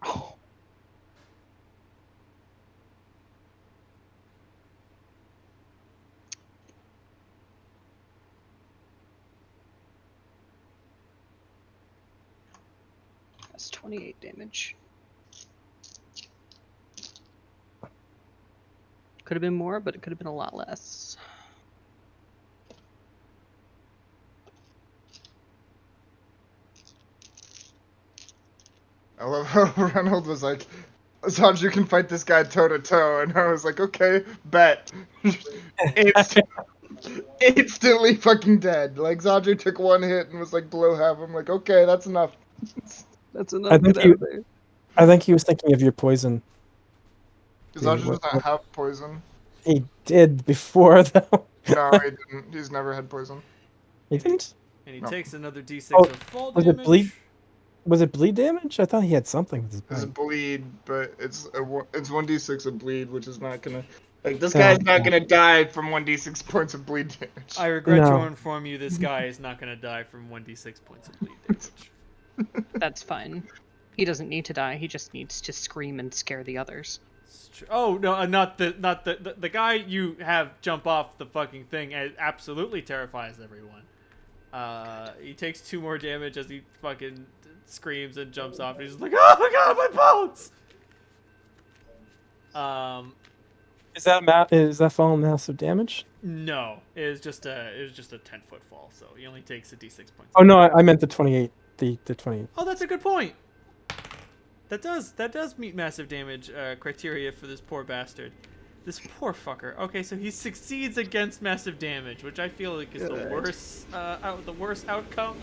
S3: Oh. That's 28 damage. Could have been more, but it could have been a lot less.
S5: I love how Reynolds was like, Sanju can fight this guy toe to toe, and I was like, okay, bet. Instantly fucking dead. Like Sanju took one hit and was like below half. I'm like, okay, that's enough.
S3: That's
S6: I
S3: enough.
S6: think
S3: Get
S6: you-
S3: out of there.
S6: I think he was thinking of your poison.
S5: Sanju
S6: what-
S5: doesn't have poison.
S6: He did before, though.
S5: No, he didn't. He's never had poison.
S6: He didn't?
S1: And he
S5: No.
S1: takes another d6
S6: Oh,
S1: of fall
S6: was
S1: damage.
S6: it bleed? Was it bleed damage? I thought he had something with his
S5: It's
S6: blade.
S5: bleed, but it's 1d6 of bleed, which is not gonna. Like, this guy's not
S6: yeah.
S5: gonna die from 1d6 points of bleed damage.
S1: I regret to
S6: No.
S1: inform you this guy is not going to die from 1d6 points of bleed damage.
S3: That's fine. He doesn't need to die. He just needs to scream and scare the others.
S1: Oh no, not the guy you have jump off the fucking thing. It absolutely terrifies everyone. He takes 2 more damage as he fucking screams and jumps off. He's just like, oh my god, my bones!
S6: Is that fall massive damage?
S1: No, it was just a 10-foot fall, so he only takes a d6 points.
S6: Oh no, I meant the 28. The 28.
S1: Oh, that's a good point. That does meet massive damage criteria for this poor bastard. This poor fucker. Okay, so he succeeds against massive damage, which I feel like is the worst outcome,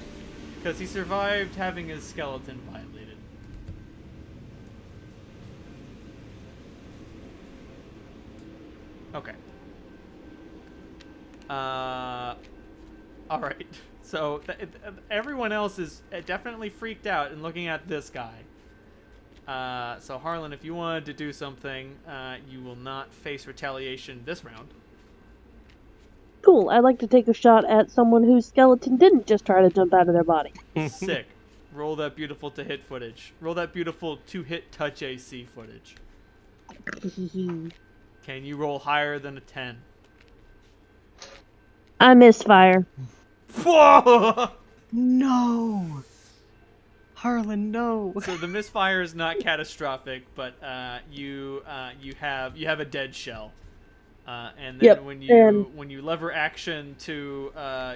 S1: because he survived having his skeleton violated. Okay. All right. So everyone else is definitely freaked out and looking at this guy. So Harlan, if you wanted to do something, you will not face retaliation this round.
S2: Cool. I'd like to take a shot at someone whose skeleton didn't just try to jump out of their body.
S1: Sick. Roll that beautiful to hit footage. Roll that beautiful to hit touch AC footage. Can you roll higher than a 10?
S2: I misfire.
S1: Whoa!
S3: No! Harlan, no!
S1: So the misfire is not catastrophic, but you have a dead shell, and then
S2: Yep,
S1: when
S2: and-
S1: you lever action to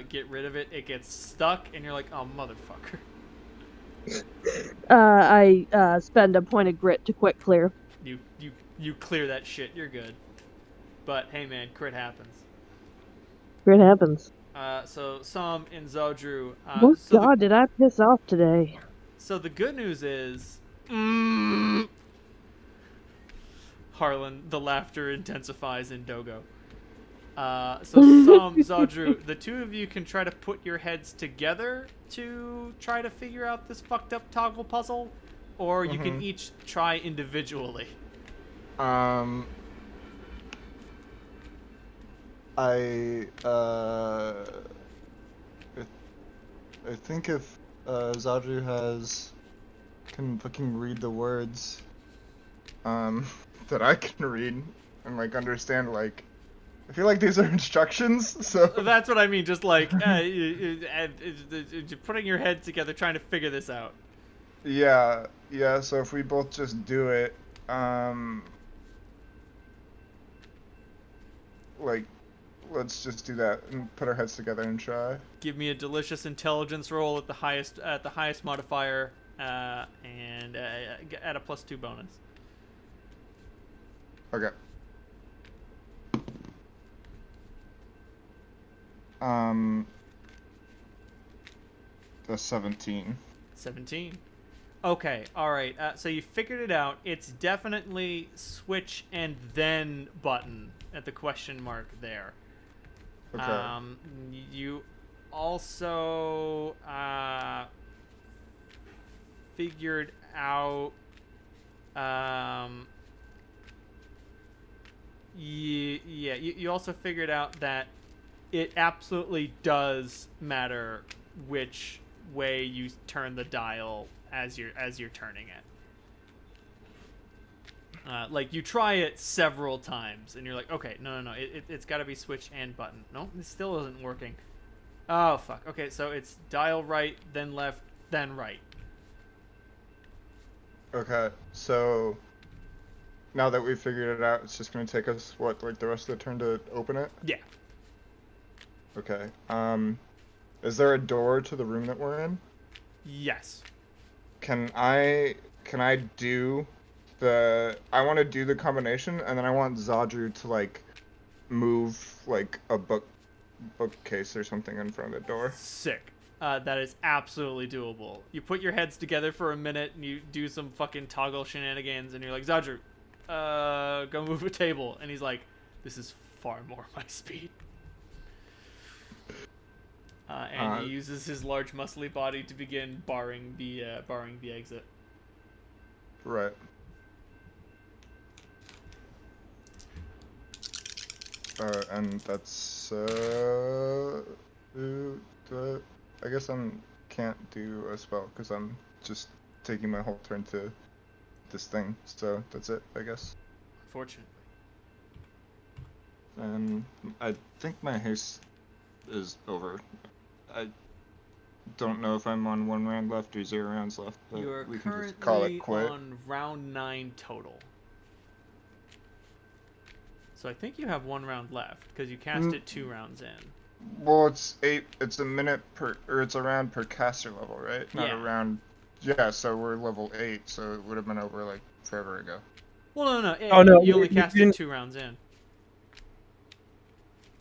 S1: get rid of it, it gets stuck, and you're like, oh motherfucker.
S2: I spend a point of grit to quick clear.
S1: You clear that shit, you're good. But hey man, crit happens.
S2: Grit happens.
S1: So Sam and Zodru.
S2: Oh god, did I piss off today?
S1: So the good news is, Harlan, the laughter intensifies in Dogo. So some Zadru, the two of you can try to put your heads together to try to figure out this fucked up toggle puzzle, or you can each try individually.
S5: I I think if Zadru can fucking read the words that I can read and like understand, like I feel like these are instructions, so
S1: That's what I mean. Just like you're putting your head together, trying to figure this out.
S5: yeah. So if we both just do it, like let's just do that and put our heads together and try.
S1: Give me a delicious intelligence roll at the highest modifier, and add a +2 bonus.
S5: Okay. The 17.
S1: 17. Okay, alright. So you figured it out. It's definitely switch and then button at the question mark there.
S5: Okay.
S1: You also figured out you also figured out that it absolutely does matter which way you turn the dial as you're turning it. Like you try it several times and you're like, okay, no, it's got to be switch and button. No, it still isn't working. Oh fuck. Okay, so it's dial right, then left, then right.
S5: Okay, so now that we've figured it out, it's just gonna take us what, like the rest of the turn to open it?
S1: Yeah.
S5: Okay. Is there a door to the room that we're in?
S1: Yes.
S5: Can I do I want to do the combination, and then I want Zadru to like move like a bookcase or something in front of the door.
S1: Sick. That is absolutely doable. You put your heads together for a minute and you do some fucking toggle shenanigans and you're like, Zadru, go move a table. And he's like, this is far more my speed. And he uses his large muscly body to begin barring the exit.
S5: Right. And that's I guess can't do a spell because I'm just taking my whole turn to this thing. So that's it, I guess.
S1: Unfortunately.
S5: And I think my haste is over. I don't know if I'm on 1 round left or 0 rounds left, but
S1: You're
S5: we can just call it
S1: currently
S5: quit.
S1: on round 9 total. So I think you have 1 round left because you cast it 2 rounds in.
S5: Well, it's 8. It's a minute per, or it's a round per caster level, right? Not
S1: Yeah.
S5: a round. Yeah, so we're level 8, so it would have been over like forever ago.
S1: Well, no.
S6: Oh, no,
S1: You only
S6: you
S1: cast it
S6: didn't-
S1: 2 rounds in.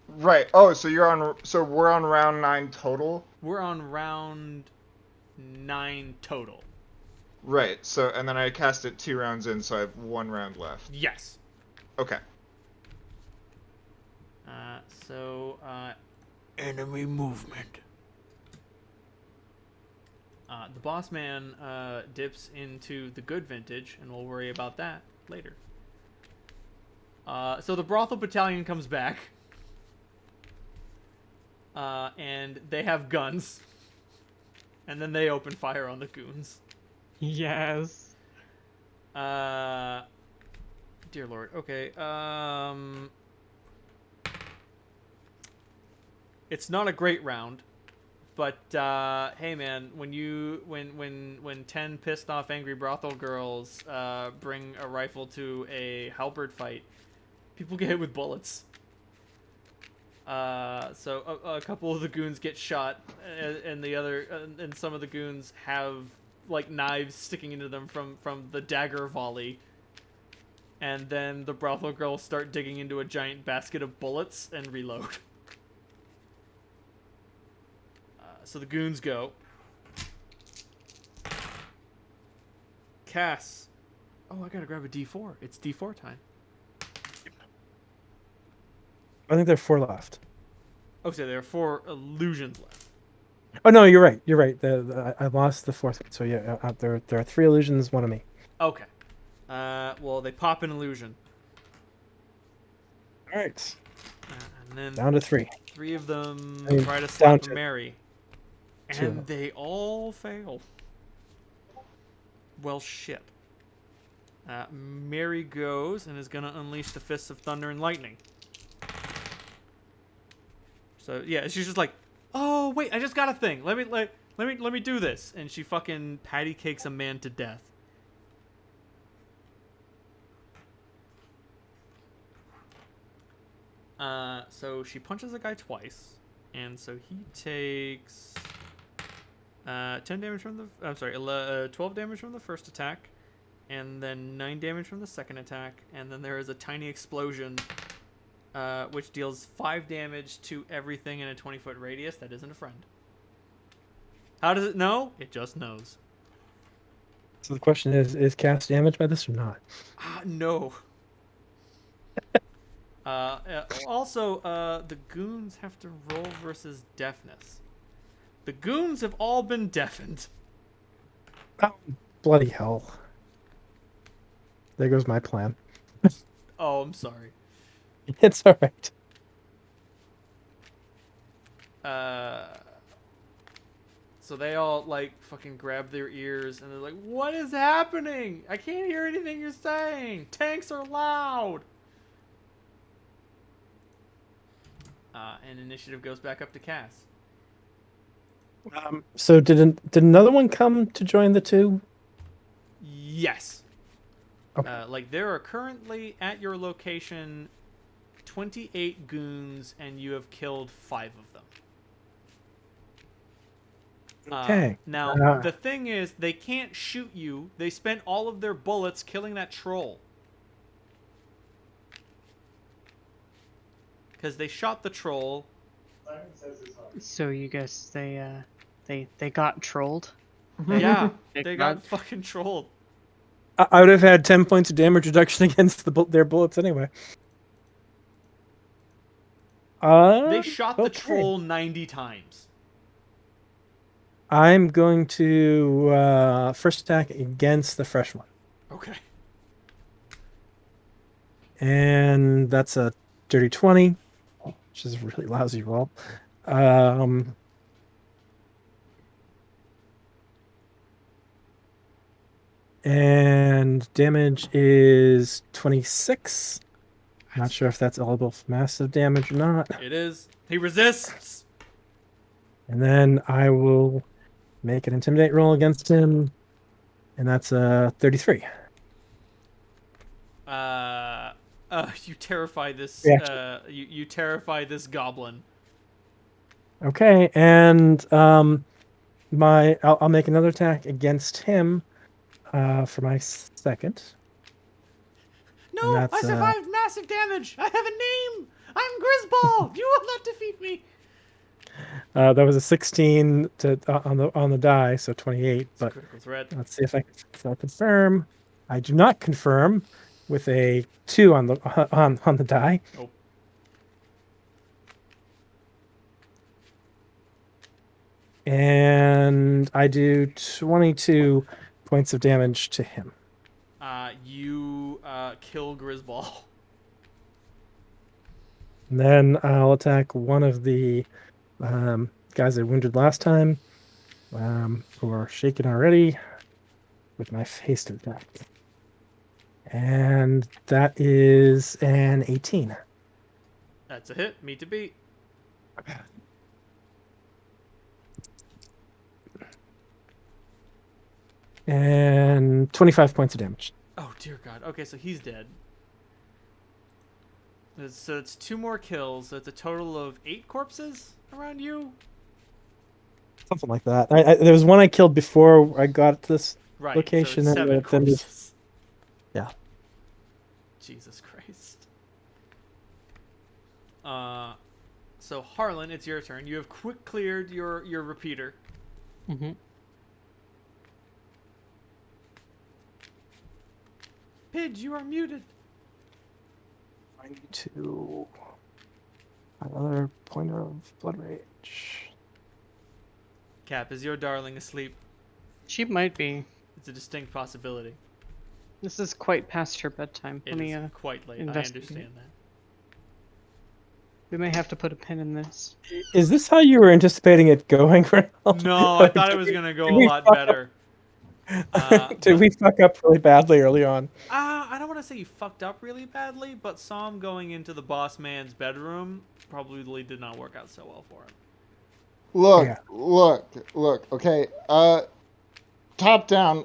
S5: Right. Oh, so you're on. So we're on round 9 total.
S1: We're on round 9 total.
S5: Right. So and then I cast it 2 rounds in, so I have 1 round left.
S1: Yes.
S5: Okay.
S8: Enemy movement.
S1: The boss man dips into the good vintage, and we'll worry about that later. So the brothel battalion comes back, and they have guns, and then they open fire on the goons.
S3: Yes.
S1: Dear Lord. Okay. It's not a great round, but hey man, when 10 pissed off angry brothel girls bring a rifle to a halberd fight, people get hit with bullets. So a couple of the goons get shot, and and some of the goons have like knives sticking into them from the dagger volley. And then the brothel girls start digging into a giant basket of bullets and reload. So the goons go. Cass. Oh, I gotta grab a D4. It's D4 time.
S6: I think there are 4 left.
S1: Oh, so there are 4 illusions left.
S6: Oh no, you're right. You're right. I lost the 4th one. So yeah, there are 3 illusions, 1 of me.
S1: Okay. Well, they pop an illusion.
S6: All right,
S1: And then
S6: down to 3.
S1: 3 of them
S6: I mean,
S1: try to
S6: down
S1: slap
S6: to
S1: Mary.
S6: 2 of
S1: And
S6: them.
S1: they all fail. Well, shit. Mary goes and is going to unleash the Fists of Thunder and Lightning. So, yeah, she's just like, oh, wait, I just got a thing. Let me do this. And she fucking patty cakes a man to death. So she punches a guy twice, and so he takes 10 damage from the. I'm sorry, 12 damage from the first attack, and then 9 damage from the second attack, and then there is a tiny explosion, which deals 5 damage to everything in a 20-foot radius that isn't a friend. How does it know? It just knows.
S6: So the question is cast damaged by this or not?
S1: No. Also, the goons have to roll versus deafness. The goons have all been deafened.
S6: Oh, bloody hell. There goes my plan.
S1: Oh, I'm sorry.
S6: It's all right.
S1: So they all, like, fucking grab their ears, and they're like, what is happening? I can't hear anything you're saying. Tanks are loud. And initiative goes back up to Cass.
S6: So did another one come to join the 2?
S1: Yes.
S6: Okay.
S1: Like, there are currently at your location 28 goons, and you have killed 5 of them.
S6: Okay.
S1: Now, the thing is, they can't shoot you. They spent all of their bullets killing that troll. Because they shot the troll.
S3: So you guess they got trolled?
S1: Yeah,
S3: They
S1: they
S3: got-
S1: got fucking trolled.
S6: I would have had 10 points of damage reduction against their bullets anyway.
S1: They shot the
S6: okay.
S1: troll 90 times.
S6: I'm going to first attack against the fresh one.
S1: Okay.
S6: And that's a dirty 20, which is a really lousy roll. And damage is 26. Not sure if that's eligible for massive damage or not.
S1: It is. He resists.
S6: And then I will make an intimidate roll against him. And that's a 33.
S1: You terrify this.
S6: Yeah.
S1: You terrify this goblin.
S6: Okay, and I'll make another attack against him for my second.
S1: No,
S6: that's,
S1: I survived massive damage. I have a name. I'm Grisball. You will not defeat me.
S6: That was a 16 on the die, so 28.
S1: It's a
S6: But
S1: critical threat.
S6: let's see if I confirm. I do not confirm with a 2 on the die.
S1: Nope.
S6: And I do 22 points of damage to him.
S1: You kill Grisball.
S6: And then I'll attack one of the guys I wounded last time, who are shaken already, with my haste attack. And that is an 18.
S1: That's a hit. Meet to beat.
S6: And 25 points of damage.
S1: Oh, dear God. Okay, so he's dead. So it's 2 more kills. So it's a total of 8 corpses around you?
S6: Something like that. There was one I killed before I got to this
S1: Right.
S6: location.
S1: So it's 7
S6: and then
S1: corpses.
S6: yeah.
S1: Jesus Christ. So Harlan, it's your turn. You have quick cleared your repeater.
S3: Mm-hmm.
S1: Pidge, you are muted.
S6: I need to Another pointer of blood rage.
S1: Cap, is your darling asleep?
S3: She might be.
S1: It's a distinct possibility.
S3: This is quite past her bedtime.
S1: It
S3: Let me
S1: is quite late. I
S3: investigate.
S1: understand that.
S3: We may have to put a pin in this.
S6: Is this how you were anticipating it going, Ronald?
S1: No, I thought it was gonna go a
S6: we
S1: lot
S6: fuck
S1: better.
S6: Did we fuck up really badly early on?
S1: I don't want to say you fucked up really badly, but Psalm going into the boss man's bedroom probably did not work out so well for him.
S5: Look,
S6: Yeah.
S5: look. Okay. Top down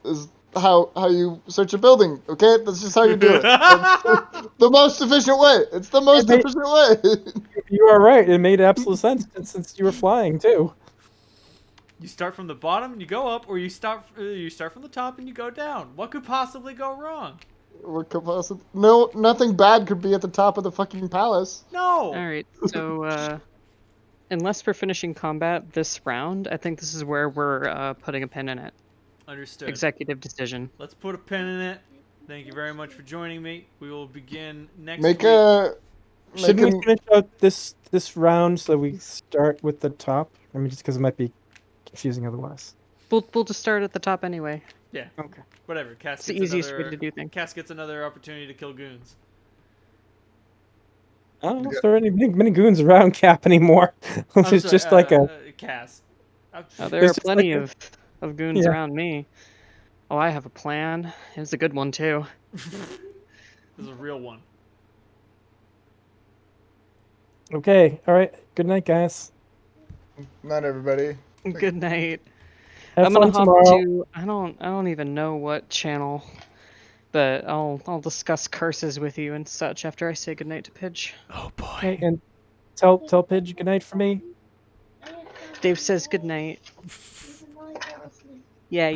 S5: is how you search a building. Okay, that's just how you do it. That's the most efficient way. It's the most efficient way.
S6: You are right. It made absolute sense since you were flying too.
S1: You start from the bottom and you go up, or you start from the top and you go down. What could possibly go wrong?
S5: What could possibly? No, nothing bad could be at the top of the fucking palace.
S1: No.
S3: All right, so unless we're finishing combat this round, I think this is where we're putting a pin in it.
S1: Understood.
S3: Executive decision.
S1: Let's put a pin in it. Thank you very much for joining me. We will begin next
S5: Make
S1: week.
S6: Should we
S5: a.
S6: finish out this round so we start with the top? I mean, just because it might be confusing otherwise.
S3: We'll just start at the top anyway.
S1: Yeah.
S6: Okay.
S1: Whatever. Cass
S3: It's the
S1: gets
S3: easiest
S1: another,
S3: way to do things.
S1: Cass gets another opportunity to kill goons.
S6: I don't know if there are any many goons around Cap anymore.
S1: I'm
S6: It's
S1: sorry,
S6: just like a.
S1: Cass.
S3: There are
S6: It's just
S3: plenty
S6: like
S3: of goons
S6: Yeah.
S3: around me. Oh, I have a plan. It's a good one too.
S1: This is a real one.
S6: Okay. All right. Good night, guys.
S5: Not everybody.
S3: Good night.
S6: Have
S3: I'm gonna
S6: fun
S3: hop
S6: tomorrow.
S3: to I don't even know what channel, but I'll discuss curses with you and such after I say goodnight to Pidge.
S8: Oh boy.
S6: Okay, and tell Pidge good night for me.
S3: Dave says goodnight. Yeah.